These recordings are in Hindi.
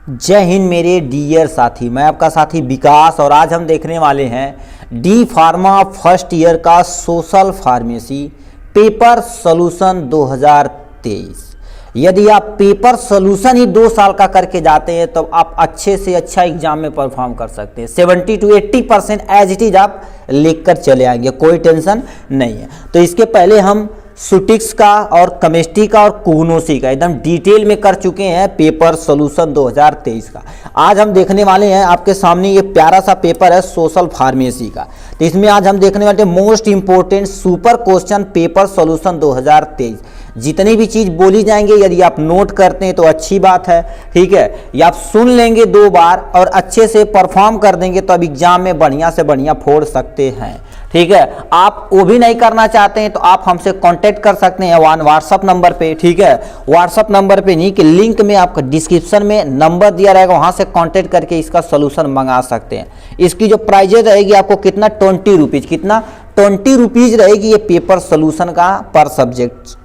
जय हिंद मेरे डियर साथी, मैं आपका साथी विकास और आज हम देखने वाले हैं डी फार्मा फर्स्ट ईयर का सोशल फार्मेसी पेपर सॉल्यूशन 2023। यदि आप पेपर सॉल्यूशन ही 2 साल का करके जाते हैं तो आप अच्छे से अच्छा एग्जाम में परफॉर्म कर सकते हैं। 70 to 80% एज इट इज आप लिख कर चले आएंगे, कोई टेंशन नहीं है। तो इसके पहले हम सुटिक्स का और केमिस्ट्री का और कोग्नोसी का एकदम डिटेल में कर चुके हैं पेपर सॉल्यूशन 2023 का। आज हम देखने वाले हैं, आपके सामने ये प्यारा सा पेपर है सोशल फार्मेसी का। तो इसमें आज हम देखने वाले हैं most important super question paper solution 2023। जितनी भी चीज़ बोली जाएंगे यदि आप नोट करते हैं तो अच्छी बात है, ठीक है। या आप सुन लेंगे 2 बार और अच्छे से परफॉर्म कर देंगे तो अब एग्जाम में बढ़िया से बढ़िया फोड़ सकते हैं, ठीक है। आप वो भी नहीं करना चाहते हैं तो आप हमसे कांटेक्ट कर सकते हैं व्हाट्सअप नंबर पे, ठीक है। व्हाट्सअप नंबर पे नहीं कि लिंक में आपका डिस्क्रिप्शन में नंबर दिया रहेगा, वहां से कांटेक्ट करके इसका सोल्यूशन मंगा सकते हैं। इसकी जो प्राइजेज रहेगी आपको कितना 20 रुपीज़, कितना 20 रुपीज़ रहेगी ये पेपर सोल्यूशन का पर सब्जेक्ट,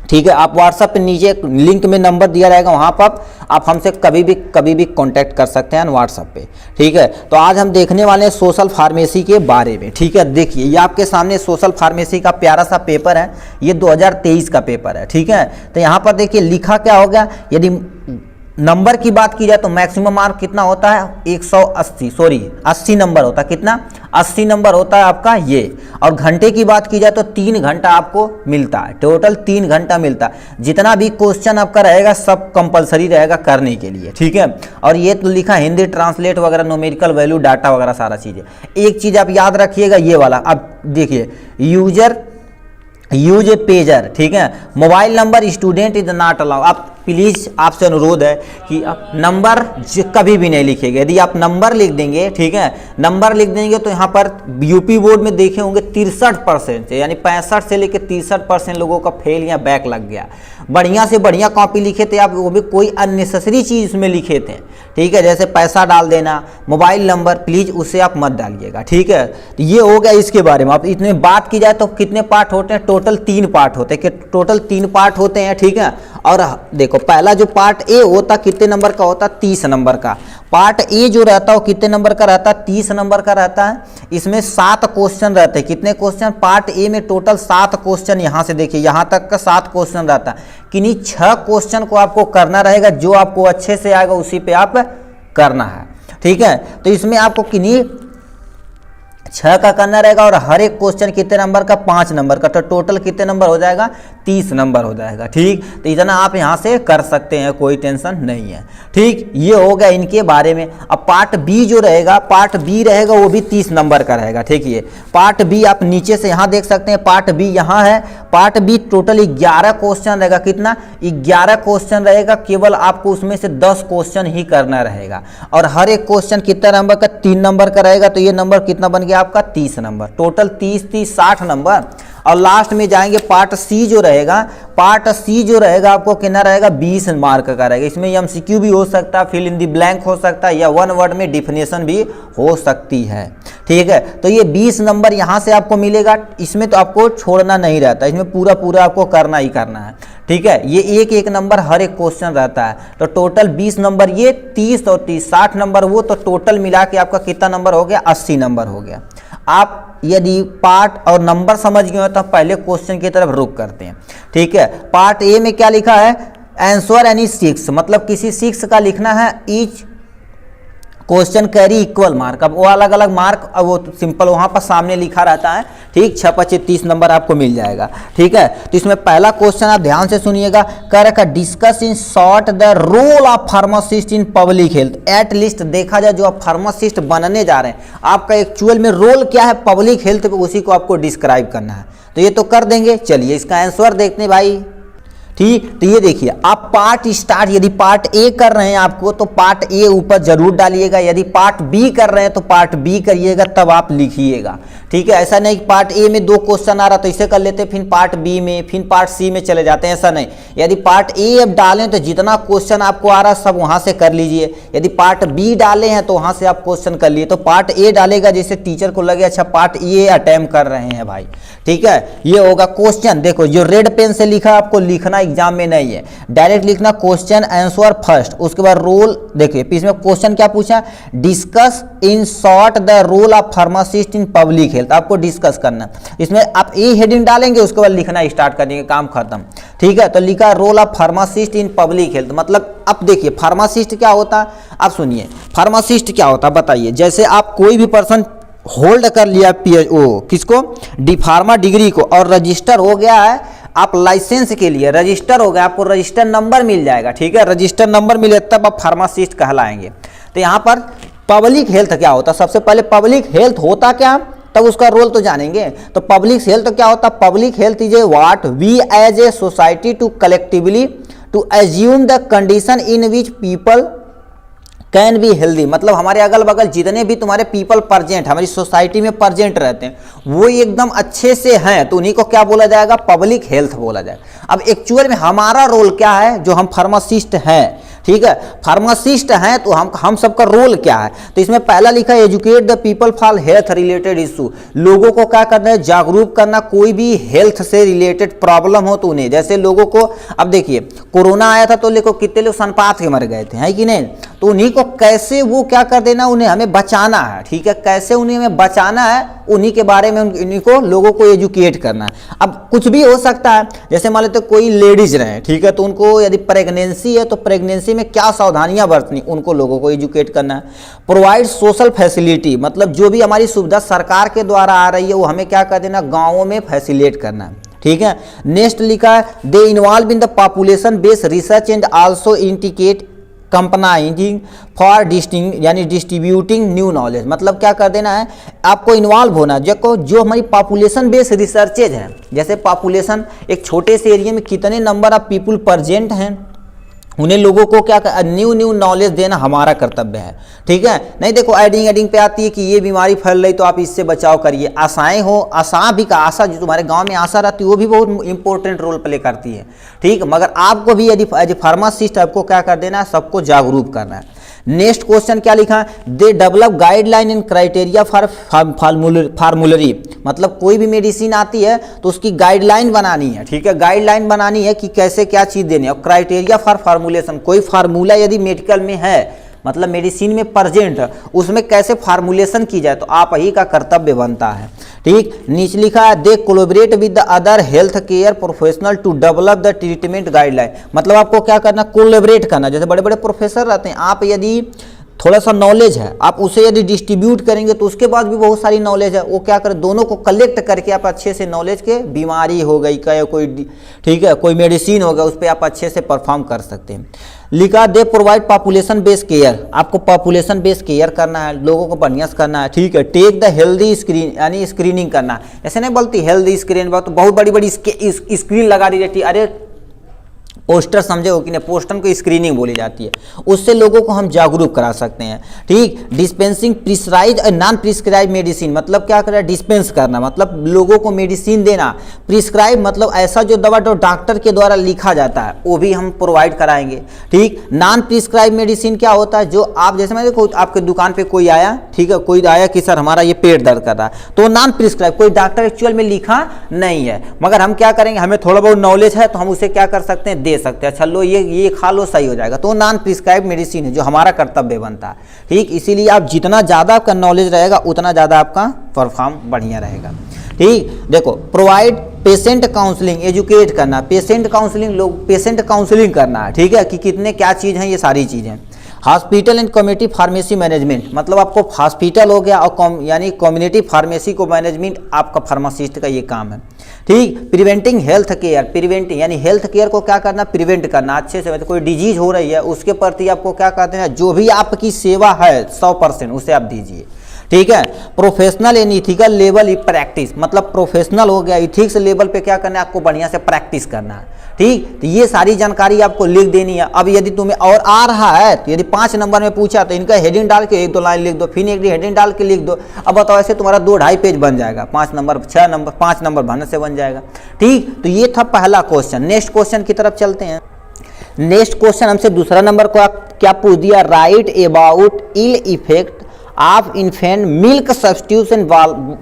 ठीक है। आप व्हाट्सएप पे नीचे लिंक में नंबर दिया रहेगा, वहाँ पर आप हमसे कभी भी कांटेक्ट कर सकते हैं व्हाट्सएप पे, ठीक है। तो आज हम देखने वाले हैं सोशल फार्मेसी के बारे में, ठीक है। देखिए ये आपके सामने सोशल फार्मेसी का प्यारा सा पेपर है, ये 2023 का पेपर है, ठीक है। तो यहाँ पर देखिए लिखा क्या हो गया, यदि नंबर की बात की जाए तो मैक्सिमम मार्क कितना होता है 80 नंबर होता है, कितना 80 नंबर होता है आपका ये। और घंटे की बात की जाए तो 3 घंटा आपको मिलता है, टोटल 3 घंटा मिलता है। जितना भी क्वेश्चन आपका रहेगा सब कंपलसरी रहेगा करने के लिए, ठीक है। और ये तो लिखा हिंदी ट्रांसलेट वगैरह, न्यूमेरिकल वैल्यू, डाटा वगैरह सारा चीज़ें। एक चीज़ आप याद रखिएगा ये वाला, अब देखिए यूज ए पेजर, ठीक है। Mobile number student is not allow. आप प्लीज़ आपसे अनुरोध है कि आप नंबर कभी भी नहीं लिखेंगे। यदि आप नंबर लिख देंगे, ठीक है, नंबर लिख देंगे तो यहाँ पर यूपी बोर्ड में देखे होंगे 63% से, यानी 65 से लेकर 63% लोगों का फेल या बैक लग गया। बढ़िया से बढ़िया कॉपी लिखे थे आप, वो भी कोई अननेसेसरी चीज़ इसमें लिखे थे, ठीक है, जैसे पैसा डाल देना, मोबाइल नंबर, प्लीज़ उसे आप मत डालिएगा, ठीक है। तो ये हो गया इसके बारे में। अब इतने बात की जाए तो कितने पार्ट होते हैं, टोटल 3 पार्ट होते हैं, कि टोटल 3 पार्ट होते हैं, ठीक है। और देखो पहला जो पार्ट ए होता कितने नंबर का होता, 30 नंबर का। पार्ट ए जो रहता है वो कितने नंबर का रहता है, 30 नंबर का रहता है। इसमें 7 क्वेश्चन रहते हैं, कितने क्वेश्चन, पार्ट ए में टोटल 7 क्वेश्चन, यहाँ से देखिए यहाँ तक का 7 क्वेश्चन रहता है। किन्हीं 6 क्वेश्चन को आपको करना रहेगा, जो आपको अच्छे से आएगा उसी पे आप करना है, ठीक है। तो इसमें आपको किन्हीं 6 का करना रहेगा और हर एक क्वेश्चन कितने नंबर का, 5 नंबर का। तो टोटल कितने नंबर हो जाएगा, 30 नंबर हो जाएगा, ठीक। तो इतना आप यहाँ से कर सकते हैं, कोई टेंशन नहीं है, ठीक। ये हो गया इनके बारे में। अब पार्ट बी जो रहेगा, पार्ट बी रहेगा वो भी 30 नंबर का रहेगा, ठीक। ये पार्ट बी आप नीचे से यहाँ देख सकते हैं, पार्ट बी यहाँ है। पार्ट बी टोटल 11 क्वेश्चन रहेगा, कितना 11 क्वेश्चन रहेगा। केवल आपको उसमें से 10 क्वेश्चन ही करना रहेगा और हर एक क्वेश्चन कितना नंबर का, 3 नंबर का रहेगा। तो ये नंबर कितना बन गया आपका, 30 नंबर। Total 30 60 number. और लास्ट में जाएंगे पार्ट सी जो रहेगा, पार्ट सी जो रहेगा आपको कितना रहेगा, 20 मार्क का रहेगा। इसमें एमसीक्यू भी हो सकता है, फिल इन दी ब्लैंक हो सकता है, या 1 वर्ड में डिफिनेशन भी हो सकती है, ठीक है। तो ये 20 नंबर यहाँ से आपको मिलेगा। इसमें तो आपको छोड़ना नहीं रहता, इसमें पूरा आपको करना ही करना है, ठीक है। ये एक नंबर हर एक क्वेश्चन रहता है। तो टोटल 20 नंबर ये, 30 और 30 60 नंबर वो, तो टोटल मिला के आपका कितना नंबर हो गया, 80 नंबर हो गया। आप यदि पार्ट और नंबर समझ गए हो तो पहले क्वेश्चन की तरफ रुक करते हैं, ठीक है। पार्ट ए में क्या लिखा है, आंसर एनी 6, मतलब किसी 6 का लिखना है। Each question carry equal mark. अब वो अलग अलग मार्क, अब वो सिंपल वहाँ पर सामने लिखा रहता है, ठीक। 6 5 30 नंबर आपको मिल जाएगा, ठीक है। तो इसमें पहला क्वेश्चन आप ध्यान से सुनिएगा, कर रखा discuss in short the role of pharmacist in public health. At least देखा जाए जो आप फार्मासिस्ट बनने जा रहे हैं, आपका एक्चुअल में रोल क्या है पब्लिक हेल्थ पे, उसी को आपको डिस्क्राइब करना है। तो ये तो कर देंगे। चलिए इसका आंसर देखते हैं भाई, ठीक। तो ये देखिए आप पार्ट स्टार्ट, यदि पार्ट ए कर रहे हैं आपको तो पार्ट ए ऊपर जरूर डालिएगा। यदि पार्ट बी कर रहे हैं तो पार्ट बी करिएगा, तब आप लिखिएगा, ठीक है। ऐसा नहीं कि पार्ट ए में 2 क्वेश्चन आ रहा तो इसे कर लेते, फिर पार्ट बी में, फिर पार्ट सी में चले जाते हैं, ऐसा नहीं। यदि पार्ट ए अब डालें तो जितना क्वेश्चन आपको आ रहा है सब वहां से कर लीजिए। यदि पार्ट बी डाले हैं तो वहां से आप क्वेश्चन कर लिए। तो पार्ट ए डालेगा जैसे टीचर को लगे अच्छा पार्ट ए अटेम्प्ट कर रहे हैं भाई, ठीक है। ये होगा क्वेश्चन। देखो जो रेड पेन से लिखा आपको लिखना एग्जाम में नहीं है। डायरेक्ट लिखना क्वेश्चन आंसर फर्स्ट, उसके बाद रोल। देखिए इसमें क्वेश्चन क्या पूछा, discuss in short the role of pharmacist in public health, आपको डिस्कस करना। इसमें आप ये हेडिंग डालेंगे, उसके बाद लिखना स्टार्ट कर देंगे, काम खत्म। ठीक है, तो लिखा role of pharmacist in public health, मतलब अब देखिए फार्मासिस्ट क्या होता है, आप सुनिए फार्मासिस्ट क्या होता है बताइए। जैसे आप कोई भी पर्सन होल्ड कर लिया किसको, डी फार्मा डिग्री को, और रजिस्टर हो गया है आप लाइसेंस के लिए, रजिस्टर हो गया, आपको रजिस्टर नंबर मिल जाएगा। ठीक है, रजिस्टर नंबर मिले तब आप फार्मासिस्ट कहलाएंगे। तो यहाँ पर पब्लिक हेल्थ क्या होता है, सबसे पहले पब्लिक हेल्थ होता क्या, तब उसका रोल तो जानेंगे। तो पब्लिक हेल्थ क्या होता है, public health is a what we as a society to collectively to assume the condition in which people can be healthy, मतलब हमारे अगल बगल जितने भी तुम्हारे पीपल प्रेजेंट हमारी सोसाइटी में प्रेजेंट रहते हैं वो एकदम अच्छे से हैं, तो उन्हीं को क्या बोला जाएगा, पब्लिक हेल्थ बोला जाएगा। अब एक्चुअल में हमारा रोल क्या है, जो हम फार्मासिस्ट हैं, ठीक है, फार्मासिस्ट हैं, तो हम सबका रोल क्या है। तो इसमें पहला लिखा है educate the people for health related issue, लोगों को क्या करना है, जागरूक करना, कोई भी हेल्थ से रिलेटेड प्रॉब्लम हो तो उन्हें, जैसे लोगों को अब देखिए कोरोना आया था तो देखो कितने लोग सनपात के मर गए थे, है कि नहीं, तो उन्हीं को कैसे वो क्या कर देना, उन्हें हमें बचाना है। ठीक है, कैसे उन्हें हमें बचाना है, उन्हीं के बारे में उन्हीं को लोगों को एजुकेट करना है। अब कुछ भी हो सकता है, जैसे मान लेते कोई लेडीज रहे, ठीक है, तो उनको यदि प्रेगनेंसी है तो प्रेगनेंसी में क्या सावधानियां बरतनी, उनको लोगों को एजुकेट करना है। प्रोवाइड सोशल फैसिलिटी, मतलब जो भी हमारी सुविधा सरकार के द्वारा आ रही है वो हमें क्या कर देना, गाँवों में फैसिलिटेट करना है। ठीक है, नेक्स्ट लिखा है they involve in the population based research and also indicate campaigning for यानी डिस्ट्रीब्यूटिंग न्यू नॉलेज, मतलब क्या कर देना है, आपको इन्वॉल्व होना जो हमारी पॉपुलेशन बेस्ड रिसर्चेज हैं, जैसे पॉपुलेशन एक छोटे से एरिया में कितने नंबर ऑफ पीपुल प्रेजेंट हैं, उन्हें लोगों को क्या न्यू नॉलेज देना हमारा कर्तव्य है। ठीक है, नहीं देखो एडिंग पे आती है कि ये बीमारी फैल रही तो आप इससे बचाव करिए, आशाएं हो, आशा भी का आशा जो तुम्हारे गांव में आशा रहती है वो भी बहुत इंपॉर्टेंट रोल प्ले करती है। ठीक, मगर आपको भी यदि एज ए फार्मासिस्ट आपको क्या कर देना है, सबको जागरूक करना है। नेक्स्ट क्वेश्चन क्या लिखा है, they develop guideline and criteria for फार्मूलरी, मतलब कोई भी मेडिसिन आती है तो उसकी गाइडलाइन बनानी है। ठीक है, गाइडलाइन बनानी है कि कैसे क्या चीज़ देनी है, और क्राइटेरिया फॉर फार्मूलेशन, कोई फार्मूला यदि मेडिकल में है, मतलब मेडिसिन में प्रेजेंट है, उसमें कैसे फार्मूलेशन की जाए तो आप ही का कर्तव्य बनता है। ठीक, नीचे लिखा है they collaborate with the other health care professional to develop the treatment guideline, मतलब आपको क्या करना, कोलैबोरेट करना, जैसे बड़े बड़े प्रोफेसर रहते हैं, आप यदि थोड़ा सा नॉलेज है आप उसे यदि डिस्ट्रीब्यूट करेंगे तो उसके बाद भी बहुत सारी नॉलेज है, वो क्या करें, दोनों को कलेक्ट करके आप अच्छे से नॉलेज के, बीमारी हो गई क्या कोई, ठीक है, कोई मेडिसिन हो गया, उस पर आप अच्छे से परफॉर्म कर सकते हैं। लिखा they provide population based care, आपको पॉपुलेशन बेस्ड केयर करना है, लोगों को बढ़िया से करना है। ठीक है, टेक द हेल्दी स्क्रीन यानी स्क्रीनिंग करना, ऐसे नहीं बोलती हेल्दी स्क्रीन, बहुत बड़ी बड़ी स्क्रीन लगा दी रहती है, अरे पोस्टर समझे हो कि नहीं, पोस्टर को स्क्रीनिंग बोली जाती है, उससे लोगों को हम जागरूक करा सकते हैं। ठीक, डिस्पेंसिंग प्रिस्क्राइब और नॉन प्रिस्क्राइब मेडिसिन, मतलब क्या करें, डिस्पेंस करना, मतलब लोगों को मेडिसिन देना। प्रिस्क्राइब मतलब ऐसा जो दवा जो डॉक्टर के द्वारा लिखा जाता है वो भी हम प्रोवाइड कराएंगे। ठीक, नॉन प्रिस्क्राइब मेडिसिन क्या होता है, जो आप जैसे मैं देखो आपके दुकान पे कोई आया, ठीक है, कोई आया कि सर हमारा ये पेट दर्द कर रहा है, तो नॉन प्रिस्क्राइब, कोई डॉक्टर एक्चुअल में लिखा नहीं है, मगर हम क्या करेंगे, हमें थोड़ा बहुत नॉलेज है तो हम उसे क्या कर सकते हैं, सकते हैं, अच्छा लो ये खा लो सही हो जाएगा, तो नॉन प्रिस्क्राइब मेडिसिन है जो हमारा कर्तव्य बनता है। ठीक, इसीलिए आप जितना ज़्यादा आपका नॉलेज रहेगा उतना ज़्यादा आपका परफॉर्म बढ़िया रहेगा। ठीक, देखो प्रोवाइड पेशेंट काउंसलिंग, एजुकेट करना, पेशेंट काउंसलिंग करना है। ठीक है, कि कितने क्या चीज़ हैं, ये सारी चीज़ें। Hospital and community pharmacy management, मतलब आपको हॉस्पिटल हो गया और यानी कम्युनिटी फार्मेसी को मैनेजमेंट आपका फार्मासिस्ट का ये काम है। ठीक, प्रिवेंटिंग हेल्थ केयर, प्रिवेंटिंग यानी हेल्थ केयर को क्या करना, प्रिवेंट करना अच्छे से, मतलब कोई डिजीज हो रही है उसके प्रति आपको क्या कहते हैं, जो भी आपकी सेवा है 100% उसे आप दीजिए। ठीक है, professional and ethical level practice, मतलब प्रोफेशनल हो गया, इथिक्स लेवल पे क्या करना है, आपको बढ़िया से प्रैक्टिस करना है। ठीक, तो ये सारी जानकारी आपको लिख देनी है। अब यदि तुम्हें और आ रहा है तो यदि 5 नंबर में पूछा तो इनका हेडिंग डाल के 1-2 लाइन लिख दो, फिर एक हेडिंग डाल के लिख दो। अब बताओ ऐसे तुम्हारा 2-2.5 पेज बन जाएगा, 5 नंबर 6 नंबर 5 नंबर भरने से बन जाएगा। ठीक, तो ये था पहला क्वेश्चन। नेक्स्ट क्वेश्चन की तरफ चलते हैं। नेक्स्ट क्वेश्चन हमसे दूसरा नंबर को क्या पूछ दिया, write about ill effect of infant milk substitution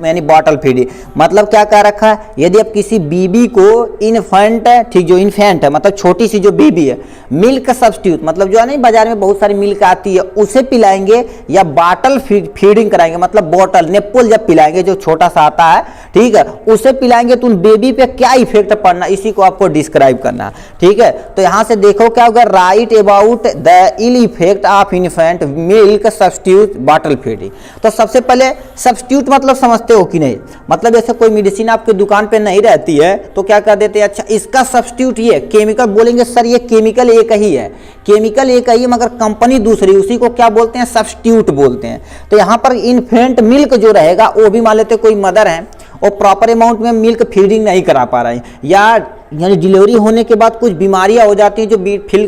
यानी बॉटल फीडिंग। मतलब क्या कह रखा है, यदि आप किसी बेबी को इन्फेंट है, ठीक, जो इन्फेंट है मतलब छोटी सी जो बेबी है, मिल्क सब्स्टिट्यूट मतलब जो है नहीं बाजार में बहुत सारी मिल्क आती है उसे पिलाएंगे, या बॉटल फीडिंग कराएंगे मतलब बॉटल नेप्पल जब पिलाएंगे जो छोटा सा आता है, ठीक है, उसे पिलाएंगे तो उन बेबी पे क्या इफेक्ट पड़ना, इसी को आपको डिस्क्राइब करना है। ठीक है, तो यहां से देखो क्या होगा, write about the ill effect of infant milk substitute bottle feeding. तो सबसे पहले सब्स्टिट्यूट मतलब समझते हो कि नहीं, मतलब जैसे कोई मेडिसिन आपके दुकान पे नहीं रहती है तो क्या कर देते हैं, अच्छा इसका सब्स्टिट्यूट ये केमिकल, बोलेंगे सर ये केमिकल एक ही है, केमिकल एक ही है मगर कंपनी दूसरी, उसी को क्या बोलते हैं, सब्स्टिट्यूट बोलते हैं। तो यहाँ पर इन्फेंट मिल्क जो रहेगा वो भी मान लेते कोई मदर है और प्रॉपर अमाउंट में मिल्क फीडिंग नहीं करा पा रहे हैं, या यानी डिलीवरी होने के बाद कुछ बीमारियां हो जाती हैं जो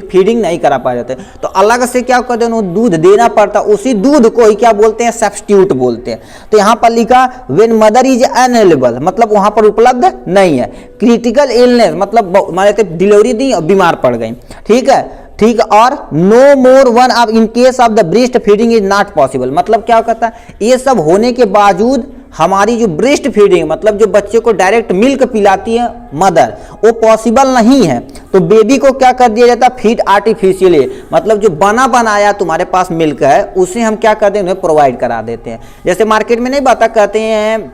फीडिंग नहीं करा पा जाते, तो अलग से क्या करते हैं, दूध देना पड़ता, उसी दूध को ही क्या बोलते हैं, सब्स्टिट्यूट बोलते हैं। तो यहाँ पर लिखा व्हेन मदर इज अनअवेलेबल, मतलब वहां पर उपलब्ध नहीं है, क्रिटिकल इलनेस मतलब मान लेते डिलीवरी दी और बीमार पड़ गई, ठीक है, ठीक, और no more one of in case of the breast feeding is not possible. मतलब क्या कहता है, ये सब होने के बावजूद हमारी जो ब्रेस्ट फीडिंग मतलब जो बच्चे को डायरेक्ट मिल्क पिलाती है मदर, वो पॉसिबल नहीं है, तो बेबी को क्या कर दिया जाता है, फीड आर्टिफिशियली, मतलब जो बना बनाया तुम्हारे पास मिल्क है उसे हम क्या करते हैं, उन्हें प्रोवाइड करा देते हैं। जैसे मार्केट में नहीं बात कहते हैं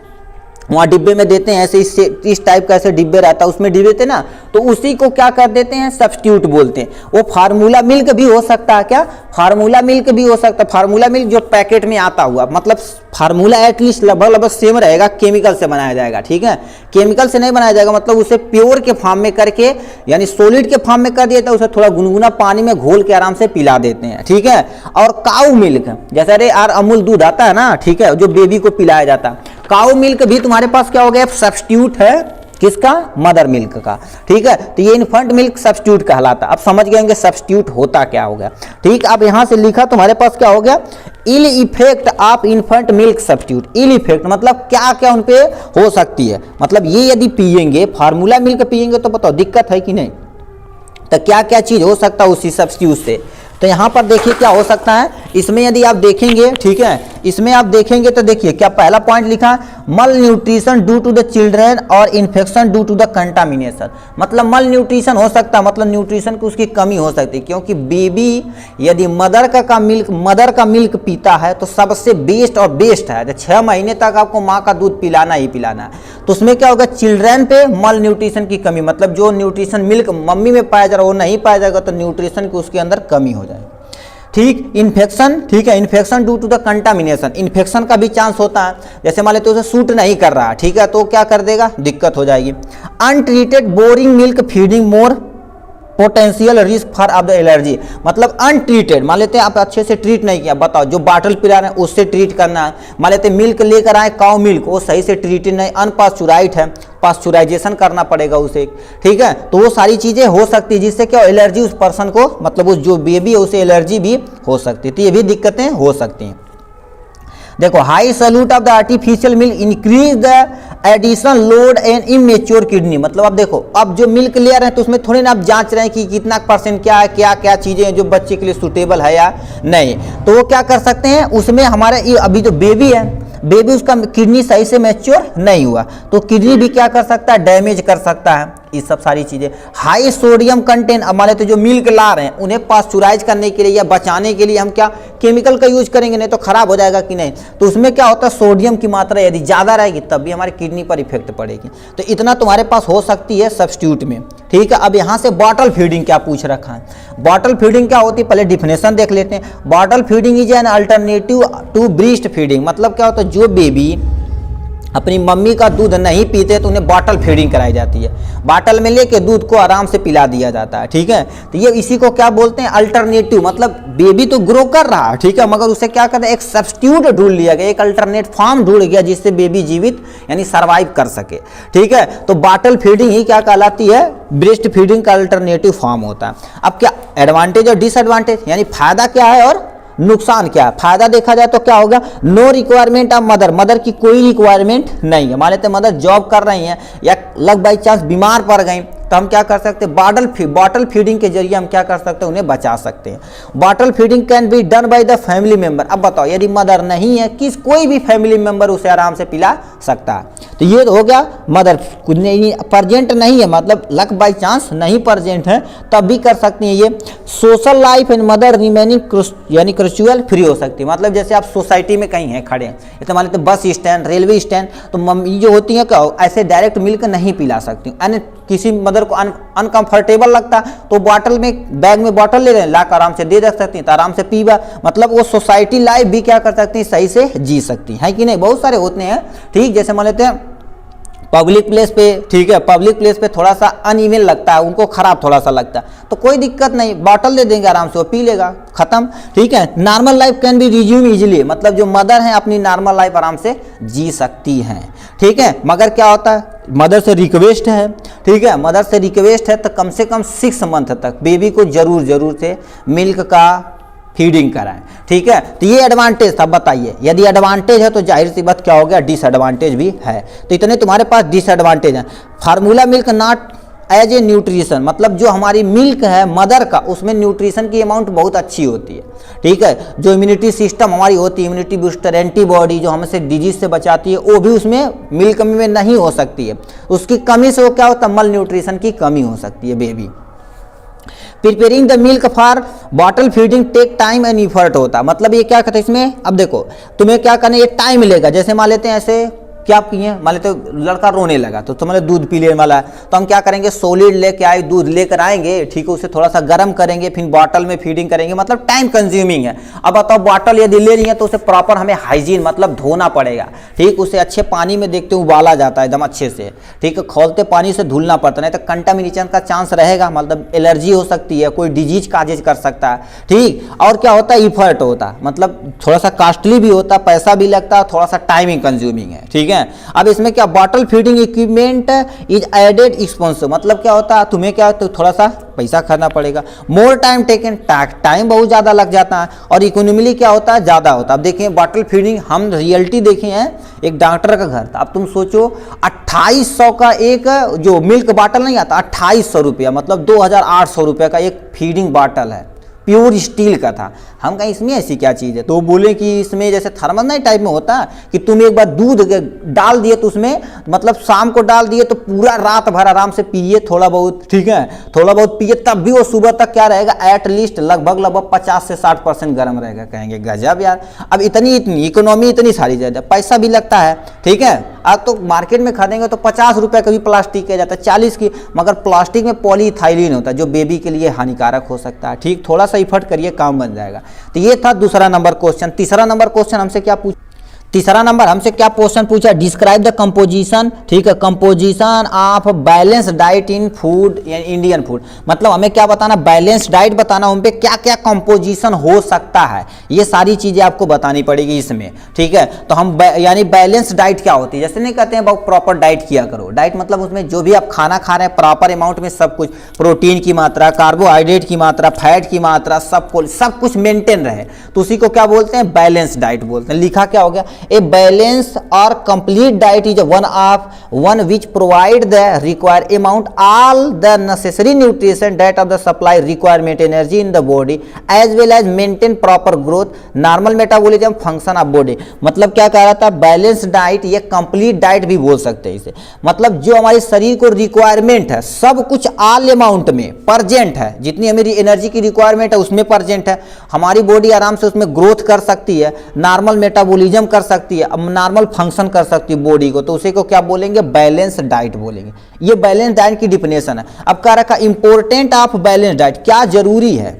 वहाँ डिब्बे में देते हैं, ऐसे इस टाइप का ऐसे डिब्बे रहता है उसमें डिब्बे थे ना, तो उसी को क्या कर देते हैं, सब्स्टिट्यूट बोलते हैं। वो फार्मूला मिल्क भी हो सकता है, क्या फार्मूला मिल्क भी हो सकता है, फार्मूला मिल्क जो पैकेट में आता हुआ, मतलब फार्मूला एटलीस्ट लगभग सेम रहेगा, केमिकल से बनाया जाएगा, ठीक है, केमिकल से नहीं बनाया जाएगा, मतलब उसे प्योर के फॉर्म में करके यानी सॉलिड के फॉर्म में कर दिया था, उसे थोड़ा गुनगुना पानी में घोल के आराम से पिला देते हैं, ठीक है। और काऊ मिल्क जैसे अरे यार अमूल दूध आता है ना, ठीक है, जो बेबी को पिलाया जाता है, काऊ मिल्क भी तुम्हारे पास क्या हो गया, सब्स्टिट्यूट है किसका, मदर मिल्क का, ठीक है। तो ये इन्फेंट मिल्क सब्स्टिट्यूट कहलाता है। अब समझ गए होंगे सब्स्टिट्यूट होता क्या हो गया, ठीक। अब यहां से लिखा तुम्हारे पास क्या हो गया, ill effect of infant milk substitute. Ill effect मतलब क्या क्या उन पे हो सकती है, मतलब ये यदि पियेंगे फार्मूला मिल्क पियेंगे तो बताओ दिक्कत है कि नहीं, तो क्या क्या चीज हो सकता है उसी सब्स्टिट्यूट से। तो यहां पर देखिए क्या हो सकता है, इसमें यदि आप देखेंगे, ठीक है, इसमें आप देखेंगे तो देखिए क्या पहला पॉइंट लिखा, malnutrition due to the children और infection due to the contamination. मतलब मल न्यूट्रिशन हो सकता है, मतलब न्यूट्रिशन की उसकी कमी हो सकती है, क्योंकि बेबी यदि मदर का मिल्क पीता है तो सबसे बेस्ट और बेस्ट है, 6 महीने तक आपको माँ का दूध पिलाना ही पिलाना है। तो उसमें क्या होगा, चिल्ड्रेन पे मल न्यूट्रिशन की कमी, मतलब जो न्यूट्रिशन मिल्क मम्मी में पाया जा रहा है वो नहीं पाया जाएगा, तो न्यूट्रिशन की उसके अंदर कमी हो जाएगी, ठीक। इन्फेक्शन, ठीक है, infection due to the contamination, infection का भी चांस होता है, जैसे मान लेते उसे सूट नहीं कर रहा, ठीक है, तो क्या कर देगा, दिक्कत हो जाएगी। Untreated boring milk feeding more potential risk for of the allergy, मतलब अनट्रीटेड, मान लेते हैं आप अच्छे से ट्रीट नहीं किया, बताओ जो बॉटल पिला रहे हैं उससे ट्रीट करना है, मान लेते मिल्क लेकर आए काउ मिल्क, वो सही से ट्रीटेड नहीं, अनपास्चुराइज्ड है, पास्चुराइजेशन करना पड़ेगा उसे, ठीक है, तो वो सारी चीजें हो सकती है जिससे क्या एलर्जी उस पर्सन को, मतलब उस जो बेबी है उसे एलर्जी भी हो सकती है, तो ये भी दिक्कतें हो सकती हैं। देखो high solute of the artificial milk increase the additional load and immature kidney, मतलब अब देखो अब जो मिल्क ले रहे हैं तो उसमें थोड़ी ना आप जांच रहे हैं कि कितना परसेंट क्या है, क्या क्या चीजें हैं जो बच्चे के लिए सूटेबल है या नहीं, तो वो क्या कर सकते हैं उसमें हमारे अभी जो बेबी है, बेबी उसका किडनी सही से मैच्योर नहीं हुआ तो किडनी भी क्या कर सकता है, डैमेज कर सकता है, ये सब सारी चीजें। हाई सोडियम कंटेंट, अब मान लेते जो मिल्क ला रहे हैं उन्हें पास्चुराइज करने के लिए या बचाने के लिए हम क्या केमिकल का यूज करेंगे, नहीं तो खराब हो जाएगा कि नहीं, तो उसमें क्या होता है सोडियम की मात्रा यदि ज्यादा रहेगी तब भी हमारे किडनी पर इफेक्ट पड़ेगी, तो इतना तुम्हारे पास हो सकती है सब्स्टिट्यूट में, ठीक है। अब यहाँ से बॉटल फीडिंग क्या पूछ रखा है, बॉटल फीडिंग क्या होती है पहले डिफिनेशन देख लेते हैं। Bottle feeding is an alternative to breast feeding, मतलब क्या होता है जो बेबी अपनी मम्मी का दूध नहीं पीते तो उन्हें बॉटल फीडिंग कराई जाती है, बॉटल में लेके दूध को आराम से पिला दिया जाता है, ठीक है। तो ये इसी को क्या बोलते हैं, अल्टरनेटिव, मतलब बेबी तो ग्रो कर रहा है, ठीक है, मगर उसे क्या करते हैं एक सब्स्टिट्यूट ढूंढ लिया गया, एक अल्टरनेट फॉर्म ढूंढ गया जिससे बेबी जीवित यानी सर्वाइव कर सके, ठीक है। तो बॉटल फीडिंग ही क्या कहलाती है, ब्रेस्ट फीडिंग का अल्टरनेटिव फॉर्म होता है। अब क्या एडवांटेज और डिसएडवांटेज यानी फायदा क्या है और नुकसान क्या है, फायदा देखा जाए तो क्या होगा, no requirement of mother, mother की कोई रिक्वायरमेंट नहीं है। मान लेते मदर जॉब कर रही हैं या लग बाई चांस बीमार पड़ गई तो हम क्या कर सकते हैं, बॉटल फीडिंग के जरिए हम क्या कर सकते हैं, उन्हें बचा सकते हैं। Bottle feeding can be done by the family member. अब बताओ यदि मदर नहीं है, कोई भी फैमिली मेंबर उसे आराम से पिला सकता है। तो ये हो गया मदर प्रेजेंट नहीं है, मतलब लक बाई चांस नहीं प्रेजेंट है तब भी कर सकती हैं ये। Social life and mother remaining यानी क्रूशियल फ्री हो सकती है, मतलब जैसे आप सोसाइटी में कहीं हैं खड़े हैं, तो मान लेते बस स्टैंड, रेलवे स्टैंड, तो मम्मी जो होती है क्या ऐसे डायरेक्ट मिल्क नहीं पिला सकती, किसी मदर को अनकंफर्टेबल लगता तो बॉटल में, बैग में बॉटल ले रहे हैं, लाकर आराम से दे सकती हैं, तो आराम से पीवा, मतलब वो सोसाइटी लाइफ भी क्या कर सकती है, सही से जी सकती है कि नहीं। बहुत सारे होते हैं, ठीक, जैसे मान लेते हैं पब्लिक प्लेस पे, ठीक है, पब्लिक प्लेस पे थोड़ा सा अनइवन लगता है, उनको खराब थोड़ा सा लगता है, तो कोई दिक्कत नहीं, बॉटल दे देंगे आराम से वो पी लेगा, खत्म, ठीक है। Normal life can be resume easily, मतलब जो मदर हैं अपनी नॉर्मल लाइफ आराम से जी सकती हैं, ठीक है। मगर क्या होता है, मदर से रिक्वेस्ट है, ठीक है, मदर से रिक्वेस्ट है तो कम से कम 6 मंथ तक बेबी को जरूर से मिल्क का फीडिंग कराएं, ठीक है। तो ये एडवांटेज था, बताइए यदि एडवांटेज है तो जाहिर सी बात क्या हो गया, डिसएडवांटेज भी है। तो इतने तुम्हारे पास डिसएडवांटेज है। Formula milk not as a nutrition, मतलब जो हमारी मिल्क है मदर का, उसमें न्यूट्रिशन की अमाउंट बहुत अच्छी होती है, ठीक है। जो इम्यूनिटी सिस्टम हमारी होती है, इम्यूनिटी बूस्टर, एंटीबॉडी जो हमसे डिजीज से बचाती है, वो भी उसमें मिल्क में नहीं हो सकती है। उसकी कमी से वो क्या होता है, मल न्यूट्रिशन की कमी हो सकती है baby. Preparing the milk for bottle feeding take time and effort होता, मतलब ये क्या कहते हैं इसमें, अब देखो तुम्हें क्या करना है, ये टाइम लेगा। जैसे मान लेते हैं ऐसे क्या किए, मान लेते लड़का रोने लगा तो तुम्हारे दूध पी लेने वाला है, तो हम क्या करेंगे, सॉलिड लेके आए, दूध लेकर आएंगे, ठीक है, उसे थोड़ा सा गर्म करेंगे, फिर बॉटल में फीडिंग करेंगे, मतलब टाइम कंज्यूमिंग है। अब बताओ बॉटल यदि ले रही है तो उसे प्रॉपर हमें हाइजीन मतलब धोना पड़ेगा, ठीक, उसे अच्छे पानी में देखते उबाला जाता है एकदम अच्छे से, ठीक है, खोलते पानी से धुलना पड़ता है, नहीं तो कंटामिनेशन का चांस रहेगा, मतलब एलर्जी हो सकती है, कोई डिजीज काजेज कर सकता है, ठीक। और क्या होता है, इफर्ट होता है, मतलब थोड़ा सा कॉस्टली भी होता है, पैसा भी लगता है, थोड़ा सा टाइमिंग कंज्यूमिंग है, ठीक है। अब इसमें क्या, bottle feeding equipment is added expensive, मतलब क्या होता है, तुम्हें क्या तो थोड़ा सा पैसा खर्चना पड़ेगा, मोर टाइम टेकन, टाइम बहुत ज़्यादा लग जाता है, और इकोनॉमिली क्या होता है, ज़्यादा होता है। अब देखिए बॉटल फीडिंग, हम रियलिटी देखे हैं, एक डॉक्टर का घर था, अब तुम सोचो 2800 का एक जो मिल्क बॉटल नहीं आता, 2800 रुपया, मतलब 2800 रुपये का एक फीडिंग बॉटल है, प्योर स्टील का था। हम कहीं इसमें ऐसी क्या चीज़ है, तो बोले कि इसमें जैसे थर्मल नहीं टाइप में होता है कि तुम एक बार दूध डाल दिए तो उसमें, मतलब शाम को डाल दिए तो पूरा रात भर आराम से पिए थोड़ा बहुत, ठीक है, थोड़ा बहुत पिए, तब भी वो सुबह तक क्या रहेगा, एटलीस्ट लगभग 50 से 60% गर्म रहेगा। कहेंगे गजब यार, अब इतनी इकोनॉमी इतनी सारी ज़्यादा, पैसा भी लगता है, ठीक है। अब तो मार्केट में खरीदेंगे तो 50 रुपये का भी प्लास्टिक किया जाता है, 40 की, मगर प्लास्टिक में पॉलीइथाइलिन होता है जो बेबी के लिए हानिकारक हो सकता है, ठीक। थोड़ा सा इफर्ट करिए काम बन जाएगा। तो ये था दूसरा नंबर क्वेश्चन। तीसरा नंबर क्वेश्चन हमसे क्या पूछ, तीसरा नंबर हमसे क्या क्वेश्चन पूछा, डिस्क्राइब द कंपोजिशन, ठीक है, composition of balance diet in food, Indian food, मतलब हमें क्या बताना, बैलेंस डाइट बताना, उन पे क्या क्या कंपोजिशन हो सकता है, ये सारी चीजें आपको बतानी पड़ेगी इसमें, ठीक है। तो हम यानी बैलेंस डाइट क्या होती है, जैसे नहीं कहते हैं बहुत प्रॉपर डाइट किया करो, डाइट मतलब उसमें जो भी आप खाना खा रहे हैं प्रॉपर अमाउंट में सब कुछ, प्रोटीन की मात्रा, कार्बोहाइड्रेट की मात्रा, फैट की मात्रा, सब कुछ मेंटेन रहे, तो उसी को क्या बोलते हैं, बैलेंस डाइट बोलते हैं। लिखा क्या हो गया, A balanced or complete diet is one which provide the required amount all the necessary nutrition that of the supply requirement energy in the body as well as maintain proper growth, normal metabolism, function of body। मतलब क्या कह रहा था, बैलेंस डाइट, ये कंप्लीट डाइट भी बोल सकते हैं इसे, मतलब जो हमारे शरीर को रिक्वायरमेंट है सब कुछ ऑल अमाउंट में प्रेजेंट है, जितनी हमारी एनर्जी की रिक्वायरमेंट है उसमें प्रेजेंट है, हमारी बॉडी आराम से उसमें ग्रोथ कर सकती है, नॉर्मल मेटाबॉलिज्म कर सकती है, नॉर्मल फंक्शन कर सकती है बॉडी को, तो उसे को क्या बोलेंगे, बैलेंस डाइट बोलेंगे। ये बैलेंस डाइट की डिफिनेशन है। अब कह रखा इंपॉर्टेंट ऑफ बैलेंस डाइट, क्या जरूरी है,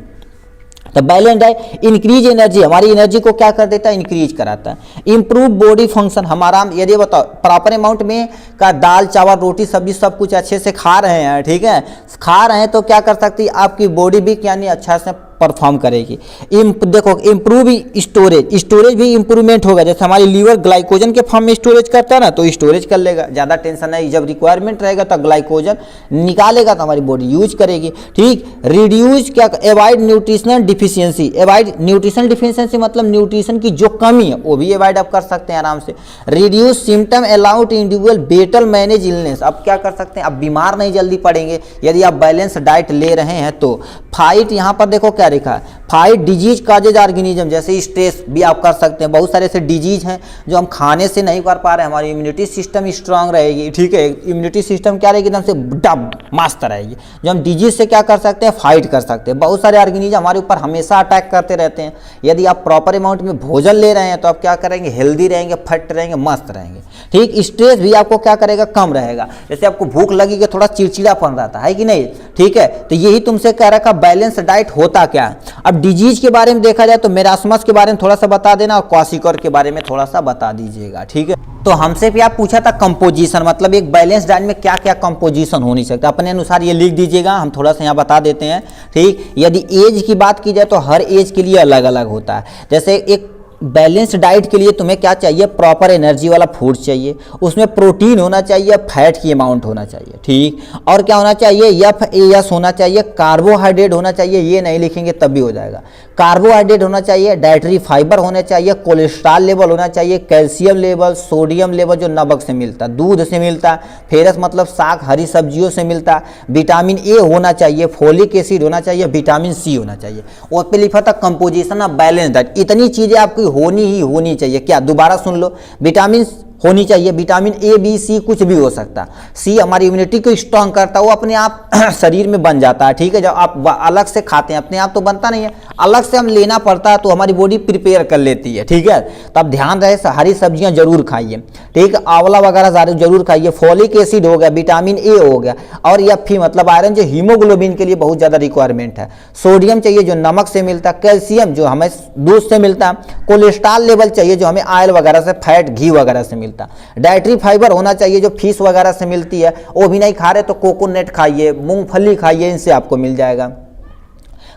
तो बैलेंस डाइट इंक्रीज एनर्जी, हमारी एनर्जी को क्या कर देता है, इंक्रीज कराता है। इंप्रूव बॉडी फंक्शन, हमारा यदि बताओ प्रॉपर अमाउंट में का दाल चावल रोटी सब्जी सब कुछ अच्छे से खा रहे हैं, ठीक है, खा रहे हैं तो क्या कर सकती है, आपकी बॉडी भी यानी अच्छा से परफॉर्म करेगी। देखो इम्प्रूव स्टोरेज भी इंप्रूवमेंट होगा, जैसे हमारी लीवर ग्लाइकोजन के फॉर्म में स्टोरेज करता है ना, तो स्टोरेज कर लेगा, ज़्यादा टेंशन नहीं। जब रिक्वायरमेंट रहेगा तो ग्लाइकोजन निकालेगा तो हमारी बॉडी यूज करेगी। ठीक, रिड्यूस क्या, avoid nutritional deficiency. Avoid nutritional deficiency मतलब न्यूट्रिशन की जो कमी है वो भी एवॉइड आप कर सकते हैं आराम से। Reduce symptom allowed individual better manage illness. अब क्या कर सकते हैं, अब बीमार नहीं जल्दी पड़ेंगे यदि आप बैलेंस डाइट ले रहे हैं तो। फाइट, यहाँ पर देखो क्या लिखा है, फाइट डिजीज काजेज ऑर्गेनिज्म, जैसे स्ट्रेस भी आप कर सकते हैं। बहुत सारे ऐसे डिजीज हैं जो हम खाने से नहीं कर पा रहे हैं, हमारी इम्यूनिटी सिस्टम स्ट्रांग रहेगी। ठीक है, इम्यूनिटी सिस्टम क्या रहेगी, एकदम से डब मस्त रहेगी, जो हम डिजीज से क्या कर सकते हैं, फाइट कर सकते हैं। बहुत सारे ऑर्गेनिज्म हमारे ऊपर हमेशा अटैक करते रहते हैं। यदि आप प्रॉपर अमाउंट में भोजन ले रहे हैं तो आप क्या करेंगे, हेल्दी रहेंगे, फिट रहेंगे, मस्त रहेंगे। ठीक, स्ट्रेस भी आपको क्या करेगा, कम रहेगा। जैसे आपको भूख लगी कि थोड़ा चिड़चिड़ापन रहता है कि नहीं, ठीक है, तो यही तुमसे कह रखा बैलेंस डाइट होता क्या है। अब डिजीज के बारे में देखा जाए तो मेरास्मस के बारे में थोड़ा सा बता देना और क्वाशिकर के बारे में थोड़ा सा बता दीजिएगा। ठीक है, तो हमसे भी आप पूछा था कंपोजिशन, मतलब एक बैलेंस डाइट में क्या क्या कंपोजिशन हो नहीं सकता, अपने अनुसार ये लिख दीजिएगा, हम थोड़ा सा यहाँ बता देते हैं। ठीक, यदि एज की बात की जाए तो हर एज के लिए अलग अलग होता है। जैसे एक बैलेंस डाइट के लिए तुम्हें क्या चाहिए, प्रॉपर एनर्जी वाला फूड चाहिए, उसमें प्रोटीन होना चाहिए, फैट की अमाउंट होना चाहिए। ठीक, और क्या होना चाहिए, एफ होना चाहिए, कार्बोहाइड्रेट होना चाहिए, ये नहीं लिखेंगे तब भी हो जाएगा। कार्बोहाइड्रेट होना चाहिए, डाइटरी फाइबर होना चाहिए, कोलेस्ट्रॉल लेवल होना चाहिए, कैल्शियम लेवल, सोडियम लेवल जो नमक से मिलता है, दूध से मिलता है, फेरस मतलब साग हरी सब्जियों से मिलता है, विटामिन ए होना चाहिए, फोलिक एसिड होना चाहिए, विटामिन सी होना चाहिए। और पे लिखा था कंपोजिशन ऑफ बैलेंस डाइट, इतनी चीज़ें आपकी होनी चाहिए। क्या, दोबारा सुन लो, विटामिन होनी चाहिए, विटामिन ए बी सी कुछ भी हो सकता है। सी हमारी इम्यूनिटी को स्ट्रांग करता है, वो अपने आप शरीर में बन जाता है। ठीक है, जब आप अलग से खाते हैं अपने आप तो बनता नहीं है, अलग से हम लेना पड़ता है तो हमारी बॉडी प्रिपेयर कर लेती है। ठीक है, तब ध्यान रहे हरी सब्जियां जरूर खाइए। ठीक, आंवला वगैरह जरूर खाइए, फोलिक एसिड हो गया, विटामिन ए हो गया, और एफ मतलब आयरन जो हीमोग्लोबिन के लिए बहुत ज़्यादा रिक्वायरमेंट है, सोडियम चाहिए जो नमक से मिलता है, कैल्शियम जो हमें दूध से मिलता है, कोलेस्ट्रॉल लेवल चाहिए जो हमें ऑयल वगैरह से, फैट घी वगैरह से मिलता है, डाइटरी फाइबर होना चाहिए जो फिश वगैरह से मिलती है, वो भी नहीं खा रहे तो कोकोनट खाइए, मूंगफली खाइए, इनसे आपको मिल जाएगा।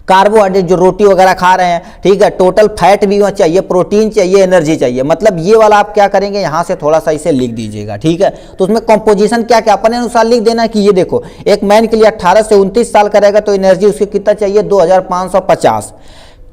कार्बोहाइड्रेट जो रोटी वगैरह खा रहे हैं, ठीक है, टोटल फैट भी चाहिए, प्रोटीन चाहिए, एनर्जी चाहिए, मतलब ये वाला आप क्या करेंगे, यहाँ से थोड़ा सा इसे लिख दीजिएगा। ठीक है, तो उसमें कंपोजिशन क्या क्या अपने अनुसार लिख देना कि ये देखो एक मैन के लिए 18 से 29 साल का रहेगा तो एनर्जी उसके कितना चाहिए, 2550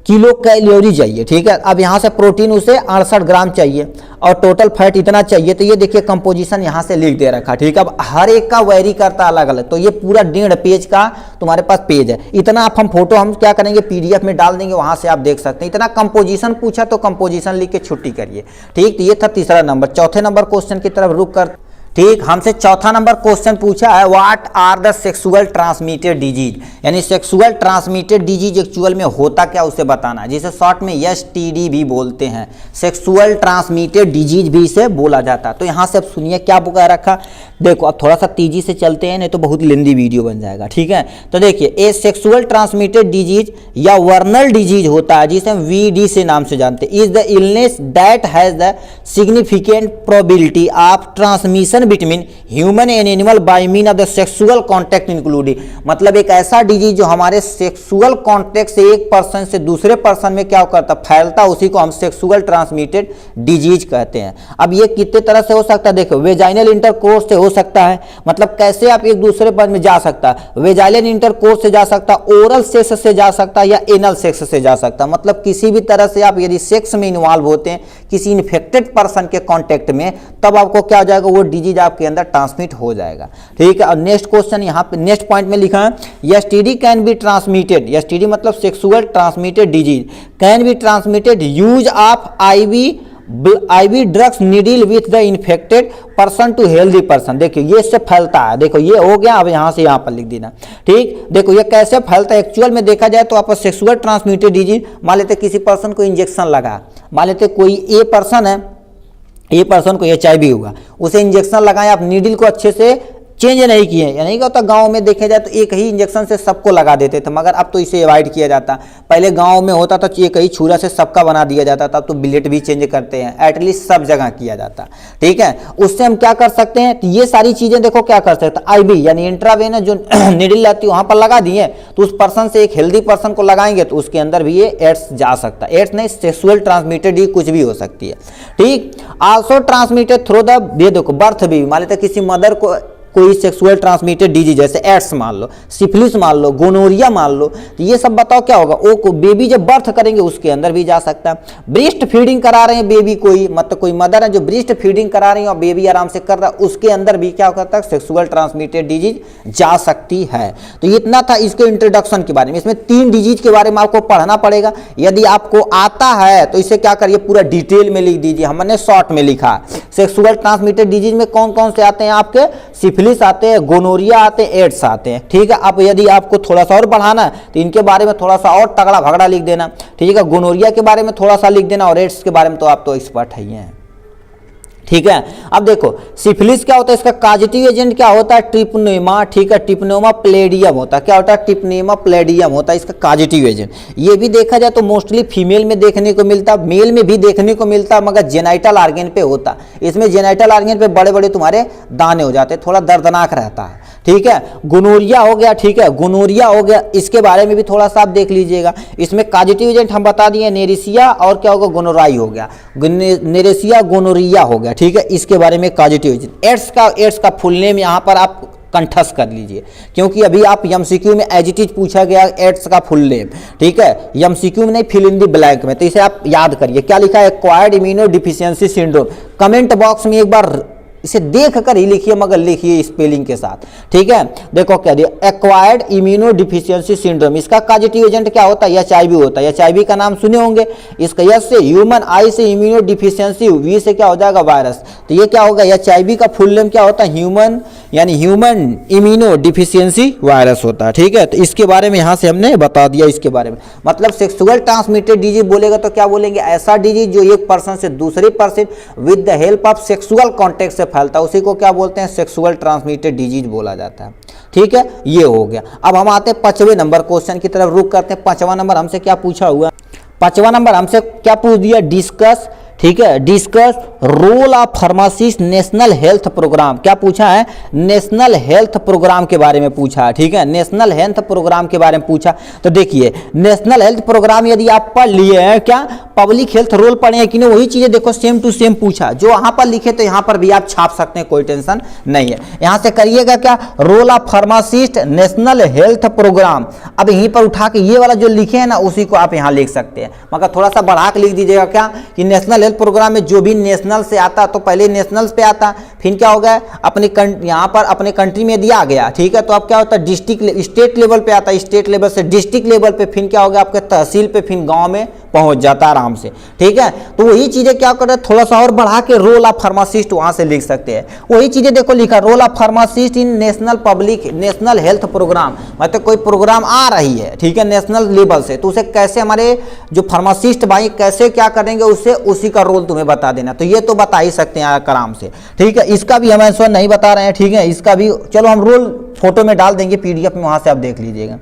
किलो कैलोरी चाहिए। ठीक है, अब यहाँ से प्रोटीन उसे 68 ग्राम चाहिए और टोटल फैट इतना चाहिए, तो ये देखिए कंपोजिशन यहाँ से लिख दे रखा। ठीक है, अब हर एक का वेरी करता अलग अलग, तो ये पूरा 1.5 पेज का तुम्हारे पास पेज है, इतना आप हम फोटो हम क्या करेंगे पीडीएफ में डाल देंगे, वहाँ से आप देख सकते हैं। इतना कंपोजिशन पूछा तो कंपोजिशन लिख के छुट्टी करिए। ठीक, तो ये था तीसरा नंबर। चौथे नंबर क्वेश्चन की तरफ रुक कर, ठीक, हमसे चौथा नंबर क्वेश्चन पूछा है, what are the sexual transmitted disease, यानी सेक्सुअल ट्रांसमिटेड डिजीज एक्चुअल में होता क्या उसे बताना है, जिसे शॉर्ट में एसटीडी भी बोलते हैं, सेक्सुअल ट्रांसमिटेड डिजीज भी इसे बोला जाता है। तो यहाँ से अब सुनिए क्या बुका रखा, देखो अब थोड़ा सा तेजी से चलते हैं नहीं तो बहुत लेंदी वीडियो बन जाएगा। ठीक है, तो देखिए ए सेक्सुअल ट्रांसमिटेड डिजीज या वर्नल डिजीज होता है जिसे हम वीडी से नाम से जानते हैं, is the illness that has the significant probability of transmission between human and animal by mean of the sexual contact including, मतलब एक ऐसा डिजीज जो हमारे सेक्सुअल कॉन्टैक्ट से एक पर्सन से दूसरे पर्सन में क्या करता फैलता, उसी को हम सेक्सुअल ट्रांसमिटेड डिजीज कहते हैं। अब ये कितने तरह से हो सकता है, देखो वेजाइनल इंटरकोर्स से हो सकता है, मतलब कैसे आप एक दूसरे पर में जा सकता है, वेजाइनल इंटरकोर्स से जा सकता, ओरल सेक्स से जा सकता या एनल सेक्स से जा सकता, मतलब किसी भी तरह से आप यदि सेक्स में इन्वॉल्व होते हैं किसी इन्फेक्टेड पर्सन के कॉन्टैक्ट में, तब आपको क्या हो जाएगा, वो डिजीज आपके अंदर ट्रांसमिट हो जाएगा। ठीक है, और नेक्स्ट क्वेश्चन यहाँ पे नेक्स्ट पॉइंट में लिखा है, STD can be transmitted, STD मतलब sexual transmitted disease can be transmitted use of IV drugs needle with the infected person to healthy person. देखिए ये इससे फैलता है, देखो ये हो गया, अब यहाँ से यहाँ पर लिख देना। ठीक, देखो ये कैसे फैलता है एक्चुअल में देखा जाए तो आप सेक्सुअल ट्रांसमिटेड डिजीज, मान लेते किसी पर्सन को इंजेक्शन लगा, मान लेते कोई ए पर्सन है, ए पर्सन को HIV हुआ, उसे इंजेक्शन लगाए, आप नीडल को अच्छे से चेंज नहीं किए। यानी क्या होता, गांव में देखे जाए तो एक ही इंजेक्शन से सबको लगा देते थे, मगर अब तो इसे अवॉइड किया जाता। पहले गांव में होता था एक ही छुरा से सबका बना दिया जाता था, अब तो बिलेट भी चेंज करते हैं, एटलीस्ट सब जगह किया जाता। ठीक है, उससे हम क्या कर सकते हैं, तो ये सारी चीजें देखो क्या कर सकते हैं, आईवी यानी इंट्रावेनस जो निडल रहती है वहां पर लगा दिए, तो उस पर्सन से एक हेल्दी पर्सन को लगाएंगे तो उसके अंदर भी ये एड्स जा सकता है। एड्स नहीं, सेक्सुअल ट्रांसमिटेड ही कुछ भी हो सकती है। ठीक, आल्सो ट्रांसमिटेड थ्रू द, ये देखो बर्थ भी, मान लेते किसी मदर को कोई सेक्सुअल ट्रांसमिटेड डिजीज जैसे एड्स मान लो, सिफिलिस मान लो, गोनोरिया मान लो, तो ये सब बताओ क्या होगा, वो बेबी जब बर्थ करेंगे उसके अंदर भी जा सकता है। ब्रेस्ट फीडिंग करा रहे हैं बेबी, कोई मतलब कोई मदर है जो ब्रेस्ट फीडिंग करा रही है और बेबी आराम से कर रहा है, उसके अंदर भी क्या होता है, सेक्सुअल ट्रांसमिटेड डिजीज जा सकती है। तो इतना था इसके इंट्रोडक्शन के बारे में। इसमें 3 डिजीज के बारे में आपको पढ़ना पड़ेगा। यदि आपको आता है तो इसे क्या करिए, पूरा डिटेल में लिख दीजिए, हमने शॉर्ट में लिखा। सेक्सुअल ट्रांसमिटेड डिजीज में कौन कौन से आते हैं आपके, सिफिलिस आते हैं, गोनोरिया आते हैं, एड्स आते हैं। ठीक है, अब यदि आपको थोड़ा सा और बढ़ाना है तो इनके बारे में थोड़ा सा और तगड़ा भगड़ा लिख देना। ठीक है, गोनोरिया के बारे में थोड़ा सा लिख देना और एड्स के बारे में तो आप तो एक्सपर्ट ही हैं। ठीक है, अब देखो सिफिलिस क्या होता है, इसका काजेटिव एजेंट क्या होता है, ट्रिपनोमा। ठीक है, ट्रिपनोमा प्लेडियम होता है, क्या होता है, ट्रिपनोमा प्लेडियम होता है इसका काजेटिव एजेंट। ये भी देखा जाए तो मोस्टली फीमेल में देखने को मिलता, मेल में भी देखने को मिलता, मगर जेनाइटल आर्गन पे होता। इसमें जेनाइटल आर्गन पे बड़े बड़े तुम्हारे दाने हो जाते, थोड़ा दर्दनाक रहता है। ठीक है, गोनोरिया हो गया। ठीक है, गोनोरिया हो गया, इसके बारे में भी थोड़ा सा आप देख लीजिएगा। इसमें काजेटिव एजेंट हम बता दिए, नेरेसिया और क्या होगा, गोनोराई हो गया, नेरेसिया गोनोरिया हो गया। ठीक है, इसके बारे में काजेटिव एजेंट। एड्स का फुल नेम यहाँ पर आप कंठस्थ कर लीजिए, क्योंकि अभी आप एमसीक्यू में एज इट इज पूछा गया एड्स का फुल नेम। ठीक है, एमसीक्यू में नहीं, फिल इन द ब्लैंक में, तो इसे आप याद करिए। क्या लिखा है, acquired immuno deficiency syndrome. Comment box में एक बार इसे देख कर ही लिखिए, मगर लिखिए स्पेलिंग के साथ। ठीक है, देखो क्या दिया, एक्वायर्ड इम्यूनो डिफिशियंसी सिंड्रोम। इसका काजेटिव एजेंट क्या होता है, एचआईवी होता है। एचआईवी का नाम सुने होंगे। इसका एच से ह्यूमन, आई से इम्यूनो डिफिशियंसी, वी से क्या हो जाएगा, वायरस। तो ये क्या होगा, एचआईवी का फुल नेम क्या होता है, ह्यूमन यानी ह्यूमन इम्यूनो डिफिशियंसी वायरस होता है। ठीक है, तो इसके बारे में यहाँ से हमने बता दिया। इसके बारे में मतलब सेक्सुअल ट्रांसमिटेड डिजीज बोलेगा तो क्या बोलेंगे, ऐसा डिजीज जो एक पर्सन से दूसरे person with the help of sexual contact से फैलता है, उसी को क्या बोलते हैं, सेक्सुअल ट्रांसमिटेड डिजीज बोला जाता है। ठीक है, ये हो गया। अब हम आते हैं 5वें नंबर क्वेश्चन की तरफ, रुक करते हैं। 5वां नंबर हमसे क्या पूछा हुआ, 5वां नंबर हमसे क्या पूछ दिया, डिस्कस। ठीक है, discuss role of pharmacist national health program. क्या पूछा है, नेशनल हेल्थ प्रोग्राम के बारे में पूछा है। ठीक है, नेशनल हेल्थ प्रोग्राम के बारे में पूछा। तो देखिए नेशनल हेल्थ प्रोग्राम यदि आप पढ़ लिए हैं, क्या पब्लिक हेल्थ रोल पढ़े हैं कि नहीं, वही चीजें देखो सेम टू सेम पूछा। जो वहां पर लिखे तो यहाँ पर भी आप छाप सकते हैं, कोई टेंशन नहीं है। यहां से करिएगा क्या, role of pharmacist national health program. अब यहीं पर उठा के ये वाला जो लिखे हैं ना, उसी को आप यहाँ लिख सकते हैं, मगर थोड़ा सा बढ़ा के लिख दीजिएगा क्या, कि नेशनल प्रोग्राम में जो भी नेशनल से आता तो पहले नेशनल्स पे आता, फिर क्या हो गया अपने यहाँ पर अपने कंट्री में दिया गया। ठीक है, तो अब क्या होता है, डिस्ट्रिक्ट स्टेट लेवल पे आता है, स्टेट लेवल से डिस्ट्रिक्ट लेवल पे, फिर क्या हो गया आपके तहसील पे, फिर गांव में पहुंच जाता है आराम से। ठीक है, तो वही चीजें क्या कर रहे हैं, थोड़ा सा और बढ़ा के रोल ऑफ फार्मासिस्ट वहां से लिख सकते हैं। वही चीजें देखो लिखा, role of pharmacist in national health program, मतलब कोई प्रोग्राम आ रही है, ठीक है, नेशनल लेवल से, तो उसे कैसे हमारे जो फार्मासिस्ट भाई कैसे क्या करेंगे, उससे उसी का रोल तुम्हें बता देना। तो ये तो बता ही सकते हैं आराम से। ठीक है, इसका भी हम आंसर नहीं बता रहे हैं। ठीक है, इसका भी चलो हम रोल फोटो में डाल देंगे पीडीएफ में, वहां से आप देख लीजिएगा।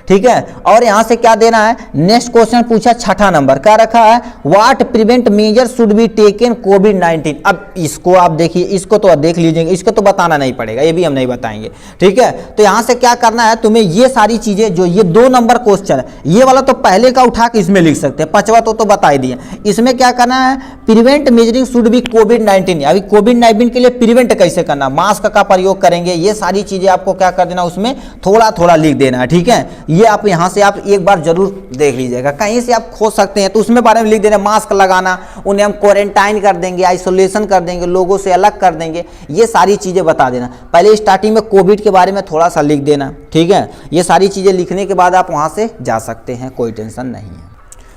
ठीक है, और यहां से क्या देना है, नेक्स्ट क्वेश्चन पूछा 6ठा नंबर, क्या रखा है, what prevent major should be taken कोविड-19। अब इसको आप देखिए, इसको तो देख लीजिएगा, इसको तो बताना नहीं पड़ेगा, ये भी हम नहीं बताएंगे। ठीक है, तो यहां से क्या करना है तुम्हें, ये सारी चीजें जो ये 2 नंबर क्वेश्चन है, ये वाला तो पहले का उठा के इसमें लिख सकते हैं, 5वां तो बता ही दिए। इसमें क्या करना है, प्रिवेंट मेजरिंग शुड बी कोविड-19। अभी कोविड-19 के लिए प्रिवेंट कैसे करना, मास्क का प्रयोग करेंगे, ये सारी चीजें आपको क्या कर देना, उसमें थोड़ा थोड़ा लिख देना है। ठीक है, ये आप यहां से आप एक बार जरूर देख लीजिएगा, कहीं से आप खोज सकते हैं तो उसमें बारे में लिख देना, मास्क लगाना, उन्हें हम क्वारंटाइन कर देंगे, आइसोलेशन कर देंगे, लोगों से अलग कर देंगे, ये सारी चीजें बता देना। पहले स्टार्टिंग में कोविड के बारे में थोड़ा सा लिख देना। ठीक है, ये सारी चीजें लिखने के बाद आप वहां से जा सकते हैं, कोई टेंशन नहीं है।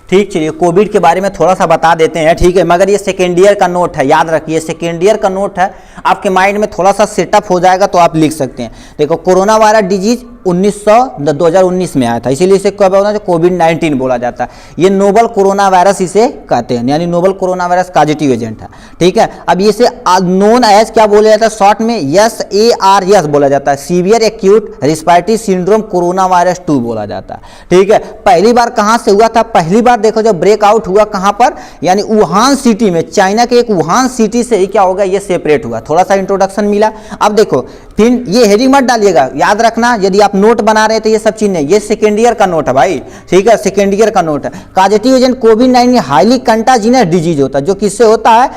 ठीक, चलिए कोविड के बारे में थोड़ा सा बता देते हैं। ठीक है, मगर ये सेकेंड ईयर का नोट है, याद रखिए सेकेंड ईयर का नोट है, आपके माइंड में थोड़ा सा सेटअप हो जाएगा तो आप लिख सकते हैं। देखो कोरोना वायरस डिजीज 2019 में आया था, इसीलिए इसे क्या बोला जाता है, कोविड-19 बोला जाता है। ये नोवल कोरोना वायरस इसे कहते हैं, यानी novel corona virus positive agent है, ठीक है। अब इसे नोन एज क्या बोला जाता है, शॉर्ट में SARS बोला जाता है, severe acute respiratory syndrome corona virus 2 बोला जाता है, ठीक है। पहली बार कहां से हुआ था, पहली बार देखो जब ब्रेकआउट हुआ कहां पर, यानी वुहान सिटी में, चाइना के एक वुहान सिटी से ही क्या होगा, ये सेपरेट हुआ। थोड़ा सा इंट्रोडक्शन मिला। अब देखो फिर ये हेडिंग मत डालिएगा, याद रखना यदि आप नोट बना रहे हैं तो ये सब चीज नहीं, ये सेकेंड ईयर का नोट है भाई, ठीक है, सेकेंड ईयर का नोट है। पॉजिटिव एजेंट कोविड-19 हाईली कंटाजिनस डिजीज होता है, जो किससे होता है,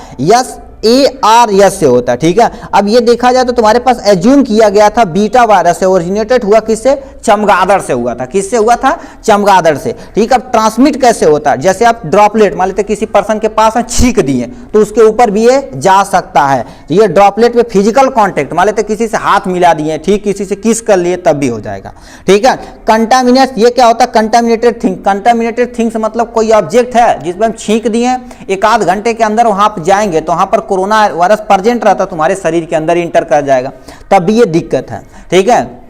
SARS से होता है, ठीक है। अब ये देखा जाए तो तुम्हारे पास एज्यूम किया गया था बीटा वायरस से, ओरिजिनेटेड हुआ किससे, चमगादड़ से हुआ था, किससे हुआ था, चमगादड़ से, ठीक है। अब ट्रांसमिट कैसे होता है, जैसे आप ड्रॉपलेट मान लेते किसी पर्सन के पास छींक दिए तो उसके ऊपर भी ये जा सकता है। ये ड्रॉपलेट पे फिजिकल कांटेक्ट, मान लेते किसी से हाथ मिला दिए, ठीक, किसी से किस कर लिए तब भी हो जाएगा, ठीक है। कंटामिनेट, ये क्या होता है, कंटामिनेटेड थिंग, कंटामिनेटेड थिंग्स मतलब कोई ऑब्जेक्ट है जिसमें हम छींक दिए, एक आध घंटे के अंदर वहां पर जाएंगे तो वहां पर कोरोना वायरस प्रेजेंट रहता, तुम्हारे शरीर के अंदर इंटर कर जाएगा, तब भी ये दिक्कत है, ठीक है।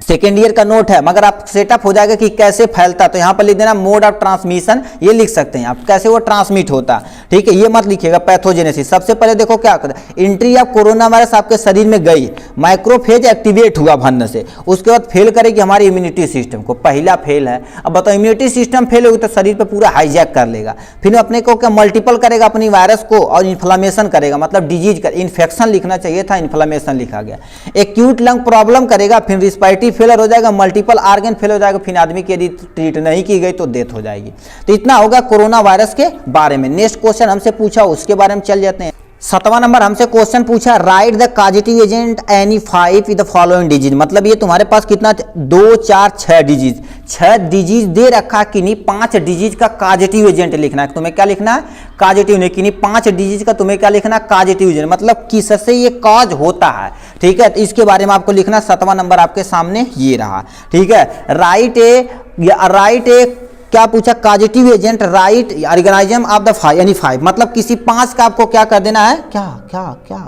सेकेंड ईयर का नोट है, मगर आप सेटअप हो जाएगा कि कैसे फैलता, तो यहां पर लिख देना मोड ऑफ ट्रांसमिशन, ये लिख सकते हैं आप, कैसे वो ट्रांसमिट होता, ठीक है। ये मत लिखिएगा पैथोजेनेसिस। सबसे पहले देखो क्या होता है, एंट्री ऑफ कोरोना वायरस आपके शरीर में गई, माइक्रोफेज एक्टिवेट हुआ भरने से, उसके बाद फेल करेगी हमारी इम्यूनिटी सिस्टम को, पहला फेल है। अब बताओ इम्यूनिटी सिस्टम फेल होगी तो शरीर पर पूरा हाईजैक कर लेगा, फिर अपने को क्या मल्टीपल करेगा अपनी वायरस को और इन्फ्लामेशन करेगा, मतलब डिजीज का, इन्फेक्शन लिखना चाहिए था, इन्फ्लामेशन लिखा गया। एक्यूट लंग प्रॉब्लम करेगा, फिर रिस्पिरेटरी फेलर हो जाएगा, मल्टीपल ऑर्गन फेल हो जाएगा, फिर आदमी की यदि ट्रीट नहीं की गई तो डेथ हो जाएगी। तो इतना होगा कोरोना वायरस के बारे में। नेक्स्ट क्वेश्चन हमसे पूछा, उसके बारे में चल जाते हैं। 7वां नंबर हमसे क्वेश्चन पूछा, right the positive agent any 5 with the following disease, मतलब ये तुम्हारे पास कितना 2, 4, 6 डिजीज, 6 डिजीज दे रखा कि नहीं, 5 डिजीज का पॉजिटिव एजेंट लिखना है। तुम्हें क्या लिखना है, पॉजिटिव नहीं कि नहीं, 5 डिजीज का तुम्हें क्या लिखना है, पॉजिटिव एजेंट, मतलब किससे ये कॉज होता है, ठीक है। तो इसके बारे में आपको लिखना, 7वां नंबर आपके सामने ये रहा, ठीक है। राइट ए क्या पूछा, positive agent right organism of the 5, यानी 5 मतलब किसी 5 का आपको क्या कर देना है, क्या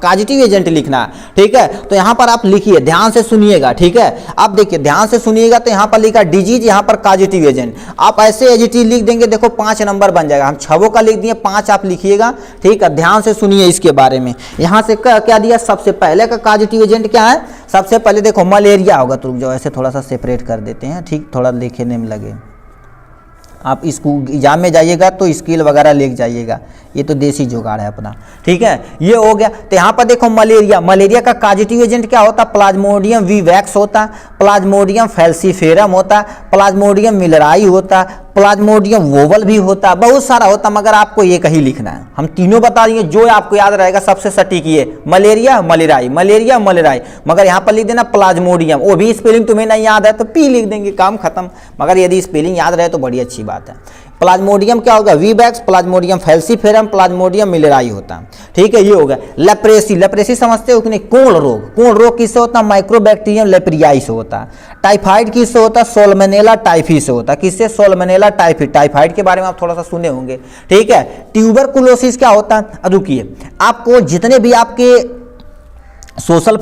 पॉजिटिव एजेंट लिखना है, ठीक है। तो यहां पर आप लिखिए, ध्यान से सुनिएगा, ठीक है। आप देखिए ध्यान से सुनिएगा, तो यहां पर लिखा डिजीज, यहां पर पॉजिटिव एजेंट, आप ऐसे एजेंट लिख देंगे, देखो 5 नंबर बन जाएगा। हम 6 का लिख दिए, 5 आप लिखिएगा, ठीक है। ध्यान से सुनिए इसके बारे में, यहां से क्या दिया, सबसे पहले का पॉजिटिव एजेंट क्या है, सबसे पहले देखो मलेरिया होगा, तो जो ऐसे थोड़ा सा सेपरेट कर देते हैं, ठीक, थोड़ा लिखने में लगे। आप इसको एग्जाम में जाइएगा तो स्केल वगैरह लेके जाइएगा, ये तो देसी जुगाड़ है अपना, ठीक है। ये हो गया। तो यहाँ पर देखो मलेरिया का पॉजिटिव एजेंट क्या होता, प्लाज्मोडियम विवैक्स होता, प्लाज्मोडियम फैल्सीफेरम होता, प्लाज्मोडियम मिलराई होता, प्लाज्मोडियम वोवल भी होता, बहुत सारा होता, मगर आपको एक ही लिखना है। हम तीनों बता देंगे, जो आपको याद रहेगा सबसे सटीक ये, मलेरिया मलेराई, मगर यहाँ पर लिख देना प्लाज्मोडियम, वो भी स्पेलिंग तुम्हें नहीं याद है तो पी लिख देंगे, काम खत्म। मगर यदि स्पेलिंग याद रहे तो बड़ी अच्छी बात है। प्लाज्मोडियम क्या होगा, वीवैक्स, प्लाज्मोडियम फैल्सीफेरम, प्लाज्मोडियम मिलराई होता है, ठीक है। ये होगा लेप्रेसी समझते हो कि नहीं, कोढ़ रोग किससे होता है, माइक्रोबैक्टीरियम लेप्रियाई से होता है। टाइफाइड किससे होता है, सोलमनेला टाइफी से होता है, किससे, सोलमनेला टाइफी, टाइफाइड के बारे में आप थोड़ा सा सुने होंगे, ठीक है। ट्यूबरकुलोसिस क्या होता है, रुकिए, आपको जितने भी आपके सोशल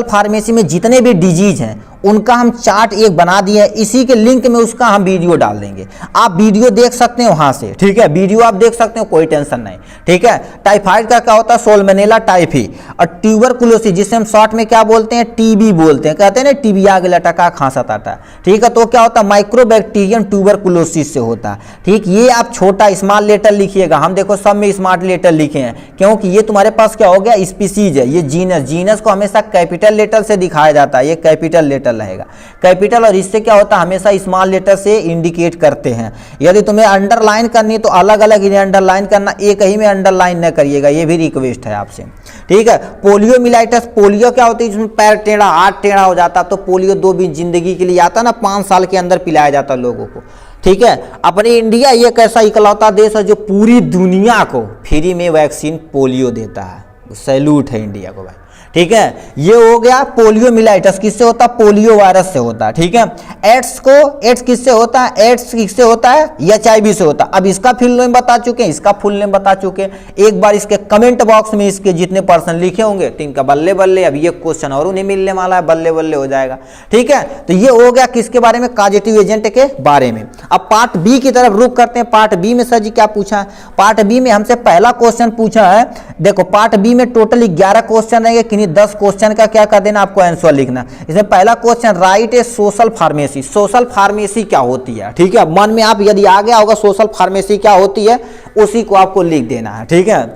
फार्मेसी में जितने भी डिजीज हैं उनका हम चार्ट एक बना दिया है, इसी के लिंक में उसका हम वीडियो डाल देंगे, आप वीडियो देख सकते हैं वहां से, ठीक है। वीडियो आप देख सकते हो, कोई टेंशन नहीं, ठीक है। टाइफाइड का क्या होता है, सोलमनेला टाइफी, और ट्यूबरकुलोसिस जिसे हम शॉर्ट में क्या बोलते हैं, टीबी बोलते हैं, कहते हैं ना टीबिया के लटका खांसा ताटा, ठीक है। तो क्या होता है, माइक्रोबैक्टीरियम ट्यूबरकुलोसिस से होता है, ठीक। ये आप छोटा स्मॉल लेटर लिखिएगा, हम देखो सब में स्मॉल लेटर लिखे हैं, क्योंकि ये तुम्हारे पास क्या हो गया, स्पीसीज है, ये जीनस को हमेशा कैपिटल लेटर से दिखाया जाता है, ये कैपिटल लेटर रहेगा, कैपिटल, और इससे क्या होता है, हमेशा स्मॉल लेटर से इंडिकेट करते हैं। यदि तुम्हें अंडरलाइन करनी है तो अलग अलग इन्हें अंडरलाइन करना, एक ही में अंडरलाइन न करिएगा, ये भी रिक्वेस्ट है आपसे, ठीक है। पोलियोमिलाइटिस, पोलियो क्या होती है, जिसमें पैर टेढ़ा, हाथ टेढ़ा हो जाता, तो पोलियो 2 दिन जिंदगी के लिए आता ना, 5 साल के अंदर पिलाया जाता लोगों को, ठीक है। अपनी इंडिया एक ऐसा इकलौता देश है जो पूरी दुनिया को फ्री में वैक्सीन पोलियो देता है, सैल्यूट है इंडिया को भाई, ठीक है। ये हो गया पोलियोमिलाइटिस, किससे होता है? पोलियो वायरस से होता है, ठीक है। एड्स किससे होता है? एड्स किससे होता है? HIV से होता है। अब इसका फुल नेम बता चुके हैं, इसका फुल नेम बता चुके हैं। एक बार इसके कमेंट बॉक्स में इसके जितने पर्सन लिखे होंगे तो इनका बल्ले बल्ले, अब ये क्वेश्चन और उन्हें मिलने वाला है, बल्ले बल्ले हो जाएगा, ठीक है। तो ये हो गया किसके बारे में? कॉजेटिव एजेंट के बारे में। अब पार्ट बी की तरफ रुक करते हैं। पार्ट बी में सर जी क्या पूछा है? पार्ट बी में हमसे पहला क्वेश्चन पूछा है, देखो पार्ट बी में टोटल 11 क्वेश्चन रहेंगे, किन्हीं 10 क्वेश्चन का क्या कर देना, आपको आंसर लिखना। इसमें पहला क्वेश्चन, राइट ए सोशल फार्मेसी। सोशल फार्मेसी क्या होती है, ठीक है। मन में आप यदि आ गया होगा सोशल फार्मेसी क्या होती है, उसी को आपको लिख देना है, ठीक है।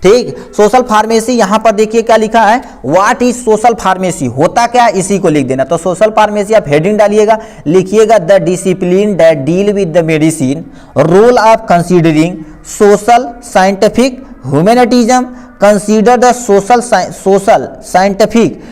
ठीक, सोशल फार्मेसी यहां पर देखिए क्या लिखा है, व्हाट इज सोशल फार्मेसी, होता क्या है, इसी को लिख देना। तो सोशल फार्मेसी आप हेडिंग डालिएगा, लिखिएगा the discipline that deal with the medicine, role of considering social scientific humanitism, consider the social scientific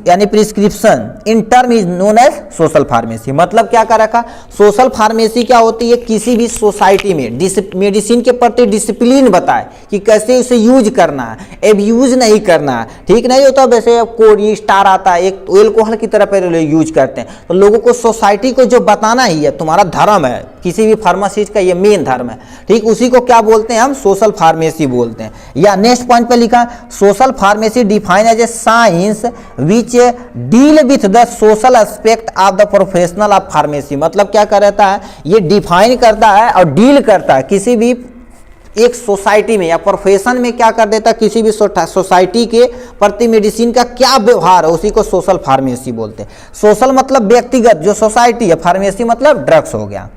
यानी prescription in term is known as social pharmacy. मतलब क्या कर रखा, सोशल फार्मेसी क्या होती है, किसी भी सोसाइटी में मेडिसिन के प्रति डिसिप्लिन बताए कि कैसे उसे यूज करना है, एब्यूज नहीं करना है, ठीक नहीं होता। वैसे कोडी स्टार आता है, एक एल्कोहल की तरह पहले यूज करते हैं। तो लोगों को सोसाइटी को जो बताना ही है, तुम्हारा धर्म है, किसी भी फार्मासिस्ट का ये मेन धर्म है, ठीक। उसी को क्या बोलते हैं हम, सोशल फार्मेसी बोलते हैं। या नेक्स्ट पॉइंट पे लिखा, social pharmacy define as a science which deal with the social aspect of the professional of pharmacy. मतलब क्या करता है, ये डिफाइन करता है और डील करता है किसी भी एक सोसाइटी में या प्रोफेशन में, क्या कर देता है, किसी भी सोसाइटी के प्रति मेडिसिन का क्या व्यवहार है, उसी को सोशल फार्मेसी बोलते हैं। सोशल मतलब व्यक्तिगत जो सोसाइटी है, फार्मेसी मतलब ड्रग्स हो गया,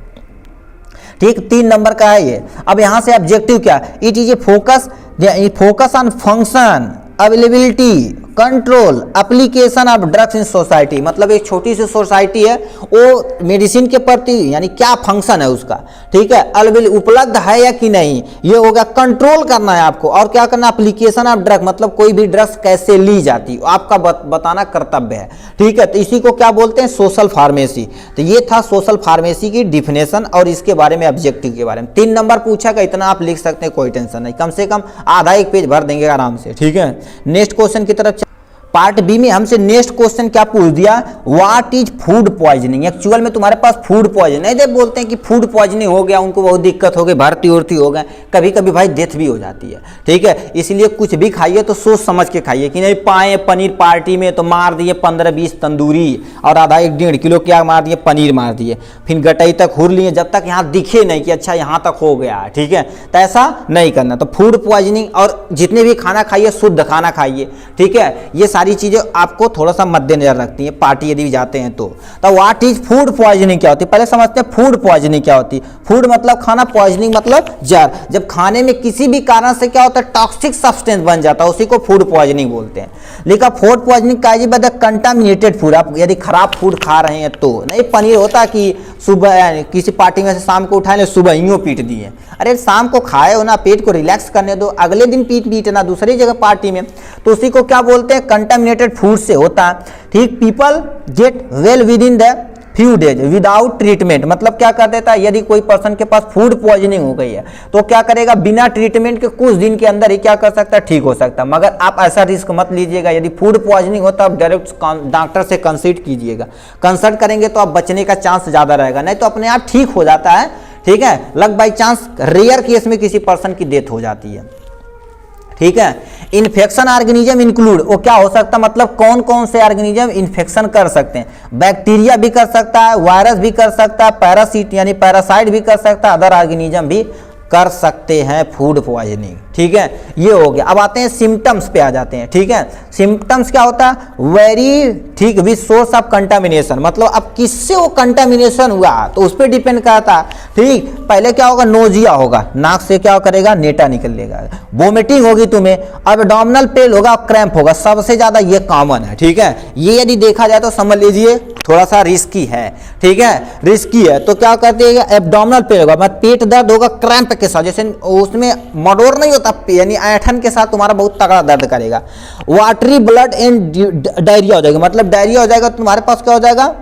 ठीक। 3 नंबर का है ये। अब यहां से ऑब्जेक्टिव क्या, it is a focus on function, availability, control, application of drugs in society. मतलब एक छोटी सी सोसाइटी है, वो मेडिसिन के प्रति यानी क्या फंक्शन है उसका, ठीक है, अवेलेबल उपलब्ध है या कि नहीं, ये होगा। कंट्रोल करना है आपको, और क्या करना, एप्लीकेशन ऑफ ड्रग मतलब कोई भी ड्रग्स कैसे ली जाती, आपका बताना कर्तव्य है, ठीक है। तो इसी को क्या बोलते हैं, सोशल फार्मेसी। तो ये था सोशल फार्मेसी की डिफिनेशन और इसके बारे में ऑब्जेक्टिव के बारे में। 3 नंबर पूछा का, इतना आप लिख सकते हैं, कोई टेंशन नहीं, कम से कम आधा 1 पेज भर देंगे आराम से, ठीक है। नेक्स्ट क्वेश्चन की तरफ पार्ट बी में हमसे नेक्स्ट क्वेश्चन क्या पूछ दिया, what is food poisoning. Actual में तुम्हारे पास फूड पॉइजनिंग नहीं, जब बोलते हैं कि फूड पॉइजनिंग हो गया, उनको बहुत दिक्कत हो गई, भर्ती उर्ती हो गए, कभी कभी भाई डेथ भी हो जाती है, ठीक है। इसलिए कुछ भी खाइए तो सोच समझ के खाइए, कि नहीं पाए पनीर पार्टी में तो मार दिए 15-20 तंदूरी और आधा 1-1.5 किलो क्या मार दिए, पनीर मार दिए, फिर गटई तक हुर लिए, जब तक यहाँ दिखे नहीं कि अच्छा यहाँ तक हो गया, ठीक है। तो ऐसा नहीं करना। तो फूड पॉइजनिंग, और जितने भी खाना खाइए शुद्ध खाना खाइए, ठीक है। ये सारी चीजें आपको थोड़ा सा मद्देनजर रखती है, पार्टी यदि जाते हैं तो व्हाट इज फूड पॉइजनिंग क्या होती है, पहले समझते हैं फूड पॉइजनिंग क्या होती है। फूड मतलब खाना, पॉइजनिंग मतलब जहर। जब खाने में किसी भी कारण से क्या होता है, टॉक्सिक सब्सटेंस बन जाता है, उसी को फूड पॉइजनिंग बोलते हैं। लिखा food poisoning caused by the contaminated food. आप यदि खराब फूड खा रहे हैं तो नहीं, पनीर होता कि सुबह किसी पार्टी में से शाम को उठाए, सुबह यूं पीट दिए, अरे शाम को खाए हो ना, पेट को रिलैक्स करने दो, अगले दिन पीटना दूसरी जगह पार्टी में, तो उसी को क्या बोलते हैं, कंटामिनेटेड फूड से होता है, ठीक। People get well with in the few days without treatment. मतलब क्या कर देता है, यदि कोई पर्सन के पास फूड पॉइजनिंग हो गई है तो क्या करेगा, बिना ट्रीटमेंट के कुछ दिन के अंदर ही क्या कर सकता है, ठीक हो सकता है। मगर आप ऐसा रिस्क मत लीजिएगा, यदि फूड पॉइजनिंग होता है आप डायरेक्ट डॉक्टर से कंसल्ट कीजिएगा। कंसल्ट करेंगे तो आप बचने का चांस ज्यादा रहेगा, नहीं तो अपने आप ठीक हो जाता है, ठीक है। लग बाई चांस रेयर केस में किसी पर्सन की डेथ हो जाती है, ठीक है। इन्फेक्शन ऑर्गेनिज्म इंक्लूड, वो क्या हो सकता है, मतलब कौन कौन से ऑर्गेनिज्म इन्फेक्शन कर सकते हैं, बैक्टीरिया भी कर सकता है, वायरस भी कर सकता है, पैरासीट यानी पैरासाइट भी कर सकता है, अदर ऑर्गेनिज्म भी कर सकते हैं फूड पॉइजनिंग, ठीक है। ये हो गया। अब आते हैं सिम्टम्स पे आ जाते हैं, ठीक है। सिम्टम्स क्या होता है, वेरी, ठीक, विद सोर्स ऑफ कंटामिनेशन। मतलब अब किससे वो कंटामिनेशन हुआ तो उस पर डिपेंड करता है, ठीक। पहले क्या होगा, नोजिया होगा, नाक से क्या करेगा, नेटा निकलेगा, वोमिटिंग होगी तुम्हें, एब्डोमिनल पेन होगा, क्रैम्प होगा, सबसे ज्यादा ये कॉमन है, ठीक है। ये यदि देखा जाए तो समझ लीजिए थोड़ा सा रिस्की है, ठीक है, रिस्की है। तो क्या करते हैं, एब्डोमिनल पेन होगा, मतलब पेट दर्द होगा क्रैम्प के साथ, जैसे उसमें मडोर नहीं होता, यानी ऐठन के साथ तुम्हारा बहुत तगड़ा दर्द करेगा। वाटरी ब्लड एंड डायरिया हो जाएगा, मतलब डायरिया हो जाएगा, तुम्हारे पास क्या हो जाएगा,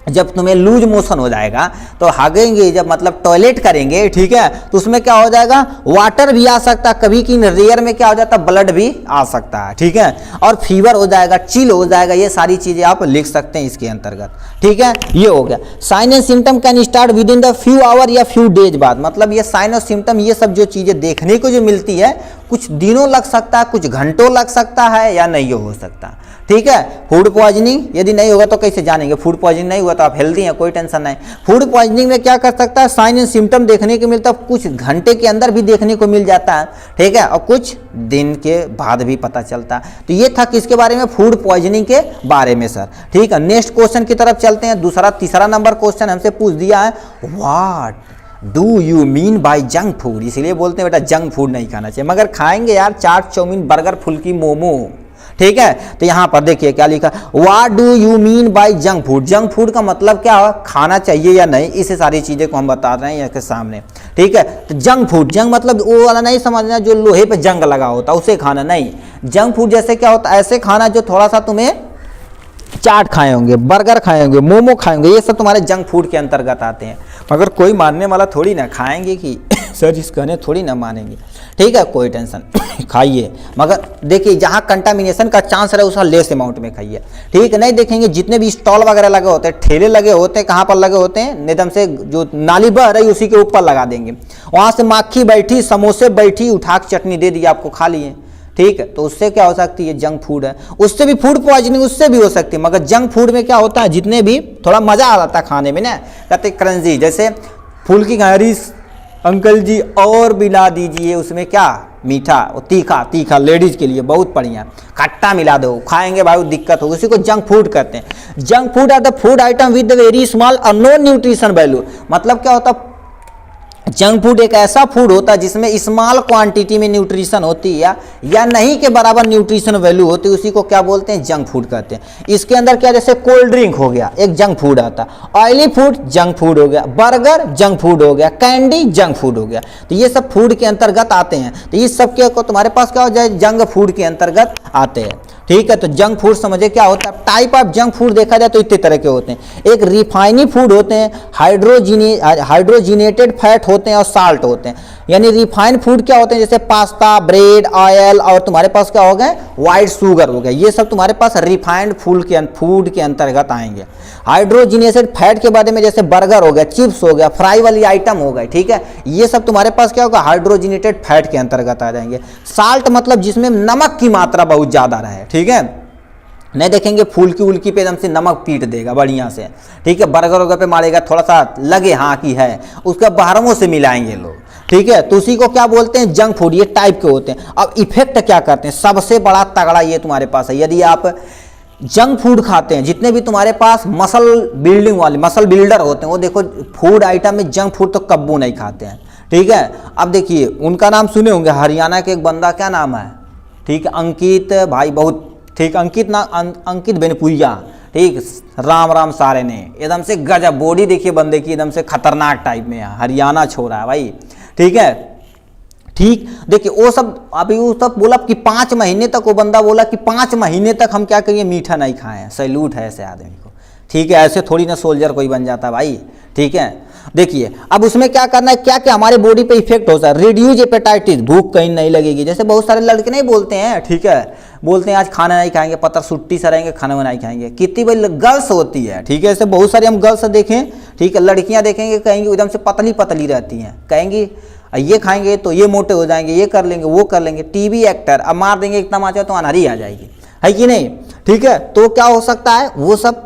जब तुम्हें लूज मोशन हो जाएगा तो हागेंगे, जब मतलब टॉयलेट करेंगे, ठीक है, तो उसमें क्या हो जाएगा, वाटर भी आ सकता है कभी की, रेयर में क्या हो जाता है, ब्लड भी आ सकता है, ठीक है, और फीवर हो जाएगा, चिल हो जाएगा, ये सारी चीजें आप लिख सकते हैं इसके अंतर्गत, ठीक है। ये हो गया। Sign and symptom can start within the few hour या फ्यू डेज बाद, मतलब ये साइन और सिम्टम ये सब जो चीजें देखने को जो मिलती है कुछ दिनों लग सकता है, कुछ घंटों लग सकता है, या नहीं हो सकता, ठीक है। फूड पॉइजनिंग यदि नहीं होगा तो कैसे जानेंगे, फूड पॉइजनिंग नहीं हुआ तो आप हेल्दी हैं, कोई टेंशन नहीं। फूड पॉइजनिंग में क्या कर सकता है, साइन एंड सिम्टम देखने को मिलता है, कुछ घंटे के अंदर भी देखने को मिल जाता है, ठीक है, और कुछ दिन के बाद भी पता चलता है। तो ये था किसके बारे में, फूड पॉइजनिंग के बारे में सर, ठीक है। नेक्स्ट क्वेश्चन की तरफ चलते हैं। तीसरा नंबर क्वेश्चन हमसे पूछ दिया है, what do you mean by junk food. इसलिए बोलते हैं बेटा जंक फूड नहीं खाना चाहिए, मगर खाएंगे यार चाट, चाउमीन, बर्गर, फुल्की, मोमो, ठीक है। तो यहां पर देखिए क्या लिखा, what do you mean by junk food. Junk food का मतलब क्या है, खाना चाहिए या नहीं, इसे सारी चीजें को हम बता रहे हैं इसके सामने, ठीक है। तो जंक फूड, जंक मतलब वो वाला नहीं समझना जो लोहे पे जंग लगा होता उसे खाना नहीं। जंक फूड जैसे क्या होता है, ऐसे खाना जो थोड़ा सा तुम्हें चाट खाए होंगे, बर्गर खाए होंगे, मोमो खाए होंगे, ये सब तुम्हारे जंक फूड के अंतर्गत आते हैं। मगर कोई मानने वाला थोड़ी ना खाएंगे कि सर जिस कहने थोड़ी ना मानेंगे, ठीक है, कोई टेंशन खाइए, मगर देखिए जहाँ कंटामिनेशन का चांस रहे उसका लेस अमाउंट में खाइए, ठीक है। नहीं देखेंगे जितने भी स्टॉल वगैरह लगे होते हैं, ठेले लगे होते हैं, कहाँ पर लगे होते हैं, एकदम से जो नाली बह रही उसी के ऊपर लगा देंगे, वहाँ से माखी बैठी, समोसे बैठी, उठा के चटनी दे दी, आपको खा लिए, ठीक है। तो उससे क्या हो सकती है, जंक फूड है, उससे भी फूड पॉइजनिंग उससे भी हो सकती है। मगर जंक फूड में क्या होता है, जितने भी थोड़ा मजा आ जाता है खाने में ना, कहते क्रंजी, जैसे फूल की घारी, अंकल जी और मिला दीजिए, उसमें क्या मीठा, तीखा, तीखा लेडीज के लिए बहुत बढ़िया, खट्टा मिला दो, खाएंगे भाई दिक्कत होगी, उसी को जंक फूड कहते हैं। Junk food are the food item with very small unknown nutrition value. मतलब क्या होता है, जंक फूड एक ऐसा फूड होता है जिसमें स्मॉल क्वांटिटी में न्यूट्रिशन होती है या नहीं के बराबर न्यूट्रिशन वैल्यू होती है, उसी को क्या बोलते हैं, जंक फूड कहते हैं। इसके अंदर क्या, जैसे कोल्ड ड्रिंक हो गया एक जंक फूड आता, ऑयली फूड जंक फूड हो गया, बर्गर जंक फूड हो गया, कैंडी जंक फूड हो गया। तो ये सब फूड के अंतर्गत आते हैं। तो इस सब के को तुम्हारे पास क्या हो जाए, जंक फूड के अंतर्गत आते हैं, ठीक है। तो जंक फूड समझे क्या होता है। टाइप ऑफ जंक फूड देखा जाए तो इतने तरह के होते हैं। एक रिफाइनी फूड होते हैं, हाइड्रोजिनेटेड फैट होते हैं और साल्ट होते हैं। यानी रिफाइंड फूड क्या होते हैं, जैसे पास्ता, ब्रेड, ऑयल, और तुम्हारे पास क्या हो गए, व्हाइट शुगर हो गया, ये सब तुम्हारे पास रिफाइंड फूड के अंतर्गत आएंगे। हाइड्रोजिनेटेड फैट के बारे में जैसे बर्गर हो गया, चिप्स हो गया, फ्राई वाली आइटम हो गए, ठीक है, ये सब तुम्हारे पास क्या होगा, हाइड्रोजिनेटेड फैट के अंतर्गत आ जाएंगे। साल्ट मतलब जिसमें नमक की मात्रा बहुत ज्यादा रहे, ठीक है, नहीं देखेंगे फुल्की उल्की पे एकदम से नमक पीट देगा बढ़िया से, ठीक है, बर्गर वगैरह पे मारेगा, थोड़ा सा लगे हाँ की है, उसका बाहरों से मिलाएंगे लोग, ठीक है। तो उसी को क्या बोलते हैं, जंक फूड। ये टाइप के होते हैं। अब इफेक्ट क्या करते हैं, सबसे बड़ा तगड़ा ये तुम्हारे पास है, यदि आप जंक फूड खाते हैं, जितने भी तुम्हारे पास मसल बिल्डिंग वाले मसल बिल्डर होते हैं, वो देखो फूड आइटम में जंक फूड तो कब्बू नहीं खाते हैं, ठीक है। अब देखिए उनका नाम सुने होंगे, हरियाणा के एक बंदा, क्या नाम है, ठीक है, अंकित भाई, बहुत ठीक, अंकित बेनपुइया, ठीक, राम राम सारे ने, एकदम से गजब बॉडी देखिए बंदे की, एकदम से खतरनाक टाइप में है, हरियाणा छोरा है भाई, ठीक है, ठीक। देखिए वो सब अभी वो सब बोला कि 5 महीने तक, वो बंदा बोला कि 5 महीने तक हम क्या करिए, मीठा नहीं खाएं। सैल्यूट है ऐसे आदमी को, ठीक है, ऐसे थोड़ी ना सोल्जर कोई बन जाता भाई, ठीक है। देखिए अब उसमें क्या करना है, क्या क्या हमारे बॉडी पे इफेक्ट होता है, रिड्यूज एपेटाइटिस, भूख कहीं नहीं लगेगी। जैसे बहुत सारे लड़के नहीं बोलते हैं, ठीक है, बोलते हैं आज खाना नहीं खाएंगे, पता सुट्टी से रहेंगे, खाना नहीं खाएंगे। कितनी बड़ी गर्ल्स होती है, ठीक है, ऐसे बहुत सारे हम गर्ल्स देखें, ठीक है, लड़कियां देखेंगे, कहेंगे एकदम से पतली पतली रहती हैं, कहेंगी ये खाएंगे तो ये मोटे हो जाएंगे, ये कर लेंगे, वो कर लेंगे। टीवी एक्टर, अब मार देंगे एक तमाचा तो अनहरी आ जाएगी, है कि नहीं, ठीक है। तो क्या हो सकता है, वो सब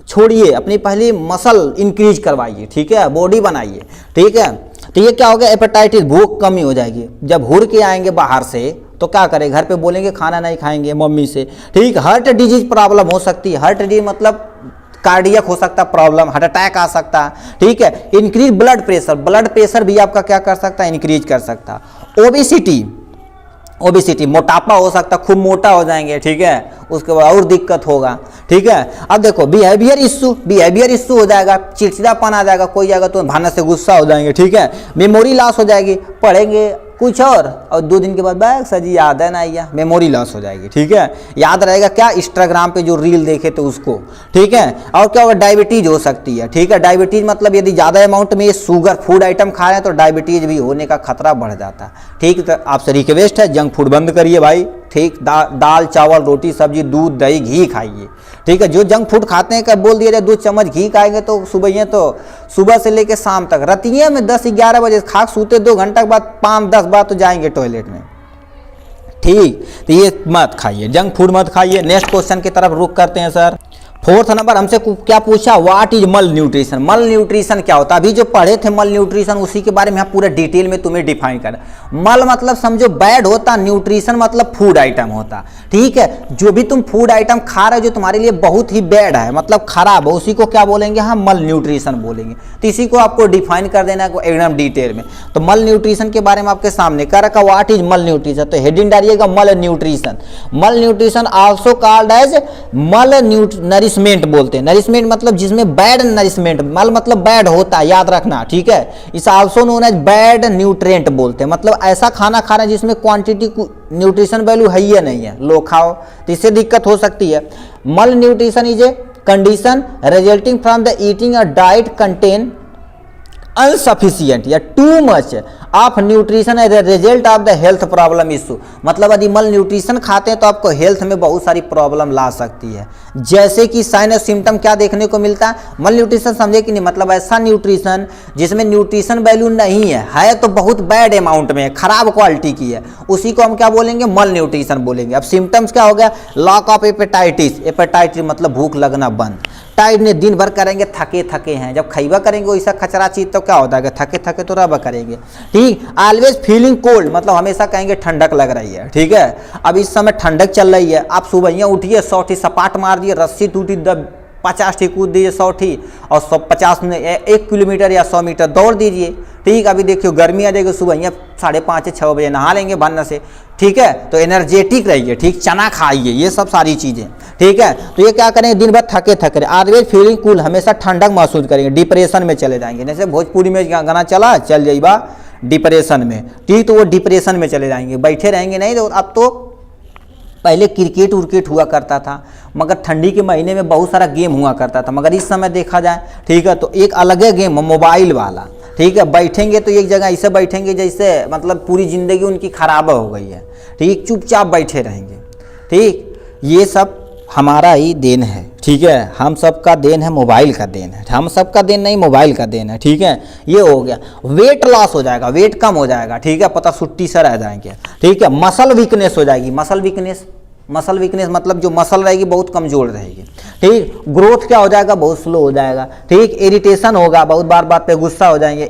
छोड़िए, अपनी पहली मसल इंक्रीज करवाइए, ठीक है, बॉडी बनाइए, ठीक है। तो ये क्या हो गया, एपेटाइटिस, भूख कमी हो जाएगी। जब हुर के आएंगे बाहर से तो क्या करें, घर पे बोलेंगे खाना नहीं खाएंगे मम्मी से, ठीक। हार्ट डिजीज प्रॉब्लम हो सकती है, हार्ट डिजीज मतलब कार्डियक हो सकता है प्रॉब्लम, हार्ट अटैक आ सकता है, ठीक है। Increase blood pressure, blood pressure भी आपका क्या कर सकता है, इंक्रीज कर सकता है। ओबेसिटी, मोटापा हो सकता है, खूब मोटा हो जाएंगे, ठीक है, उसके बाद और दिक्कत होगा, ठीक है। अब देखो बिहेवियर इश्यू हो जाएगा, चिड़चिड़ापन आ जाएगा, कोई जाएगा तो भाना से गुस्सा हो जाएंगे, ठीक है। मेमोरी लॉस हो जाएगी, पढ़ेंगे कुछ और 2 दिन के बाद बैग सर जी याद है ना आइया, मेमोरी लॉस हो जाएगी, ठीक है। याद रहेगा क्या, इंस्टाग्राम पे जो रील देखे तो उसको, ठीक है। और क्या होगा, डायबिटीज हो सकती है, ठीक है। डायबिटीज मतलब यदि ज़्यादा अमाउंट में ये शुगर फूड आइटम खा रहे हैं तो डायबिटीज भी होने का खतरा बढ़ जाता है, ठीक। तो आपसे रिक्वेस्ट है जंक फूड बंद करिए भाई, ठीक। दाल चावल रोटी सब्जी दूध दही घी खाइए, ठीक है। जो जंक फूड खाते हैं, कब बोल दिया जाए 2 चम्मच घी खाएंगे तो सुबह से लेकर शाम तक, रतिया में 10-11 बजे खा सूते 2 घंटा के बाद 5-10 बार तो जाएंगे टॉयलेट में, ठीक। तो ये मत खाइए, जंक फूड मत खाइए। नेक्स्ट क्वेश्चन की तरफ रुख करते हैं सर। 4th नंबर हमसे क्या पूछा, व्हाट इज मल न्यूट्रिशन। मल न्यूट्रिशन क्या होता है, अभी जो पढ़े थे मल न्यूट्रिशन उसी के बारे में यहाँ पूरा डिटेल में तुम्हें डिफाइन कर। मल मतलब समझो बैड होता, न्यूट्रिशन मतलब फूड आइटम होता, ठीक है। जो भी तुम फूड आइटम खा रहे हो जो तुम्हारे लिए बहुत ही बैड है, मतलब खराब है, उसी को क्या बोलेंगे, हम मल न्यूट्रिशन बोलेंगे। तो इसी को आपको डिफाइन कर देना है एकदम डिटेल में। तो मल न्यूट्रिशन के बारे में आपके सामने कर रखा, व्हाट इज मल न्यूट्रिशन, तो हेडिंग डालिएगा मल न्यूट्रिशन। मल न्यूट्रिशन आल्सो कॉल्ड एज मल नरिशमेंट बोलते हैं। नरिशमेंट मतलब जिसमें बैड नरिशमेंट, मल मतलब बैड होता है, याद रखना, ठीक है। Is also known as bad nutrient बोलते हैं, मतलब ऐसा खाना खा रहे हैं जिसमें क्वांटिटी न्यूट्रिशन वैल्यू है या नहीं है, लो खाओ तो इससे दिक्कत हो सकती है। Malnutrition is a condition resulting from the eating a diet contain insufficient या too much of nutrition as a result of the health problem issue. मतलब यदि मल न्यूट्रिशन खाते हैं तो आपको हेल्थ में बहुत सारी प्रॉब्लम ला सकती है, जैसे कि साइन और सिम्टम क्या देखने को मिलता है। मल न्यूट्रिशन समझे कि नहीं, मतलब ऐसा न्यूट्रिशन जिसमें न्यूट्रिशन वैल्यू नहीं है तो बहुत बैड अमाउंट में है, खराब क्वालिटी की है, उसी को हम क्या बोलेंगे, मल न्यूट्रिशन बोलेंगे। अब सिम्टम्स क्या हो गया, लॉक ऑफ एपेटाइटिस, एपेटाइटिस मतलब भूख लगना बंद, टाइट ने दिन भर करेंगे थके थके हैं, जब खैबा करेंगे वैसा खचरा चीज तो क्या होता है, थके थके तो रब करेंगे, ठीक। ऑलवेज फीलिंग कोल्ड मतलब हमेशा कहेंगे ठंडक लग रही है, ठीक है। अब इस समय ठंडक चल रही है, आप सुबह उठिए 100 सपाट मार दिए, रस्सी टूटी 50 कूद दीजिए 100 और 150 में 1 किलोमीटर या 100 मीटर दौड़ दीजिए, ठीक। अभी देखियो गर्मी आ जाएगी, सुबह 5:30-6 बजे नहा लेंगे बनने से, ठीक है। तो एनर्जेटिक रहिए, ठीक। चना खाइए, ये सब सारी चीज़ें, ठीक है। तो ये क्या करेंगे, दिन भर थके थके रहे, ऑलवेज फीलिंग कूल, हमेशा ठंडक महसूस करेंगे, डिप्रेशन में चले जाएंगे। जैसे भोजपुरी में गाना चला, चल जाइबा डिप्रेशन में, ठीक। तो वो डिप्रेशन में चले जाएंगे, बैठे रहेंगे नहीं। तो अब तो पहले क्रिकेट उर्केट हुआ करता था, मगर ठंडी के महीने में बहुत सारा गेम हुआ करता था, मगर इस समय देखा जाए, ठीक है, तो एक अलग गेम मोबाइल वाला, ठीक है। बैठेंगे तो एक जगह ऐसे बैठेंगे जैसे मतलब पूरी ज़िंदगी उनकी खराब हो गई है, ठीक। चुपचाप बैठे रहेंगे, ठीक। ये सब हमारा ही देन है, ठीक है। हम सब का देन है, मोबाइल का देन है, हम सब का देन नहीं, मोबाइल का देन है, ठीक है। ये हो गया, वेट लॉस हो जाएगा, वेट कम हो जाएगा, ठीक है, पता सुट्टी से रह जाएंगे, ठीक है। मसल वीकनेस हो जाएगी, मसल वीकनेस मतलब जो मसल रहेगी बहुत कमजोर रहेगी, ठीक। ग्रोथ क्या हो जाएगा, बहुत स्लो हो जाएगा, ठीक। इरिटेशन होगा, बहुत बार बात पे गुस्सा हो जाएंगे,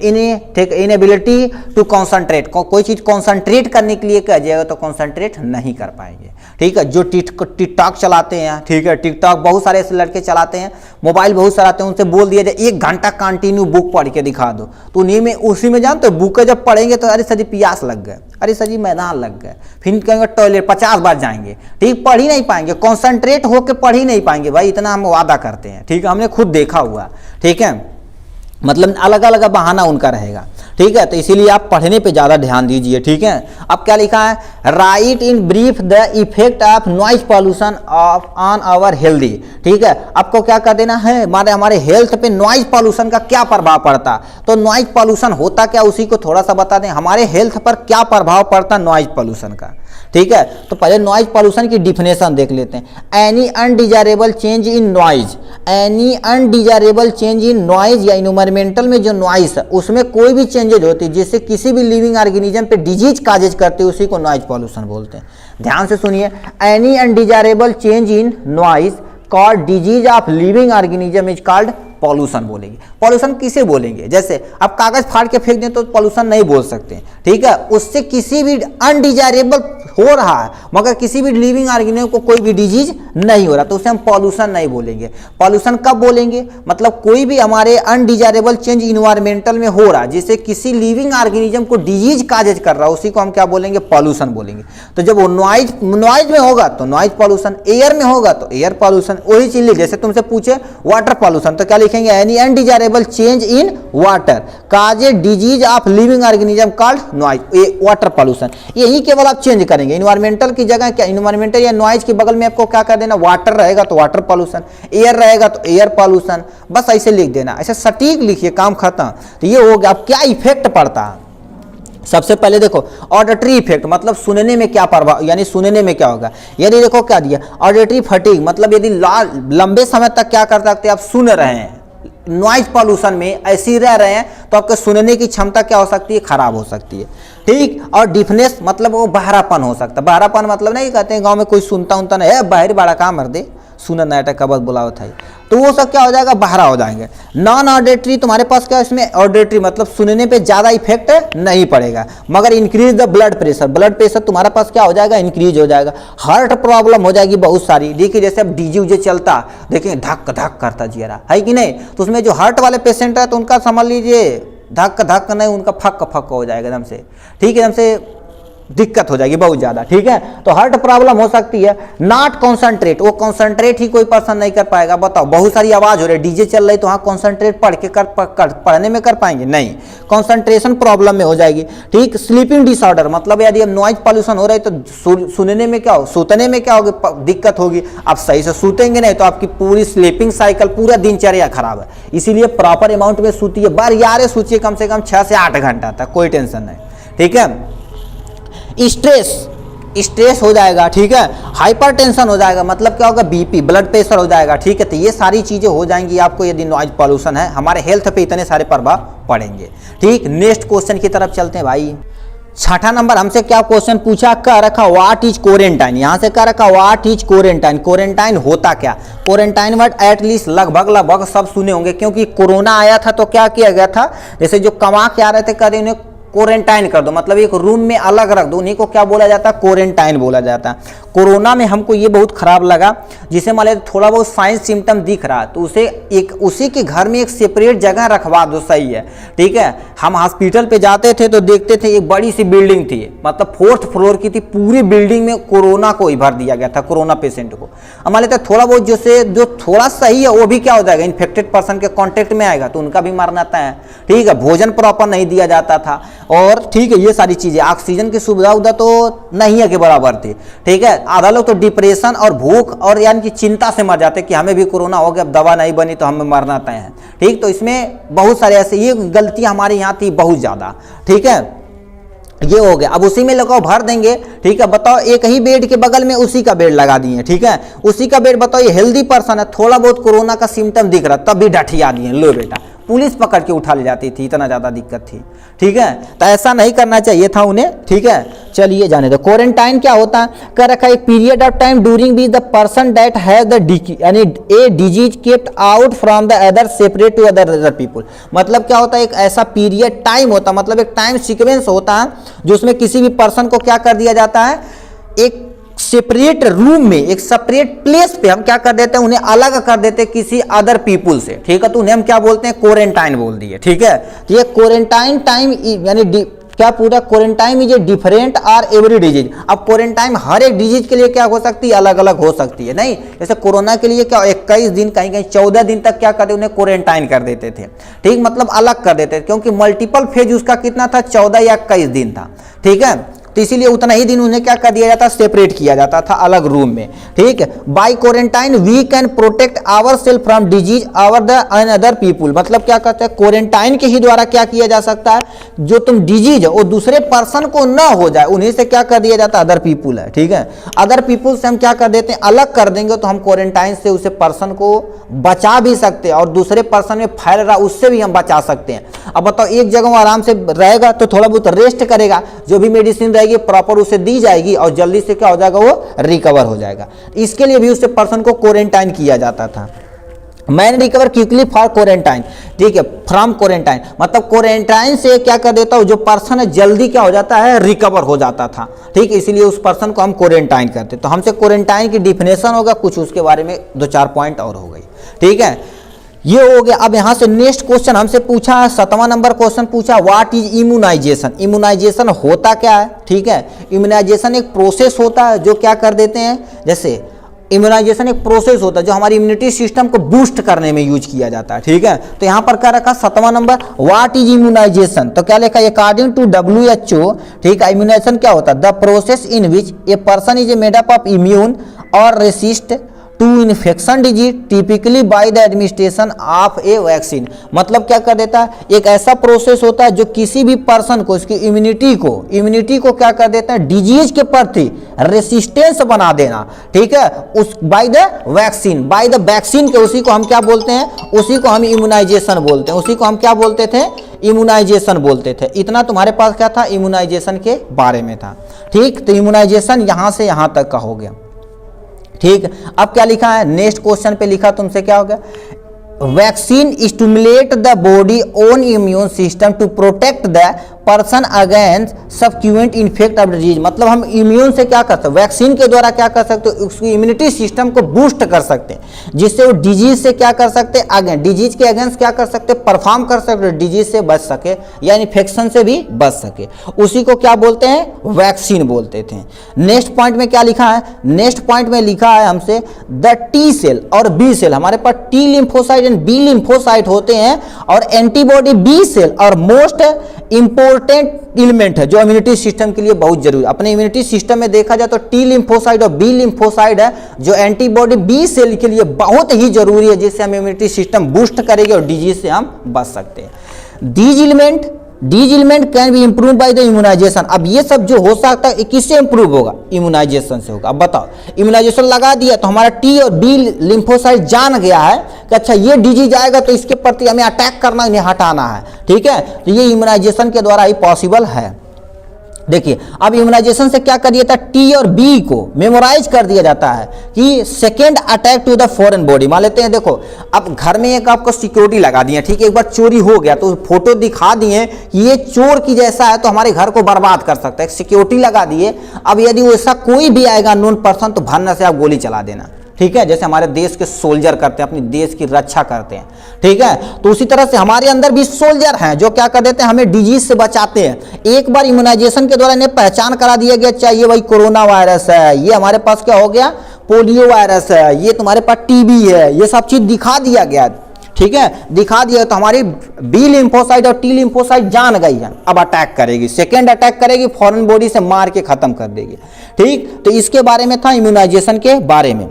ठीक। इनएबिलिटी टू कॉन्सेंट्रेट, कोई चीज कॉन्सेंट्रेट करने के लिए कह जाएगा तो कॉन्सेंट्रेट नहीं कर पाएंगे, ठीक है। जो टिकटॉक चलाते हैं, ठीक है, टिकटॉक बहुत सारे ऐसे लड़के चलाते हैं, मोबाइल बहुत सारे आते हैं, उनसे बोल दिया जाए 1 घंटा कंटिन्यू बुक पढ़ के दिखा दो, तो उन्हीं में उसी में जानते हो बुक जब पढ़ेंगे तो अरे सर जी प्यास लग गए, अरे सर जी मैदान लग गए, फिर कहेंगे टॉयलेट 50 बार जाएंगे, ठीक। पढ़ ही नहीं पाएंगे, कॉन्सेंट्रेट होकर पढ़ ही नहीं पाएंगे भाई, इतना हम वादा करते हैं, ठीक है, हमने खुद देखा हुआ, ठीक है। मतलब अलग अलग बहाना उनका रहेगा, ठीक है। तो इसीलिए आप पढ़ने पे ज़्यादा ध्यान दीजिए, ठीक है। अब क्या लिखा है, write in brief the effect of noise pollution on our healthy, ठीक है। आपको क्या कर देना है, हमारे हेल्थ पे नॉइज पॉल्यूशन का क्या प्रभाव पड़ता, तो नॉइज पॉल्यूशन होता क्या उसी को थोड़ा सा बता दें, हमारे हेल्थ पर क्या प्रभाव पड़ता नॉइज पॉल्यूशन का, ठीक है। तो पहले नॉइज पॉल्यूशन की डिफिनेशन देख लेते हैं। Any undesirable change in noise, any undesirable change in noise या इन्वायरमेंटल में जो नॉइज है उसमें कोई भी चेंजेज होती है जिससे किसी भी लिविंग ऑर्गेनिज्म पे डिजीज काजेज करते हैं, उसी को नॉइज पॉल्यूशन बोलते हैं। ध्यान से सुनिए, any undesirable change in noise called disease of living organism is called pollution बोलेंगे। पॉल्यूशन किसे बोलेंगे, जैसे आप कागज फाड़ के फेंक दें तो पॉल्यूशन नहीं बोल सकते, ठीक है। उससे किसी भी अनडिजायरेबल हो रहा है मगर किसी भी लिविंग ऑर्गेनिज्म को कोई भी डिजीज नहीं हो रहा तो उसे हम पॉल्यूशन नहीं बोलेंगे। पॉल्यूशन कब बोलेंगे, मतलब कोई भी हमारे अनडिजायरेबल चेंज इन्वायरमेंटल में हो रहा है जिससे किसी लिविंग ऑर्गेनिज्म को डिजीज काजेज कर रहा है, उसी को हम क्या बोलेंगे, पॉल्यूशन बोलेंगे। तो जब वो नॉइज में होगा तो नॉइज पॉल्यूशन, एयर में होगा तो एयर पॉल्यूशन, वही चीज जैसे तुमसे पूछे वाटर पॉल्यूशन तो क्या लिखेंगे, लिखेंगे any undesirable change in water cause a disease of living organism called noise, ये वाटर पॉल्यूशन, यही केवल आप चेंज करेंगे। इन्वायरमेंटल की जगह क्या, इन्वायरमेंटल या नॉइज के बगल में आपको क्या कर देना, वाटर रहेगा तो वाटर पॉल्यूशन, एयर रहेगा तो एयर पॉल्यूशन, बस ऐसे लिख देना, ऐसे सटीक लिखिए, काम खत्म। तो ये हो गया। अब क्या इफेक्ट पड़ता है, सबसे पहले देखो ऑडिटरी इफेक्ट, मतलब सुनने में क्या प्रभाव, यानी सुनने में क्या होगा। यदि देखो क्या दिया, ऑडिटरी फटीग, मतलब यदि लंबे समय तक क्या कर सकते हैं, आप सुन रहे हैं नॉइज पॉल्यूशन में ऐसे ही रह रहे हैं तो आपके सुनने की क्षमता क्या हो सकती है, खराब हो सकती है, ठीक। और डिफनेस मतलब वो बहरापन हो सकता है। बहरापन मतलब नहीं कहते हैं गांव में कोई सुनता उनता नहीं है, बाहर बड़ा काम कर दे सुना नाटक का बस बुलाओ था, तो वो सब क्या हो जाएगा, बहरा हो जाएंगे। नॉन ऑडिटरी तुम्हारे पास क्या, इसमें ऑडिटरी मतलब सुनने पे ज़्यादा इफेक्ट नहीं पड़ेगा, मगर increase the blood pressure, blood pressure तुम्हारे पास क्या हो जाएगा, इंक्रीज हो जाएगा। हार्ट प्रॉब्लम हो जाएगी बहुत सारी, देखिए जैसे अब डीजे उजे चलता, देखिए धक धक करता जियरा है कि नहीं, तो उसमें जो हार्ट वाले पेशेंट है तो उनका समझ लीजिए धक धक नहीं, उनका फक फक हो जाएगा एकदम से, ठीक है, एकदम से दिक्कत हो जाएगी बहुत ज़्यादा, ठीक है। तो हार्ट प्रॉब्लम हो सकती है। नॉट कॉन्सेंट्रेट, वो कॉन्सेंट्रेट ही कोई पर्सन नहीं कर पाएगा। बताओ बहुत सारी आवाज़ हो रही है, डीजे चल रही, तो वहाँ कॉन्सेंट्रेट पढ़ने में कर पाएंगे, नहीं, कॉन्सेंट्रेशन प्रॉब्लम में हो जाएगी, ठीक। स्लीपिंग डिसऑर्डर, मतलब यदि अब नॉइज पॉल्यूशन हो रहा है तो सुनने में क्या हो, सोतने में क्या होगी, दिक्कत होगी। आप सही से सूतेंगे नहीं तो आपकी पूरी स्लीपिंग साइकिल, पूरा दिनचर्या खराब है। इसीलिए प्रॉपर अमाउंट में सूतिए, बार यार सूचिए कम से कम 6 से 8 घंटा तक, कोई टेंशन नहीं, ठीक है। स्ट्रेस हो जाएगा, ठीक है। हाइपरटेंशन हो जाएगा, मतलब क्या होगा, बीपी, ब्लड प्रेशर हो जाएगा, ठीक है। तो ये सारी चीज़ें हो जाएंगी आपको यदि नॉइज पॉल्यूशन है, हमारे हेल्थ पे इतने सारे प्रभाव पड़ेंगे, ठीक। नेक्स्ट क्वेश्चन की तरफ चलते हैं भाई। 6ठा नंबर हमसे क्या क्वेश्चन पूछा, क्या रखा, व्हाट इज क्वारंटाइन, यहाँ से क्या रखा, व्हाट इज क्वारंटाइन, क्वारंटाइन होता क्या। क्वारंटाइन वर्ड एटलीस्ट लगभग सब सुने होंगे, क्योंकि कोरोना आया था तो क्या किया गया था, जैसे जो कमा के आ रहे थे कह उन्हें क्वारंटाइन कर दो, मतलब एक रूम में अलग रख दो, उन्हीं को क्या बोला जाता है, क्वारंटाइन बोला जाता है। कोरोना में हमको ये बहुत खराब लगा, जिसे मान लीजिए थोड़ा बहुत साइंस सिम्टम दिख रहा है तो उसे एक उसी के घर में एक सेपरेट जगह रखवा दो, सही है, ठीक है। हम हॉस्पिटल पे जाते थे तो देखते थे एक बड़ी सी बिल्डिंग थी, मतलब 4th फ्लोर की थी, पूरी बिल्डिंग में कोरोना को ही भर दिया गया था, कोरोना पेशेंट को। मान लेते थोड़ा बहुत जो थोड़ा सही है वो भी क्या हो जाएगा, इन्फेक्टेड पर्सन के कॉन्टेक्ट में आएगा तो उनका भी मरना तय है, ठीक है। भोजन प्रॉपर नहीं दिया जाता था, और ठीक है ये सारी चीजें, ऑक्सीजन की सुविधा उधर तो नहीं है के बराबर थी, ठीक है। आधा लोग तो डिप्रेशन और भूख और यानी कि चिंता से मर जाते कि हमें भी कोरोना हो गया, अब दवा नहीं बनी तो हमें मरना तय है, ठीक। तो इसमें बहुत सारे ऐसे ये गलतियां हमारे यहाँ थी बहुत ज्यादा, ठीक है। ये हो गया, अब उसी में लगाओ भर देंगे, ठीक है। बताओ एक ही बेड के बगल में उसी का बेड लगा दिए, ठीक है, उसी का बेड। बताओ ये हेल्दी पर्सन है, थोड़ा बहुत कोरोना का सिम्टम दिख रहा तब भी डठिया दिए, लो बेटा, पुलिस पकड़ के उठा ले जाती थी, इतना ज़्यादा दिक्कत थी, ठीक है। तो ऐसा नहीं करना चाहिए था उन्हें, ठीक है। चलिए जाने दो। क्वारंटाइन क्या होता है, कर रखा एक period of time during which the person that has the यानी a disease kept out from the other separate to other people, मतलब क्या होता है, एक ऐसा पीरियड टाइम होता है, मतलब एक टाइम सीक्वेंस होता है जो उसमें किसी भी पर्सन को क्या कर दिया जाता है, एक सेपरेट रूम में, एक सेपरेट प्लेस पे हम क्या कर देते हैं, उन्हें अलग कर देते हैं किसी अदर पीपुल से, ठीक है। तो उन्हें हम क्या बोलते हैं, क्वारंटाइन बोल दिए, ठीक है। तो ये क्वारंटाइन टाइम यानी क्या पूरा quarantine is a different are every disease. अब क्वारंटाइन हर एक डिजीज के लिए क्या हो सकती है, अलग अलग हो सकती है, नहीं। जैसे कोरोना के लिए क्या 21 दिन, कहीं कहीं 14 दिन तक क्या करते, उन्हें क्वारंटाइन कर देते थे, ठीक, मतलब अलग कर देते थे, क्योंकि मल्टीपल फेज उसका कितना था, 14 या 21 दिन था, ठीक है। तो इसीलिए उतना ही दिन उन्हें क्या कर दिया जाता, सेपरेट किया जाता था अलग रूम में, ठीक है। By quarantine we can protect our self from disease our the another people, मतलब क्या कहते हैं, क्वारंटाइन के ही द्वारा क्या किया जा सकता है, जो तुम डिजीज है वो दूसरे पर्सन को ना हो जाए, उन्हीं से क्या कर दिया जाता है, अदर पीपुल है, ठीक है। अदर पीपुल से हम क्या कर देते हैं, अलग कर देंगे तो हम क्वारंटाइन से उसे पर्सन को बचा भी सकते हैं, और दूसरे पर्सन में फैल रहा उससे भी हम बचा सकते हैं। अब बताओ एक जगह वो आराम से रहेगा तो थोड़ा बहुत रेस्ट करेगा, जो भी मेडिसिन प्रॉपर उसे दी जाएगी और जल्दी से क्या हो जाएगा, वो रिकवर हो जाएगा। इसके लिए भी उसे पर्सन को क्वारंटाइन किया जाता था। Man recover quickly for quarantine, ठीक है, फ्रॉम क्वारंटाइन, मतलब क्वारंटाइन से क्या कर देता हूँ, जो पर्सन है जल्दी क्या हो जाता है, रिकवर हो जाता था, ठीक है। इसीलिए उस पर्सन को हम क्वारंटाइन करते। तो हमसे क्वारंटाइन की डिफिनेशन होगा कुछ, उसके बारे में 2-4 पॉइंट और हो गई, ठीक है। ये हो गया। अब यहाँ से नेक्स्ट क्वेश्चन हमसे पूछा है, 7वां नंबर क्वेश्चन पूछा, व्हाट इज इम्यूनाइजेशन। इम्यूनाइजेशन होता क्या है, ठीक है। इम्यूनाइजेशन एक प्रोसेस होता है जो क्या कर देते हैं, जैसे इम्यूनाइजेशन एक प्रोसेस होता है जो हमारी इम्यूनिटी सिस्टम को बूस्ट करने में यूज किया जाता है, ठीक है। तो यहाँ पर क्या रखा 7वां नंबर, व्हाट इज इम्यूनाइजेशन, तो क्या लिखा है, अकॉर्डिंग टू WHO, ठीक है, इम्यूनाइजेशन क्या होता है, the process in which a person is made up of immune और resist to infection disease typically by the administration of a vaccine. मतलब क्या कर देता है, एक ऐसा प्रोसेस होता है जो किसी भी पर्सन को, उसकी इम्यूनिटी को क्या कर देता है, डिजीज के प्रति रेसिस्टेंस बना देना, ठीक है, उस बाय द वैक्सीन के, उसी को हम क्या बोलते हैं, उसी को हम इम्यूनाइजेशन बोलते हैं, उसी को हम क्या बोलते थे, इम्यूनाइजेशन बोलते थे। इतना तुम्हारे पास क्या था, इम्यूनाइजेशन के बारे में था, ठीक। तो इम्यूनाइजेशन यहां से यहां तक का हो गया, ठीक। अब क्या लिखा है, नेक्स्ट क्वेश्चन पे लिखा तुमसे क्या हो गया, vaccine stimulate the body own immune system to protect the person against subsequent infect of disease. मतलब हम इम्यून से क्या कर सकते हैं, वैक्सीन के द्वारा क्या कर सकते हैं, उसकी इम्यूनिटी सिस्टम को बूस्ट कर सकते हैं, जिससे वो डिजीज से क्या कर सकते हैं, अगेंस्ट डिजीज के अगेंस्ट क्या कर सकते हैं, परफॉर्म कर सकते हैं, डिजीज से बच सके या इन्फेक्शन से भी बच सके, उसी को क्या बोलते हैं, वैक्सीन बोलते थे। नेक्स्ट पॉइंट में क्या लिखा है, नेक्स्ट पॉइंट में लिखा है हमसे द टी सेल और बी सेल, हमारे पास T lymphocyte and B lymphocyte होते हैं, और एंटीबॉडी बी सेल और मोस्ट इंपॉर्टेंट एलिमेंट है जो इम्यूनिटी सिस्टम के लिए बहुत जरूरी है। अपने इम्यूनिटी सिस्टम में देखा जाए तो टी लिम्फोसाइट और बी लिम्फोसाइट है जो एंटीबॉडी बी सेल के लिए बहुत ही जरूरी है, जिससे हम इम्यूनिटी सिस्टम बूस्ट करेंगे और डिजीज से हम बच सकते हैं। These element can be improve by the immunization. अब ये सब जो हो सकता है किससे इंप्रूव होगा, इम्यूनाइजेशन से होगा। अब बताओ, इम्यूनाइजेशन लगा दिया तो हमारा टी और बी लिम्फोसाइट जान गया है कि अच्छा ये डिजीज आएगा तो इसके प्रति हमें अटैक करना, इन्हें हटाना है, ठीक है। तो ये इम्यूनाइजेशन के द्वारा ही पॉसिबल है। देखिए अब इम्यूनाइजेशन से क्या कर दिया था, टी और बी को मेमोराइज कर दिया जाता है कि second attack to the foreign body. मान लेते हैं, देखो अब घर में एक आपको सिक्योरिटी लगा दिए, ठीक है, एक बार चोरी हो गया तो फोटो दिखा दिए कि ये चोर की जैसा है तो हमारे घर को बर्बाद कर सकता है, सिक्योरिटी लगा दिए। अब यदि ऐसा कोई भी आएगा नॉन पर्सन तो भरने से आप गोली चला देना, ठीक है, जैसे हमारे देश के सोल्जर करते हैं, अपनी देश की रक्षा करते हैं, ठीक है। तो उसी तरह से हमारे अंदर भी सोल्जर हैं जो क्या कर देते हैं, हमें डिजीज से बचाते हैं। एक बार इम्यूनाइजेशन के द्वारा इन्हें पहचान करा दिया गया, चाहिए भाई कोरोना वायरस है, ये हमारे पास क्या हो गया, पोलियो वायरस है, ये तुम्हारे पास टीबी है, ये सब चीज दिखा दिया गया, ठीक है, दिखा दिया तो हमारी बी लिम्फोसाइट और टी लिम्फोसाइट जान गई है, अब अटैक करेगी, सेकेंड अटैक करेगी, फॉरेन बॉडी से मार के खत्म कर देगी, ठीक। तो इसके बारे में था इम्यूनाइजेशन के बारे में।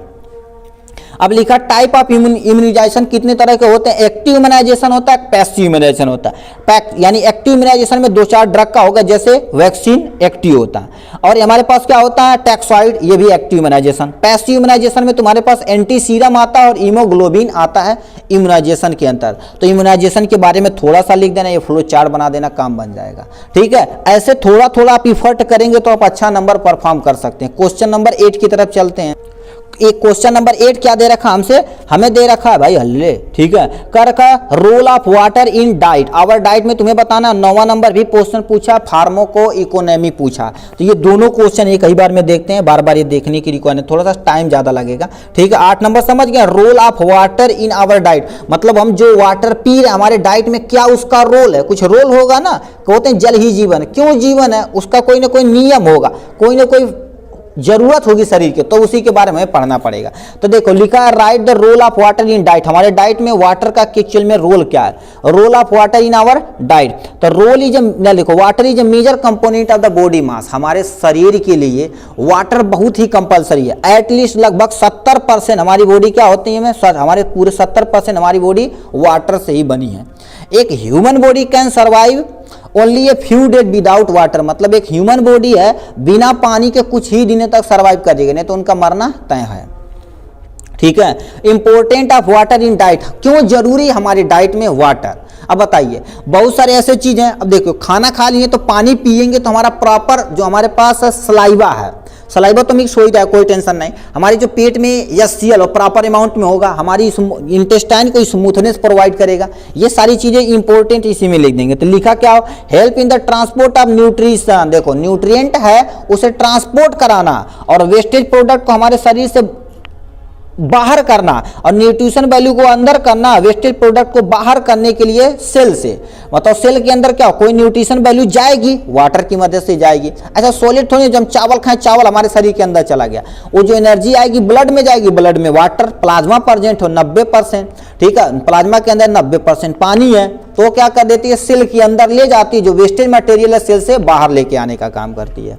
अब लिखा टाइप ऑफ इम्यूनाइजेशन कितने तरह के होते हैं, एक्टिव इम्यूनाइजेशन होता है, पैसिव इम्यूनाइजेशन होता है। यानी एक्टिव इम्यूनाइजेशन में 2-4 ड्रग का होगा, जैसे वैक्सीन एक्टिव होता है, और हमारे पास क्या होता है, टैक्सॉइड, ये भी एक्टिव इम्यूनाइजेशन। पैसिव इम्यूनाइजेशन में तुम्हारे पास एंटी सीरम आता है और हीमोग्लोबिन आता है इम्यूनाइजेशन के अंतर। तो इम्यूनाइजेशन के बारे में थोड़ा सा लिख देना, ये फ्लो चार्ट बना देना, काम बन जाएगा, ठीक है। ऐसे थोड़ा थोड़ा आप इफर्ट करेंगे तो आप अच्छा नंबर परफॉर्म कर सकते हैं। क्वेश्चन नंबर 8 की तरफ चलते हैं। एक क्वेश्चन नंबर 8 क्या दे रखा हमसे, हमें दे रखा है भाई हल्ले, ठीक है, कर रखा role of water in diet, our diet में तुम्हें बताना। 9वां नंबर भी क्वेश्चन पूछा, फार्माको इकोनॉमी पूछा। तो ये दोनों क्वेश्चन एक ही बार में देखते हैं, बार बार ये देखने की रिक्वायरमेंट, थोड़ा सा टाइम ज्यादा लगेगा, ठीक है। 8 नंबर समझ गया, role of water in our diet, मतलब हम जो वाटर पी रहे हैं हमारे डाइट में क्या उसका रोल है, कुछ रोल होगा ना, कहते हैं जल ही जीवन, क्यों जीवन है, उसका कोई ना कोई नियम होगा, कोई ना कोई जरूरत होगी शरीर के, तो उसी के बारे में पढ़ना पड़ेगा। तो देखो लिखा है write the role of water in diet, हमारे डाइट में वाटर का एक्चुअल में रोल क्या है, role of water in our diet. तो रोल इज देखो, water is a major component of the body mass, हमारे शरीर के लिए वाटर बहुत ही कंपलसरी है। एटलीस्ट लगभग 70% हमारी बॉडी क्या होती है, हमारे पूरे 70% हमारी बॉडी वाटर से ही बनी है। एक human body can survive only a few days without water, मतलब एक ह्यूमन बॉडी है बिना पानी के कुछ ही दिनों तक सर्वाइव करेगी, नहीं तो उनका मरना तय है, ठीक है। Important of water in diet, क्यों जरूरी हमारी डाइट में वाटर। अब बताइए, बहुत सारे ऐसे चीजें, अब देखो खाना खा लिए तो पानी पिएंगे तो हमारा प्रॉपर जो हमारे पास सलाइवा है, सलाइवा तो मिक्स हो ही जाए, कोई टेंशन नहीं, हमारे जो पेट में HCl और प्रॉपर अमाउंट में होगा, हमारी इंटेस्टाइन को स्मूथनेस प्रोवाइड करेगा। ये सारी चीजें इंपॉर्टेंट इसी में लिख देंगे। तो लिखा क्या हो, help in the transport of nutrition, देखो न्यूट्रिएंट है उसे ट्रांसपोर्ट कराना, और वेस्टेज प्रोडक्ट को हमारे शरीर से बाहर करना और न्यूट्रिशन वैल्यू को अंदर करना, वेस्टेज प्रोडक्ट को बाहर करने के लिए सेल से, मतलब सेल के अंदर क्या कोई न्यूट्रिशन वैल्यू जाएगी, वाटर की मदद से जाएगी। अच्छा सॉलिड थोड़ी, जब हम चावल खाएं, चावल हमारे शरीर के अंदर चला गया, वो जो एनर्जी आएगी ब्लड में जाएगी, ब्लड में वाटर प्लाज्मा प्रेजेंट हो 90%, ठीक है, प्लाज्मा के अंदर 90% पानी है, तो क्या कर देती है, सेल के अंदर ले जाती है, जो वेस्टेज मटेरियल है सेल से बाहर लेके आने का काम करती है,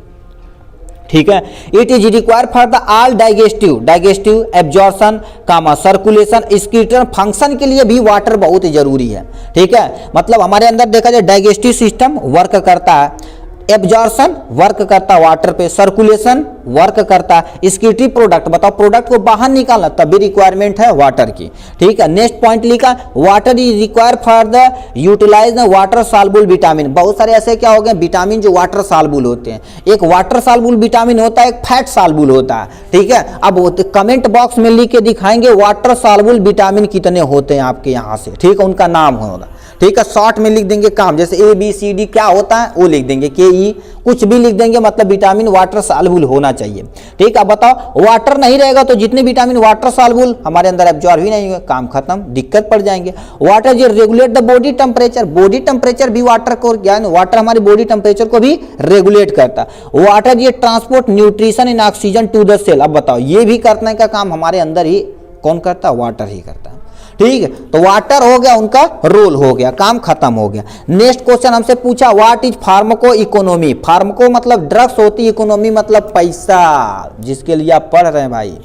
ठीक है। It is required for the all digestive absorption comma circulation excretion function के लिए भी वाटर बहुत जरूरी है, ठीक है। मतलब हमारे अंदर देखा जाए डाइजेस्टिव सिस्टम वर्क करता है, एब्जॉर्प्शन वर्क करता है वाटर पे, सर्कुलेशन वर्क करता है, एक्सक्रीटरी प्रोडक्ट, बताओ प्रोडक्ट को बाहर निकालना तब भी रिक्वायरमेंट है वाटर की, ठीक है। नेक्स्ट पॉइंट लिखा water is required for the utilize the water soluble vitamin. बहुत सारे ऐसे क्या हो गए विटामिन जो वाटर सॉल्युबल होते हैं, एक वाटर सॉल्युबल विटामिन होता है, एक फैट सॉल्युबल होता है, ठीक है। अब कमेंट बॉक्स में लिख के दिखाएंगे वाटर सॉल्युबल विटामिन कितने होते हैं आपके यहाँ से, ठीक है, उनका नाम होगा, ठीक है। शॉर्ट में लिख देंगे काम, जैसे ABCD क्या होता है वो लिख देंगे, KE कुछ भी लिख देंगे, मतलब विटामिन वाटर सॉल्युबल होना चाहिए, ठीक है। बताओ वाटर नहीं रहेगा तो जितने विटामिन वाटर सॉल्युबल हमारे अंदर एब्जॉर्ब ही नहीं होगा, काम खत्म, दिक्कत पड़ जाएंगे। वाटर जो रेगुलेट द बॉडी टेम्परेचर भी वाटर को, यानी वाटर हमारी बॉडी टेम्परेचर को भी रेगुलेट करता है। वाटर ये transport nutrition in oxygen to the cell. अब बताओ ये भी करने का काम हमारे अंदर ही कौन करता है, वाटर ही करता है, ठीक है। तो वाटर हो गया, उनका रोल हो गया, काम खत्म हो गया। नेक्स्ट क्वेश्चन हमसे पूछा what is pharmaco economy. Pharmaco मतलब ड्रग्स होती, इकोनॉमी मतलब पैसा, जिसके लिए आप पढ़ रहे हैं भाई,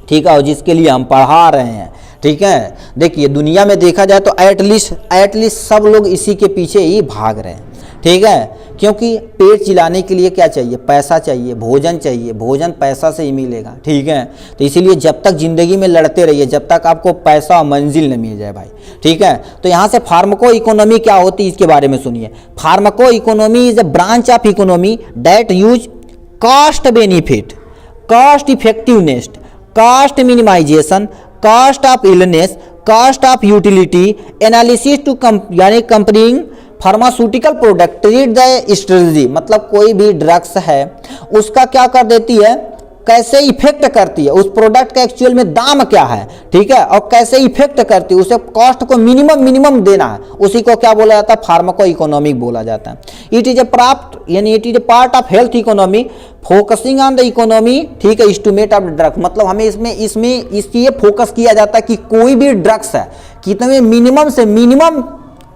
ठीक है, और जिसके लिए हम पढ़ा रहे हैं, ठीक है। देखिए दुनिया में देखा जाए तो एटलीस्ट सब लोग इसी के पीछे ही भाग रहे हैं, ठीक है, क्योंकि पेट चिलाने के लिए क्या चाहिए, पैसा चाहिए, भोजन चाहिए, भोजन पैसा से ही मिलेगा, ठीक है। तो इसीलिए जब तक जिंदगी में लड़ते रहिए, जब तक आपको पैसा और मंजिल न मिल जाए भाई, ठीक है। तो यहाँ से फार्माको इकोनॉमी क्या होती है इसके बारे में सुनिए। Pharmacoeconomy is a branch of economy that use cost benefit, cost effectiveness, cost minimisation, cost of illness, cost of utility analysis to यानी comparing pharmaceutical product treat the strategy. मतलब कोई भी ड्रग्स है उसका क्या कर देती है, कैसे इफेक्ट करती है, उस प्रोडक्ट का एक्चुअल में दाम क्या है, ठीक है, और कैसे इफेक्ट करती है, उसे कॉस्ट को मिनिमम देना है, उसी को क्या बोला जाता है, फार्माको इकोनॉमिक बोला जाता है। It is a part of health economy focusing on the economy, ठीक है, एस्टिमेट ऑफ ड्रग्स। मतलब हमें इसमें इसलिए फोकस किया जाता है कि कोई भी ड्रग्स है कितने मिनिमम से मिनिमम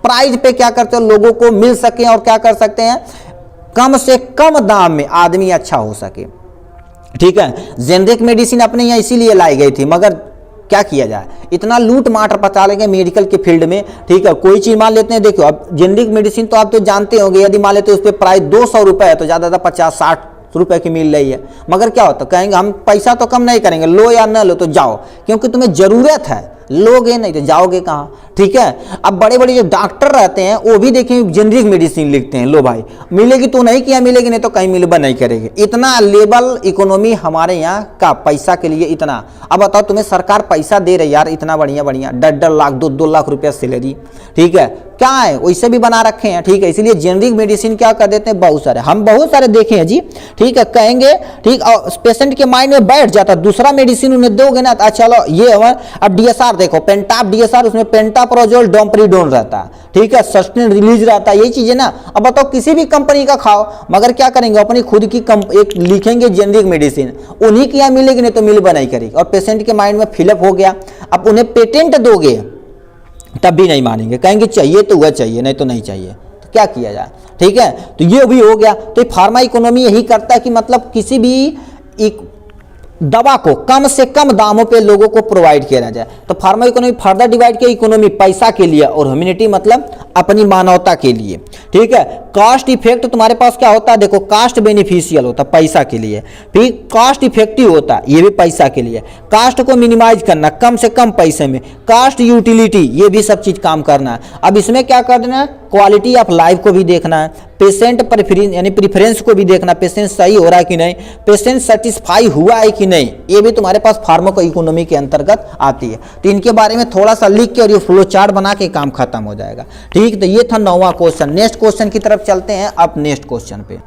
प्राइस पे क्या करते हैं, लोगों को मिल सके, और क्या कर सकते हैं, कम से कम दाम में आदमी अच्छा हो सके, ठीक है। जेनेरिक मेडिसिन अपने यहाँ इसीलिए लाई गई थी, मगर क्या किया जाए, इतना लूट मार पचा लेंगे मेडिकल के फील्ड में, ठीक है। कोई चीज मान लेते हैं, देखो अब जेनेरिक मेडिसिन तो आप तो जानते होंगे, यदि मान लेते हैं उस पर प्राइस 200 रुपये है तो ज़्यादा 50-60 रुपए की मिल रही है, मगर क्या होता, कहेंगे हम पैसा तो कम नहीं करेंगे, लो या न लो तो जाओ, क्योंकि तुम्हें जरूरत है, लोगे नहीं तो जाओगे कहाँ, ठीक है। अब बड़े बड़े जो डॉक्टर रहते हैं वो भी देखें जेनेरिक मेडिसिन लिखते हैं, लो भाई मिलेगी तो नहीं, किया मिलेगी नहीं तो कहीं मिलबा नहीं करेगी। इतना लेवल इकोनॉमी हमारे यहाँ का पैसा के लिए इतना। अब बताओ तुम्हें सरकार पैसा दे रही यार, इतना बढ़िया 1.5 लाख 2 लाख रुपया सैलरी, ठीक है, क्या है वैसे भी बना रखे हैं, ठीक है। इसीलिए जेनेरिक मेडिसिन क्या कर देते हैं, बहुत सारे, हम बहुत सारे देखे हैं जी, ठीक है, कहेंगे, ठीक, और पेशेंट के माइंड में बैठ जाता है, दूसरा मेडिसिन उन्हें दोगे ना, अच्छा चलो ये अब DSR देखो, पेंटाप DSR, उसमें पेंटाप्रोजोल डोम्परिडोन रहता है, ठीक है, सस्टेन रिलीज रहता है, यही चीजें ना। अब बताओ किसी भी कंपनी का खाओ, मगर क्या करेंगे, अपनी खुद की एक लिखेंगे जेनेरिक मेडिसिन, उन्हीं की यहाँ मिलेगी नहीं तो मिलबा नहीं करेगी, और पेशेंट के माइंड में फिलअप हो गया। अब उन्हें पेटेंट दोगे तब भी नहीं मानेंगे, कहेंगे चाहिए तो वह चाहिए, नहीं तो नहीं चाहिए, तो क्या किया जाए, ठीक है। तो ये भी हो गया। तो फार्मा इकोनॉमी यही करता है कि मतलब किसी भी दवा को कम से कम दामों पे लोगों को प्रोवाइड किया जाए। तो फार्मा इकोनॉमी फर्दर डिवाइड किया, इकोनॉमी पैसा के लिए और ह्यूमैनिटी मतलब अपनी मानवता के लिए, ठीक है। कॉस्ट इफेक्ट तुम्हारे पास क्या होता है, देखो कास्ट बेनिफिशियल होता है पैसा के लिए, फिर कॉस्ट इफेक्टिव होता है ये भी पैसा के लिए, कास्ट को मिनिमाइज करना कम से कम पैसे में, कास्ट यूटिलिटी ये भी सब चीज काम करना है। अब इसमें क्या करना है, क्वालिटी ऑफ लाइफ को भी देखना है, पेशेंट प्रेफरेंस यानी प्रेफरेंस को भी देखना, पेशेंट सही हो रहा है कि नहीं, पेशेंट सेटिस्फाई हुआ है कि नहीं, ये भी तुम्हारे पास फार्माको इकोनॉमी के अंतर्गत आती है। तो इनके बारे में थोड़ा सा लिख के और ये फ्लो चार्ट बना के काम खत्म हो जाएगा, ठीक। तो ये था 9वां क्वेश्चन। नेक्स्ट क्वेश्चन की तरफ चलते हैं अब, नेक्स्ट क्वेश्चन पे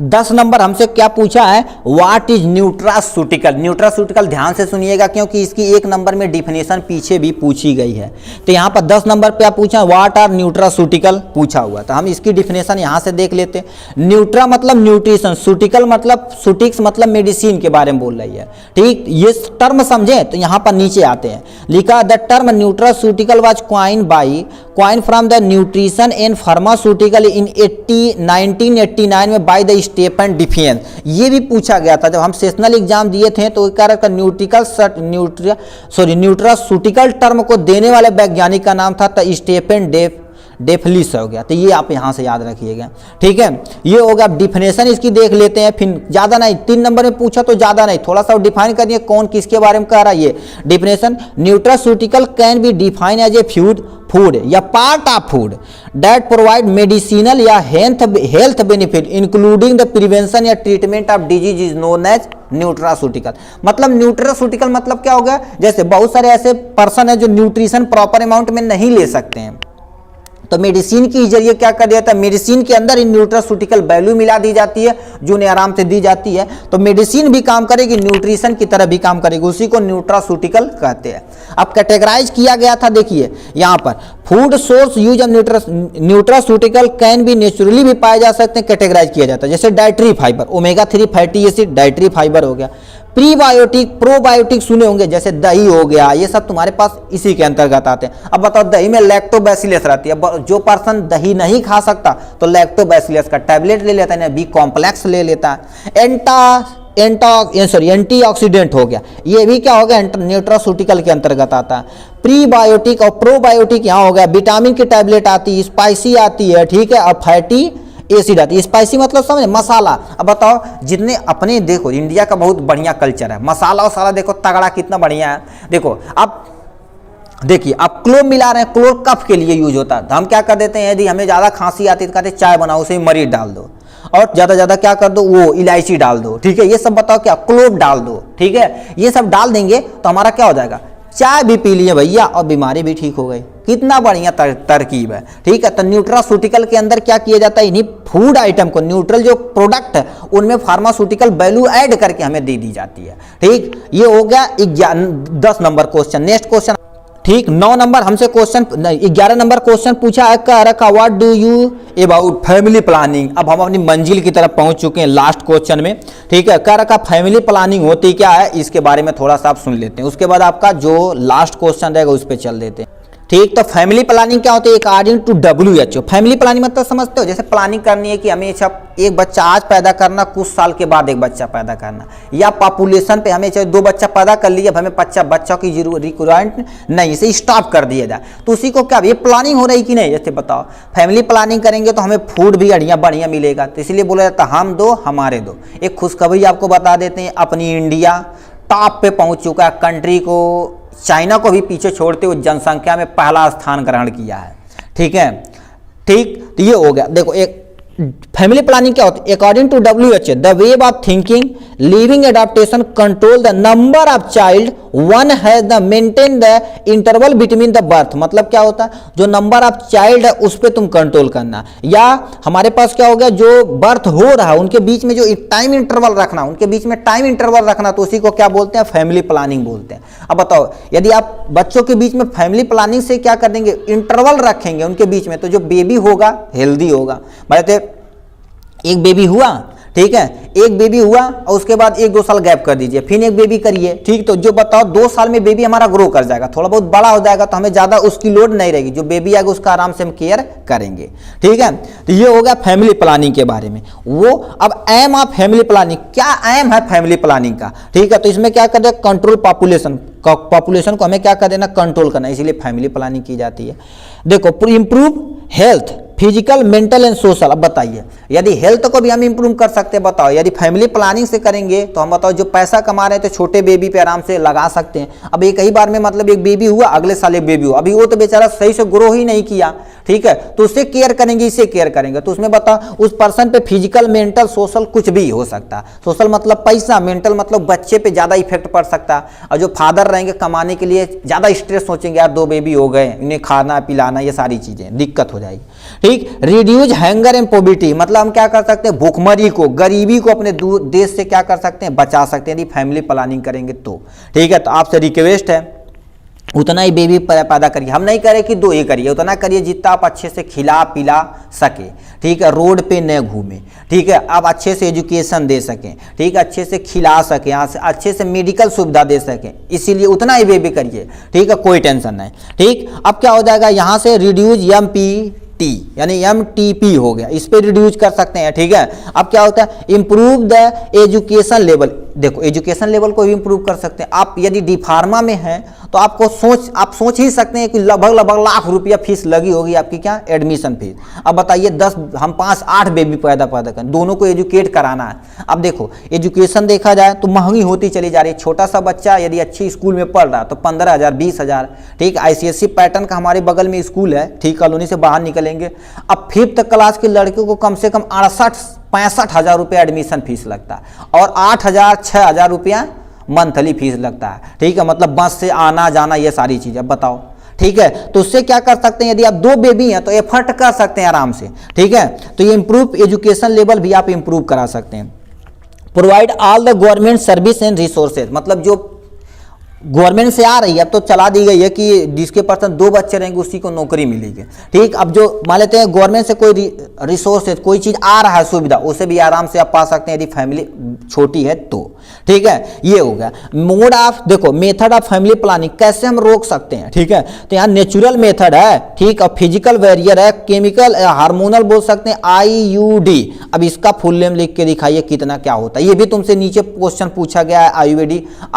10 नंबर हमसे क्या पूछा है, व्हाट इज न्यूट्रास्यूटिकल। न्यूट्रास्यूटिकल ध्यान से सुनिएगा क्योंकि इसकी 1 नंबर में डिफिनेशन पीछे भी पूछी गई है। तो यहाँ पर 10 नंबर पे क्या पूछा, व्हाट आर न्यूट्रास्यूटिकल पूछा हुआ, तो हम इसकी डिफिनेशन यहाँ से देख लेते हैं। न्यूट्रा मतलब न्यूट्रिशन, सूटिकल मतलब सूटिक्स मतलब मेडिसिन के बारे में बोल रही है, ठीक। ये टर्म समझे तो यहाँ पर नीचे आते हैं, लिखा the term nutraceutical was coin from the nutrition and pharmaceutical in 1989 में बाय द स्टेफन डिफिएंस। ये भी पूछा गया था जब हम सेशनल एग्जाम दिए थे, तो न्यूट्रास्यूटिकल टर्म को देने वाले वैज्ञानिक का नाम था स्टेफन डेफलिस हो गया। तो ये आप यहाँ से याद रखिएगा, ठीक है। ये होगा डिफिनेशन इसकी देख लेते हैं, फिर ज़्यादा नहीं, 3 नंबर में पूछा तो ज़्यादा नहीं, थोड़ा सा डिफाइन करिए कौन किसके बारे में कह रहा है। ये definition, nutraceutical can be define as a food या part of food that provide medicinal या health benefit including the prevention या treatment of disease is known as nutraceutical. मतलब न्यूट्रास्यूटिकल मतलब क्या हो गया, जैसे बहुत सारे ऐसे पर्सन है जो न्यूट्रिशन प्रॉपर अमाउंट में नहीं ले सकते हैं, तो मेडिसिन के जरिए क्या कर दिया था, मेडिसिन के अंदर इन न्यूट्रास्यूटिकल वैल्यू मिला दी जाती है जो उन्हें आराम से दी जाती है। तो मेडिसिन भी काम करेगी, न्यूट्रिशन की तरह भी काम करेगी, उसी को न्यूट्रास्यूटिकल कहते हैं। अब कैटेगराइज किया गया था, देखिए यहाँ पर food source use of nutraceutical can भी नेचुरली भी पाए जा सकते हैं, कैटेगराइज किया जाता है। जैसे dietary fibre, omega 3 fatty acid dietary fibre हो गया। प्रीबायोटिक प्रोबायोटिक सुने होंगे, जैसे दही हो गया, ये सब तुम्हारे पास इसी के अंतर्गत आते हैं। अब बताओ, दही में लैक्टोबैसिलस रहती है, जो पर्सन दही नहीं खा सकता तो लैक्टोबैसिलस का टैबलेट ले लेता है, बी कॉम्प्लेक्स ले लेता है। एंटीऑक्सीडेंट हो गया, ये भी क्या हो गया, न्यूट्रास्यूटिकल के अंतर्गत आता है। प्रीबायोटिक और प्रोबायोटिक यहाँ हो गया, विटामिन की टैबलेट आती है, स्पाइसी आती है, ठीक है, और फैटी एसिड आती है। स्पाइसी मतलब समझे, मसाला। अब बताओ, जितने अपने देखो इंडिया का बहुत बढ़िया कल्चर है, मसाला वसाला देखो तगड़ा कितना बढ़िया है। देखो अब देखिए, आप क्लोव मिला रहे हैं, क्लोव कफ के लिए यूज होता है, तो हम क्या कर देते हैं, यदि हमें ज़्यादा खांसी आती है तो कहते हैं चाय बनाओ, उसमें मरीच डाल दो, और ज़्यादा क्या कर दो, वो इलायची डाल दो, ठीक है। ये सब बताओ क्या, क्लोव डाल दो, ठीक है। ये सब डाल देंगे तो हमारा क्या हो जाएगा, चाय भी पी लिए भैया और बीमारी भी ठीक हो गई। कितना बढ़िया तरकीब है, ठीक है। तो न्यूट्रास्यूटिकल के अंदर क्या किया जाता है, इन्हीं फूड आइटम को, न्यूट्रल जो प्रोडक्ट है उनमें फार्मास्यूटिकल वैल्यू ऐड करके हमें दे दी जाती है, ठीक। ये हो गया 10 नंबर क्वेश्चन। नेक्स्ट क्वेश्चन, ठीक। 9 नंबर हमसे क्वेश्चन, 11 नंबर क्वेश्चन पूछा है, कह रखा what do you about family planning. अब हम अपनी मंजिल की तरफ पहुंच चुके हैं लास्ट क्वेश्चन में, ठीक है। कह रखा फैमिली प्लानिंग होती क्या है, इसके बारे में थोड़ा सा आप सुन लेते हैं, उसके बाद आपका जो लास्ट क्वेश्चन रहेगा उस पर चल देते हैं, ठीक। तो फैमिली प्लानिंग क्या होती है, according to WHO। Family planning मतलब समझते हो, जैसे प्लानिंग करनी है कि हमें एक बच्चा आज पैदा करना, कुछ साल के बाद एक बच्चा पैदा करना, या पॉपुलेशन पे हमें चाहे 2 बच्चा पैदा कर लिया, हमें बच्चों की रिक्वायरमेंट नहीं, इसे स्टॉप कर दिया जाए, तो उसी को क्या, ये प्लानिंग हो रही कि नहीं। जैसे बताओ, फैमिली प्लानिंग करेंगे तो हमें फूड भी बढ़िया मिलेगा, तो इसलिए बोला जाता है हम दो हमारे दो। एक खुशखबरी आपको बता देते हैं, अपनी इंडिया टॉप पे पहुंच चुका है, कंट्री को, चाइना को भी पीछे छोड़ते हुए जनसंख्या में पहला स्थान ग्रहण किया है, ठीक है, ठीक। तो ये हो गया। देखो, एक फैमिली प्लानिंग क्या होती है, according to WHO the way of thinking living adaptation control the number of child one has the maintain the interval between the birth. मतलब क्या होता है, जो नंबर ऑफ चाइल्ड है उस पर तुम कंट्रोल करना, या हमारे पास क्या हो गया, जो बर्थ हो रहा है उनके बीच में जो टाइम इंटरवल रखना, उनके बीच में टाइम इंटरवल रखना, तो उसी को क्या बोलते हैं, फैमिली प्लानिंग बोलते हैं। अब बताओ, यदि आप बच्चों के बीच में फैमिली प्लानिंग से क्या कर देंगे, इंटरवल रखेंगे उनके बीच में, तो जो बेबी होगा हेल्दी होगा। मतलब एक बेबी हुआ, ठीक है, एक बेबी हुआ और उसके बाद 1-2 साल गैप कर दीजिए, फिर एक बेबी करिए, ठीक। तो जो बताओ 2 साल में बेबी हमारा ग्रो कर जाएगा, थोड़ा बहुत बड़ा हो जाएगा, तो हमें ज़्यादा उसकी लोड नहीं रहेगी, जो बेबी आएगा उसका आराम से हम केयर करेंगे, ठीक है। तो ये हो गया फैमिली प्लानिंग के बारे में। वो अब एम ऑफ फैमिली प्लानिंग, क्या एम है फैमिली प्लानिंग का, ठीक है। तो इसमें क्या कर दे, कंट्रोल पॉपुलेशन को हमें क्या कर देना, कंट्रोल करना, इसीलिए फैमिली प्लानिंग की जाती है। देखो, improve health physical, mental and social. अब बताइए, यदि हेल्थ को भी हम इंप्रूव कर सकते हैं, बताओ, यदि फैमिली प्लानिंग से करेंगे तो हम बताओ जो पैसा कमा रहे हैं तो छोटे बेबी पे आराम से लगा सकते हैं। अब एक ही बार में मतलब एक बेबी हुआ, अगले साल एक बेबी हुआ, अभी वो तो बेचारा सही से ग्रो ही नहीं किया, ठीक है, तो उससे केयर करेंगे, इससे केयर करेंगे, तो उसमें बताओ उस पर्सन पे फिजिकल, मेंटल, सोशल कुछ भी हो सकता है। सोशल मतलब पैसा, मेंटल मतलब बच्चे पे ज़्यादा इफेक्ट पड़ सकता है, और जो फादर रहेंगे कमाने के लिए ज़्यादा स्ट्रेस सोचेंगे, यार 2 बेबी हो गए, इन्हें खाना पिलाना, ये सारी चीज़ें दिक्कत हो जाएगी। ठीक। रिड्यूज हैंगर एंड पॉवर्टी, मतलब हम क्या कर सकते हैं, भूखमरी को, गरीबी को अपने देश से क्या कर सकते हैं, बचा सकते हैं यदि फैमिली प्लानिंग करेंगे तो। ठीक है, तो आपसे रिक्वेस्ट है उतना ही बेबी पैदा करिए, हम नहीं करें कि 2 ही करिए, उतना करिए जितना आप अच्छे से खिला पिला सके। ठीक है, रोड पे न घूमे। ठीक है, आप अच्छे से एजुकेशन दे सकें। ठीक है, अच्छे से खिला सकें, यहाँ से अच्छे से मेडिकल सुविधा दे सकें, इसीलिए उतना ही बेबी करिए। ठीक है, कोई टेंशन नहीं। ठीक, अब क्या हो जाएगा यहाँ से रिड्यूज MPT यानी MTP हो गया, इस पे रिड्यूस कर सकते हैं। ठीक है, अब क्या होता है, इंप्रूव द एजुकेशन लेवल। देखो एजुकेशन लेवल को भी इंप्रूव कर सकते हैं आप। यदि डी फार्मा में हैं तो आपको आप सोच ही सकते हैं कि लगभग लाख रुपया फीस लगी होगी आपकी, क्या एडमिशन फीस। अब बताइए 10 हम 5-8 बेबी पैदा करें, दोनों को एजुकेट कराना है। अब देखो एजुकेशन देखा जाए तो महंगी होती चली जा रही है। छोटा सा बच्चा यदि अच्छी स्कूल में पढ़ रहा है तो 15,000 20,000। ठीक, ICSE पैटर्न का हमारे बगल में स्कूल है। ठीक, कॉलोनी से बाहर निकलेंगे, अब 5th क्लास के लड़कियों को कम से कम 65,000 रुपया एडमिशन फीस लगता है और 8,000-6,000 रुपया मंथली फीस लगता है। ठीक है, मतलब बस से आना जाना ये सारी चीजें बताओ। ठीक है, तो उससे क्या कर सकते हैं, यदि आप 2 बेबी हैं तो एफर्ट कर सकते हैं आराम से। ठीक है, तो ये इंप्रूव एजुकेशन लेवल भी आप इंप्रूव करा सकते हैं। Provide all the government service and resources, मतलब जो गवर्नमेंट से आ रही है, अब तो चला दी गई है कि जिसके पास 2 बच्चे रहेंगे उसी को नौकरी मिलेगी। ठीक, अब जो मान लेते हैं गवर्नमेंट से कोई रिसोर्सेज कोई चीज आ रहा है सुविधा, उसे भी आराम से आप पा सकते हैं यदि फैमिली छोटी है तो। ठीक है, ये हो गया मोड ऑफ, देखो मेथड ऑफ फैमिली प्लानिंग कैसे हम रोक सकते हैं। ठीक है, तो यहाँ नेचुरल मेथड है। ठीक, और फिजिकल बैरियर है, केमिकल हार्मोनल बोल सकते हैं, IUD। अब इसका फुल नेम लिख के दिखाइए कितना क्या होता है, ये भी तुमसे नीचे क्वेश्चन पूछा गया है।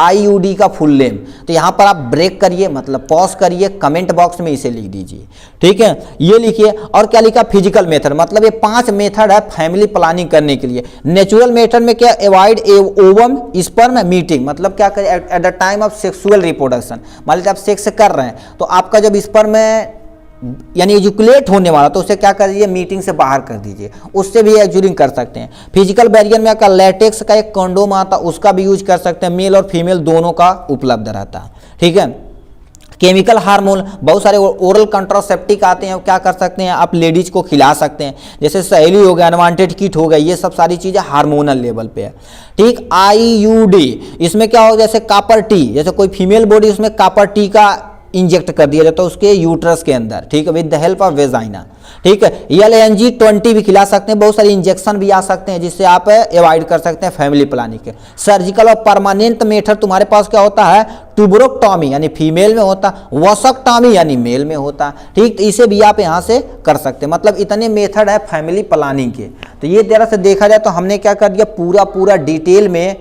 IUD का फुल नेम, तो यहां पर आप ब्रेक करिए, मतलब पॉज करिए, कमेंट बॉक्स में इसे लिख दीजिए। ठीक है, ये लिखिए। और क्या लिखा, फिजिकल मेथड, मतलब ये 5 मेथड है फैमिली प्लानिंग करने के लिए। नेचुरल मेथड में क्या, अवॉइड ओवम स्पर्म मीटिंग, मतलब क्या करें at the time of sexual reproduction. मान लीजिए आप सेक्स कर रहे हैं तो आपका जब स्पर्म यानी एजुकुलेट होने वाला तो उसे क्या कर दीजिए, मीटिंग से बाहर कर दीजिए, उससे भी एजुरिंग कर सकते हैं। फिजिकल बैरियर में आपका लेटेक्स का एक कंडोम आता, उसका भी यूज कर सकते हैं, मेल और फीमेल दोनों का उपलब्ध रहता है। ठीक है, केमिकल हार्मोन, बहुत सारे ओरल कंट्रासेप्टिक आते हैं, क्या कर सकते हैं आप लेडीज को खिला सकते हैं, जैसे सहेली हो गया, अनवांटेड किट हो गई, ये सब सारी चीजें हार्मोनल लेवल पे है। ठीक, IUD, इसमें क्या होगा, जैसे कॉपर टी, जैसे कोई फीमेल बॉडी उसमें कॉपर टी का इंजेक्ट कर दिया जाता है उसके यूट्रस के अंदर। ठीक है, with the help of vagina. ठीक है, LNG-20 भी खिला सकते हैं, बहुत सारे इंजेक्शन भी आ सकते हैं जिससे आप अवॉइड कर सकते हैं फैमिली प्लानिंग के। सर्जिकल और परमानेंट मेथड तुम्हारे पास क्या होता है, ट्यूबरोक्टॉमी यानी फीमेल में होता, वॉसक्टॉमी यानी मेल में होता। ठीक, तो इसे भी आप यहाँ से कर सकते हैं। मतलब इतने मेथड है फैमिली प्लानिंग के। तो ये तरह से देखा जाए तो हमने क्या कर दिया, पूरा डिटेल में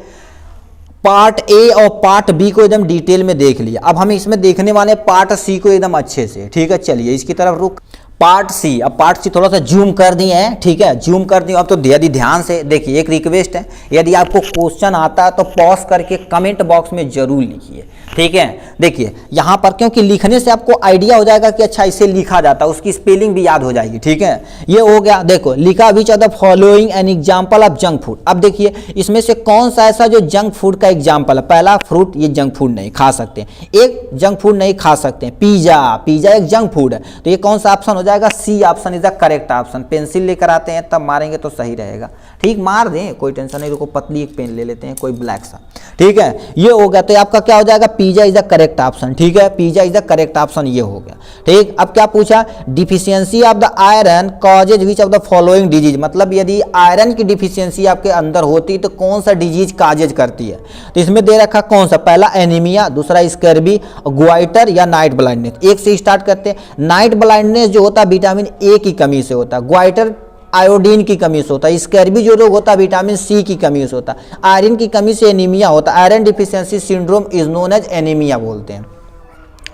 पार्ट A और पार्ट B को एकदम डिटेल में देख लिया। अब हम इसमें देखने वाले पार्ट C को एकदम अच्छे से। ठीक है, चलिए इसकी तरफ रुक। पार्ट C, अब पार्ट C थोड़ा सा जूम कर दिए हैं। ठीक है, जूम कर दिए। अब तो यदि ध्यान से देखिए, एक रिक्वेस्ट है, यदि आपको क्वेश्चन आता है तो पॉज करके कमेंट बॉक्स में जरूर लिखिए। ठीक है, देखिए यहाँ पर, क्योंकि लिखने से आपको आइडिया हो जाएगा कि अच्छा इसे लिखा जाता है, उसकी स्पेलिंग भी याद हो जाएगी। ठीक है, ये हो गया। देखो लिखा, which are the following an example of junk food. अब देखिए इसमें से कौन सा ऐसा जो जंक फूड का एग्जाम्पल है। पहला फ्रूट, ये जंक फूड नहीं खा सकते, एक जंक फूड नहीं खा सकते। पिज्जा एक जंक फूड है, तो ये कौन सा ऑप्शन हो जाएगा, C option is the correct option. Pencil लेकर आते हैं तब मारेंगे तो सही रहेगा। ठीक, मार दें, कोई टेंशन नहीं, रुको पतली एक पेन ले लेते हैं, कोई ब्लैक सा। ठीक है, ये हो गया। तो आपका क्या हो जाएगा, pizza is the correct option. ठीक है, pizza is the correct option, ये हो गया। ठीक, अब क्या पूछा, deficiency of the iron causes which of the following disease, मतलब यदि आयरन की डिफिशियंसी आपके अंदर होती तो कौन सा डिजीज काजेज करती है। तो इसमें दे रखा कौन सा, पहला एनीमिया, दूसरा स्कर्वी, ग्वाइटर या नाइट ब्लाइंडनेस। एक से स्टार्ट करते हैं। नाइट ब्लाइंडनेस जो होता है विटामिन A की कमी से होता है, ग्वाइटर आयोडीन की कमी से होता है, स्कर्वी जो रोग होता है विटामिन C की कमी से होता है, आयरन की कमी से एनीमिया होता है। Iron deficiency syndrome is known as anaemia बोलते हैं।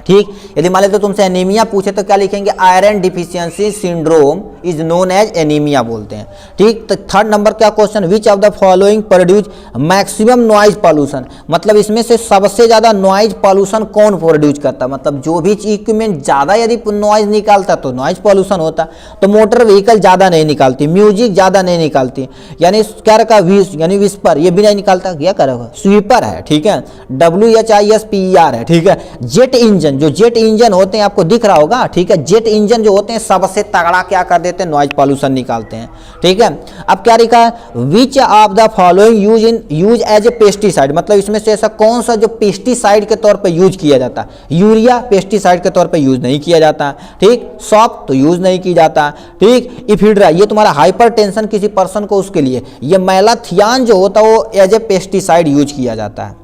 ठीक, यदि मान लेते तो तुमसे एनीमिया पूछे तो क्या लिखेंगे, iron deficiency syndrome is known as anaemia बोलते हैं। ठीक, तो थर्ड नंबर क्या question, which of the following produce maximum noise pollution, मतलब इसमें से सबसे ज्यादा नॉइज पॉल्यूशन कौन प्रोड्यूस करता है, मतलब जो भी इक्विपमेंट ज्यादा यदि नॉइज निकालता तो नॉइज पॉल्यूशन होता। तो मोटर व्हीकल ज्यादा नहीं निकालती, म्यूजिक ज्यादा नहीं निकालती, यानी क्या रखा यानी विस्पर ये भी नहीं निकालता, क्या करेगा, स्वीपर है। ठीक है, WHISPER है। ठीक है, जेट इंजन, जो जेट इंजन होते हैं आपको दिख रहा होगा। ठीक है, जेट इंजन जो होते हैं सबसे तगड़ा क्या कर देते हैं, नॉइज पॉल्यूशन निकालते हैं। ठीक है, अब क्या लिखा है, which of the following use as a pesticide, मतलब इसमें से ऐसा कौन सा जो पेस्टिसाइड के तौर पे यूज किया जाता है। यूरिया पेस्टिसाइड के तौर पे यूज नहीं किया जाता। ठीक, सॉप तो यूज नहीं की जाता। ठीक, इफिड्रा ये तुम्हारा हाइपरटेंशन किसी पर्सन को उसके लिए, ये मैलाथियान जो होता है वो एज ए पेस्टिसाइड यूज किया जाता है।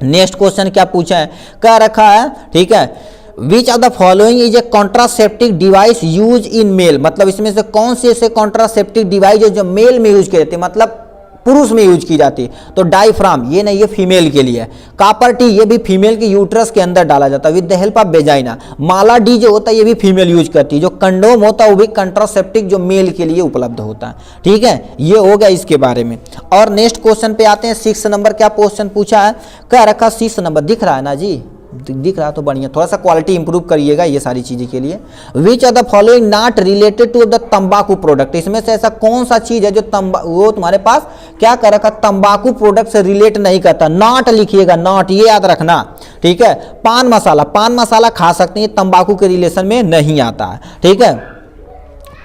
नेक्स्ट क्वेश्चन क्या पूछा है, क्या रखा है। ठीक है, which of the following is a contraceptive device use in male, मतलब इसमें से कौन से ऐसे कॉन्ट्रासेप्टिव डिवाइस जो मेल में यूज किए जाते हैं, मतलब पुरुष में यूज की जाती है। तो डायफ्राम ये नहीं, ये फीमेल के लिए है। कापर टी ये भी फीमेल के यूट्रस के अंदर डाला जाता है with the help of vagina. Mala D जो होता है ये भी फीमेल यूज करती है। जो कंडोम होता है वो भी कंट्रासेप्टिव जो मेल के लिए उपलब्ध होता है। ठीक है, ये हो गया इसके बारे में। और नेक्स्ट क्वेश्चन पे आते हैं, 6 नंबर क्या क्वेश्चन पूछा है, क्या रखा 6 नंबर दिख रहा है ना जी, दिख रहा तो बढ़िया, थोड़ा सा क्वालिटी इंप्रूव करिएगा ये सारी चीजें के लिए। Which of the following not related to the तंबाकू प्रोडक्ट, इसमें से ऐसा कौन सा चीज है जो वो तुम्हारे पास क्या कर रखा, तंबाकू प्रोडक्ट से रिलेट नहीं करता। नॉट लिखिएगा, नॉट, ये याद रखना। ठीक है, पान मसाला, पान मसाला खा सकते हैं, तंबाकू के रिलेशन में नहीं आता है। ठीक है,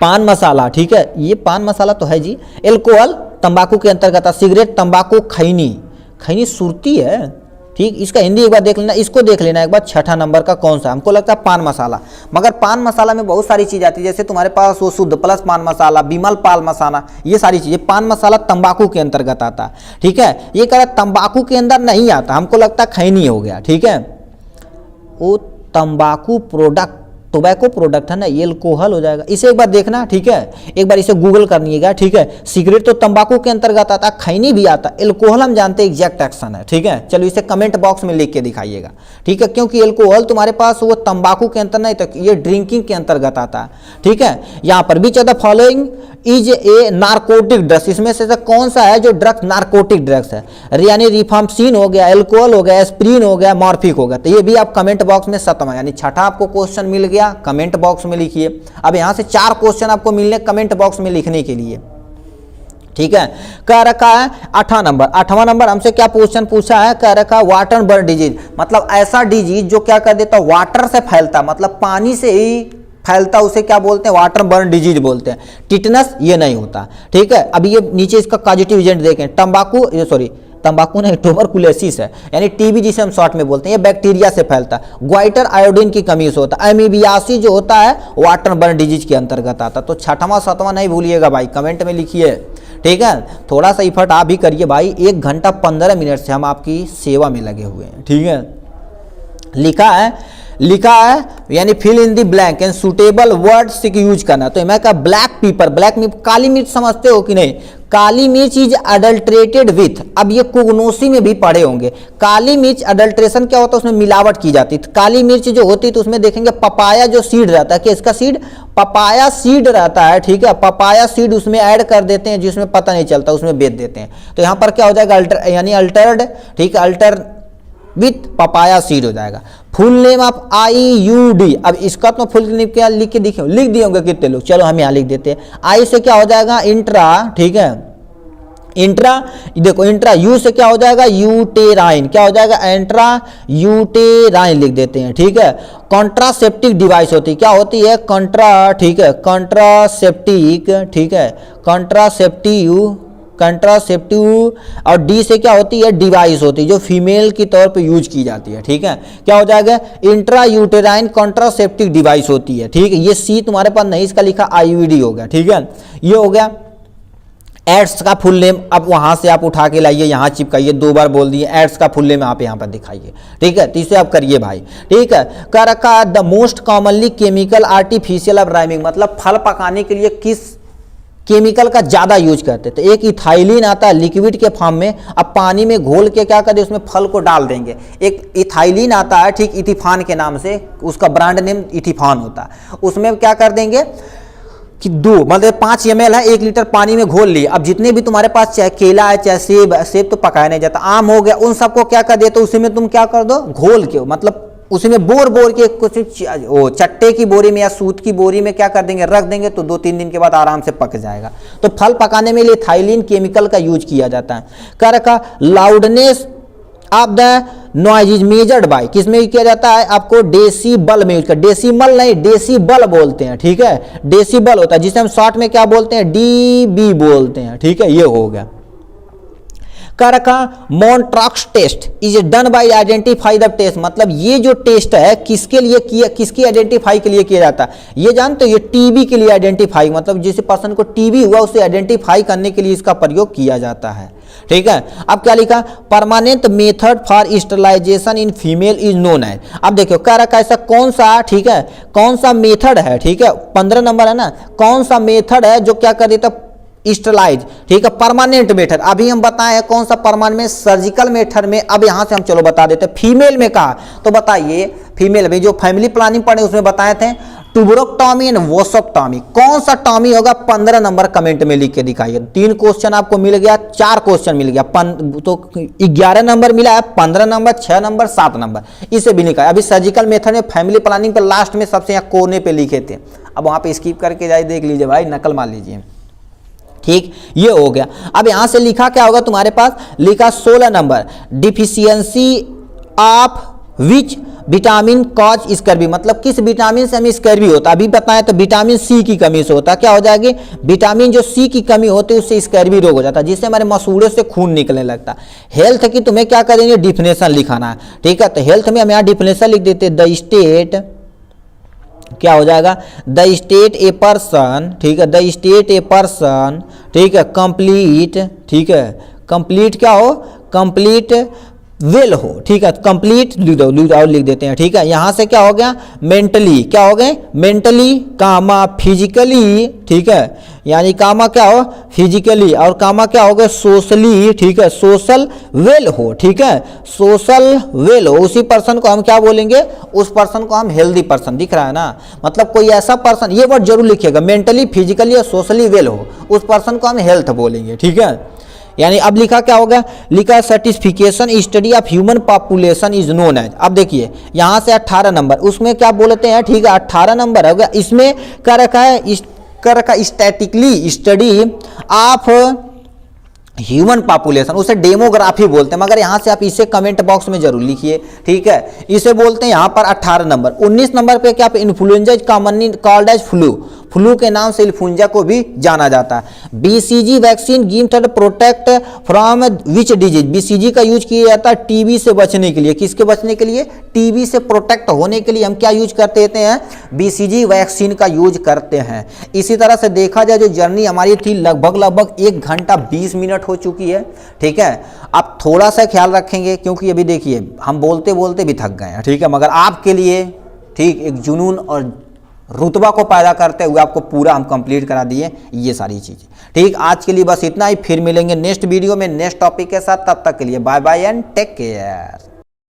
पान मसाला, ठीक है, ये पान मसाला तो है जी। एल्कोहल तंबाकू के अंतर्गत, सिगरेट तंबाकू, खैनी, खैनी सुरती है। ठीक, इसका हिंदी एक बार देख लेना, इसको देख लेना एक बार। 6ठा नंबर का कौन सा, हमको लगता है पान मसाला, मगर पान मसाला में बहुत सारी चीज आती है, जैसे तुम्हारे पास वो शुद्ध प्लस पान मसाला, बिमल पाल मसाला, ये सारी चीजें। पान मसाला तंबाकू के अंतर्गत आता है। ठीक है, ये कह रहा तंबाकू के अंदर नहीं आता, हमको लगता है खैनी हो गया। ठीक है, वो तंबाकू प्रोडक्ट, टोबैको प्रोडक्ट है ना, ये अल्कोहल हो जाएगा। इसे एक बार देखना। ठीक है, एक बार इसे गूगल करनिएगा। ठीक है, सिगरेट तो तंबाकू के अंतर्गत आता, खैनी भी आता, अल्कोहल हम जानते हैं एग्जैक्ट एक्शन है। ठीक है, चलो इसे कमेंट बॉक्स में लिख के दिखाइएगा। ठीक है, क्योंकि अल्कोहल तुम्हारे पास वो तंबाकू के अंतर नहीं, तो ये ड्रिंकिंग के अंतर्गत आता है। ठीक है, यहाँ पर which of the following is a narcotic drugs, इसमें से कौन सा है जो ड्रग्स नार्कोटिक ड्रग्स है, यानी रिफाम्सिन हो गया, एल्कोहल हो गया, एस्प्रिन हो गया, मॉर्फिक हो गया। तो ये भी आप कमेंट बॉक्स में 7वां यानी 6ठा आपको क्वेश्चन मिल गया, कमेंट बॉक्स में लिखिए। अब यहां से 4 क्वेश्चन आपको मिलने कमेंट बॉक्स में लिखने के लिए। ठीक है, कह रखा है 8वां नंबर, 8वां नंबर हमसे क्या क्वेश्चन पूछा है, कह रखा है वाटर बर्न डिजीज, मतलब ऐसा डिजीज जो क्या कर देता, वाटर से फैलता, मतलब पानी से ही फैलता, उसे क्या बोलते हैं, वाटर बर्न डिजीज बोलते हैं। टिटनस ये नहीं होता। ठीक है, अभी ये नीचे इसका पॉजिटिव एजेंट देखें, तंबाकू नहीं, ट्यूबरकुलोसिस है, यानी टीबी जिसे हम शॉर्ट में बोलते हैं, ये बैक्टीरिया से फैलता है। ग्वाइटर आयोडीन की कमी से होता है। एमीबियासी जो होता है वाटर बर्न डिजीज के अंतर्गत आता। तो 6वां 7वां नहीं भूलिएगा भाई, कमेंट में लिखिए। ठीक है, थोड़ा सा इफर्ट आप भी करिए भाई, 1 घंटा 15 मिनट से हम आपकी सेवा में लगे हुए हैं। ठीक है, लिखा है यानी fill in the blank and suitable words की यूज करना। तो मैं कहा ब्लैक पेपर, ब्लैक मिर्च, काली मिर्च समझते हो कि नहीं, काली मिर्च इज अडल्ट्रेटेड विथ, अब ये कुगनोसी में भी पढ़े होंगे। काली मिर्च अडल्ट्रेशन क्या होता है, उसमें मिलावट की जाती है। काली मिर्च जो होती है तो उसमें देखेंगे पपाया जो सीड रहता है, कि इसका सीड पपाया सीड रहता है। ठीक है, पपाया सीड उसमें ऐड कर देते हैं, जिसमें पता नहीं चलता, उसमें बेच देते हैं। तो यहाँ पर क्या हो जाएगा, यानी अल्टर्ड, ठीक है, अल्टर विथ पपाया सीड हो जाएगा। फुल नेम ऑफ IUD, अब इसका तो फुल नेम क्या लिख के लिख दिए होंगे कितने लोग, चलो हम यहाँ लिख देते हैं। आई से क्या हो जाएगा, इंट्रा, ठीक है, इंट्रा, देखो इंट्रा, यू से क्या हो जाएगा, यूटेराइन, क्या हो जाएगा, एंट्रा यूटेराइन लिख देते हैं। ठीक है, कॉन्ट्रासेप्टिव डिवाइस होती है, क्या होती है, ठीक है, कॉन्ट्रासेप्टिक, ठीक है, कंट्रासेप्टिव, और डी से क्या होती है, डिवाइस होती है, जो फीमेल की तौर पे यूज की जाती है। ठीक है, क्या हो जाएगा, इंट्रा यूटेराइन कॉन्ट्रासेप्टिव डिवाइस होती है। ठीक है, ये सी तुम्हारे पास नहीं, इसका लिखा IUD हो गया। ठीक है, ये हो गया। एड्स का फुल नेम अब वहां से आप उठा के लाइए, यहाँ चिपकाइए, 2 बार बोल दिए, एड्स का फुल नेम आप यहाँ पर दिखाइए। ठीक है, तो इसे आप करिए भाई। ठीक है, कह रखा the most commonly chemical artificial of rhyming, मतलब फल पकाने के लिए किस केमिकल का ज्यादा यूज करते। तो एक इथाइलिन आता है लिक्विड के फॉर्म में, अब पानी में घोल के क्या करते, उसमें फल को डाल देंगे। एक इथाइलिन आता है, ठीक, इथिफान के नाम से, उसका ब्रांड नेम इथिफान होता है। उसमें क्या कर देंगे, कि 2 मतलब 5 ml है, 1 लीटर पानी में घोल लिए। अब जितने भी तुम्हारे पास चाहे केला है चाहे सेब है, सेब तो पकाया नहीं जाता, आम हो गया, उन सबको क्या कर देते, उसी में तुम क्या कर दो, घोल के, मतलब उसी में बोर के कुछ वो चट्टे की बोरी में या सूत की बोरी में क्या कर देंगे, रख देंगे, तो 2-3 दिन के बाद आराम से पक जाएगा। तो फल पकाने में इथाइलिन केमिकल का यूज किया जाता है। क्या रखा, loudness of the noise is measured by, किसमें किया जाता है, आपको डेसीबल में यूज कर, डेसीमल नहीं डेसीबल बोलते हैं, ठीक है, डेसीबल होता है, जिसे हम शॉर्ट में क्या बोलते हैं, डीबी बोलते हैं, ठीक है, ये हो गया। क्या रखा, Mantoux test is done by identify the test, मतलब ये जो टेस्ट है किसके लिए किया, किसकी आइडेंटिफाई के लिए किया जाता है, ये जानते हो, ये टीबी के लिए आइडेंटिफाई, मतलब जिस पर्सन को टीबी हुआ उसे आइडेंटिफाई करने के लिए इसका प्रयोग किया जाता है, ठीक है। अब क्या लिखा, permanent method for sterilisation in female is known है। अब देखो क्या रखा, ऐसा कौन सा, ठीक है, कौन सा मेथड है, ठीक है, 15 नंबर है ना, कौन सा मेथड है जो क्या कर देता, स्टरलाइज, ठीक है, परमानेंट मेथड। अभी हम बताए हैं कौन सा परमानेंट में, सर्जिकल मेथड में। अब यहां से हम चलो बता देते हैं फीमेल में कहा, तो बताइए फीमेल में जो फैमिली प्लानिंग पढ़े उसमें बताए थे ट्यूबरोक्टॉमी एंड वोसोक्टॉमी, कौन सा टॉमी होगा, 15 नंबर कमेंट में लिख के दिखाइए। 3 क्वेश्चन आपको मिल गया, 4 क्वेश्चन मिल गया, तो 11 नंबर मिला है, 15 नंबर, 6 नंबर, 7 नंबर, इसे भी लिखा है। अभी सर्जिकल मेथड में फैमिली प्लानिंग पर लास्ट में सबसे यहाँ कोने पे लिखे थे, अब वहां पे स्किप करके जाइए, देख लीजिए भाई, नकल मार लीजिए, ठीक, ये हो गया। अब यहां से लिखा क्या होगा तुम्हारे पास, लिखा 16 number, deficiency of which vitamin cause scurvy, मतलब किस विटामिन से हमें स्कर्वी होता है। अभी बताया तो विटामिन सी की कमी से होता है, क्या हो जाएगी, विटामिन जो सी की कमी होती है उससे स्कर्वी रोग हो जाता है, जिससे हमारे मसूड़ों से खून निकलने लगता है। हेल्थ की तुम्हें क्या करेंगे, डिफिनेशन लिखाना है, ठीक है, तो हेल्थ में हम यहाँ डिफिनेशन लिख देते, द स्टेट, क्या हो जाएगा, द स्टेट ए पर्सन, ठीक है, द स्टेट ए पर्सन, ठीक है, कंप्लीट, ठीक है, कंप्लीट क्या हो, कंप्लीट वेल हो, ठीक है, कंप्लीट लिख दो, और लिख देते हैं, ठीक है। यहां से क्या हो गया, मेंटली, क्या हो गए, मेंटली कामा फिजिकली, ठीक है, यानी कामा क्या हो, फिजिकली, और कामा क्या हो गया, सोशली, ठीक है, सोशल वेल हो, ठीक है, सोशल वेल हो, उसी पर्सन को हम क्या बोलेंगे, उस पर्सन को हम हेल्दी पर्सन, दिख रहा है ना, मतलब कोई ऐसा पर्सन, ये वर्ड जरूर लिखिएगा, मेंटली फिजिकली और सोशली वेल हो, उस पर्सन को हम हेल्थ बोलेंगे, ठीक है। यानी अब लिखा क्या होगा, लिखा certification study of human population is known as. अब देखिए यहां से 18 नंबर, उसमें क्या बोलते हैं, ठीक है, 18 नंबर हो गया, इसमें क्या रखा है, statically study of human population, उसे डेमोग्राफी बोलते हैं, मगर यहां से आप इसे कमेंट बॉक्स में जरूर लिखिए, ठीक है, इसे बोलते हैं यहां पर 18 नंबर। 19 नंबर पे क्या, influenza is commonly called as flu, flu के नाम से इन्फ्लुएंजा को भी जाना जाता है। BCG vaccine gives to protect from which disease, BCG का यूज किया जाता है टीबी से बचने के लिए, किसके बचने के लिए, टीबी से प्रोटेक्ट होने के लिए हम क्या यूज करते हैं, बीसीजी वैक्सीन का यूज करते हैं। इसी तरह से देखा जाए जो जर्नी हमारी थी लगभग 1 घंटा 20 मिनट हो चुकी है, ठीक है। अब थोड़ा सा ख्याल रखेंगे क्योंकि अभी देखिए हम बोलते बोलते भी थक गए हैं, ठीक है, मगर आपके लिए ठीक एक जुनून और रुतबा को पैदा करते हुए आपको पूरा हम कंप्लीट करा दिए ये सारी चीजें, ठीक। आज के लिए बस इतना ही, फिर मिलेंगे नेक्स्ट वीडियो में नेक्स्ट टॉपिक के साथ, तब तक के लिए bye bye and take care.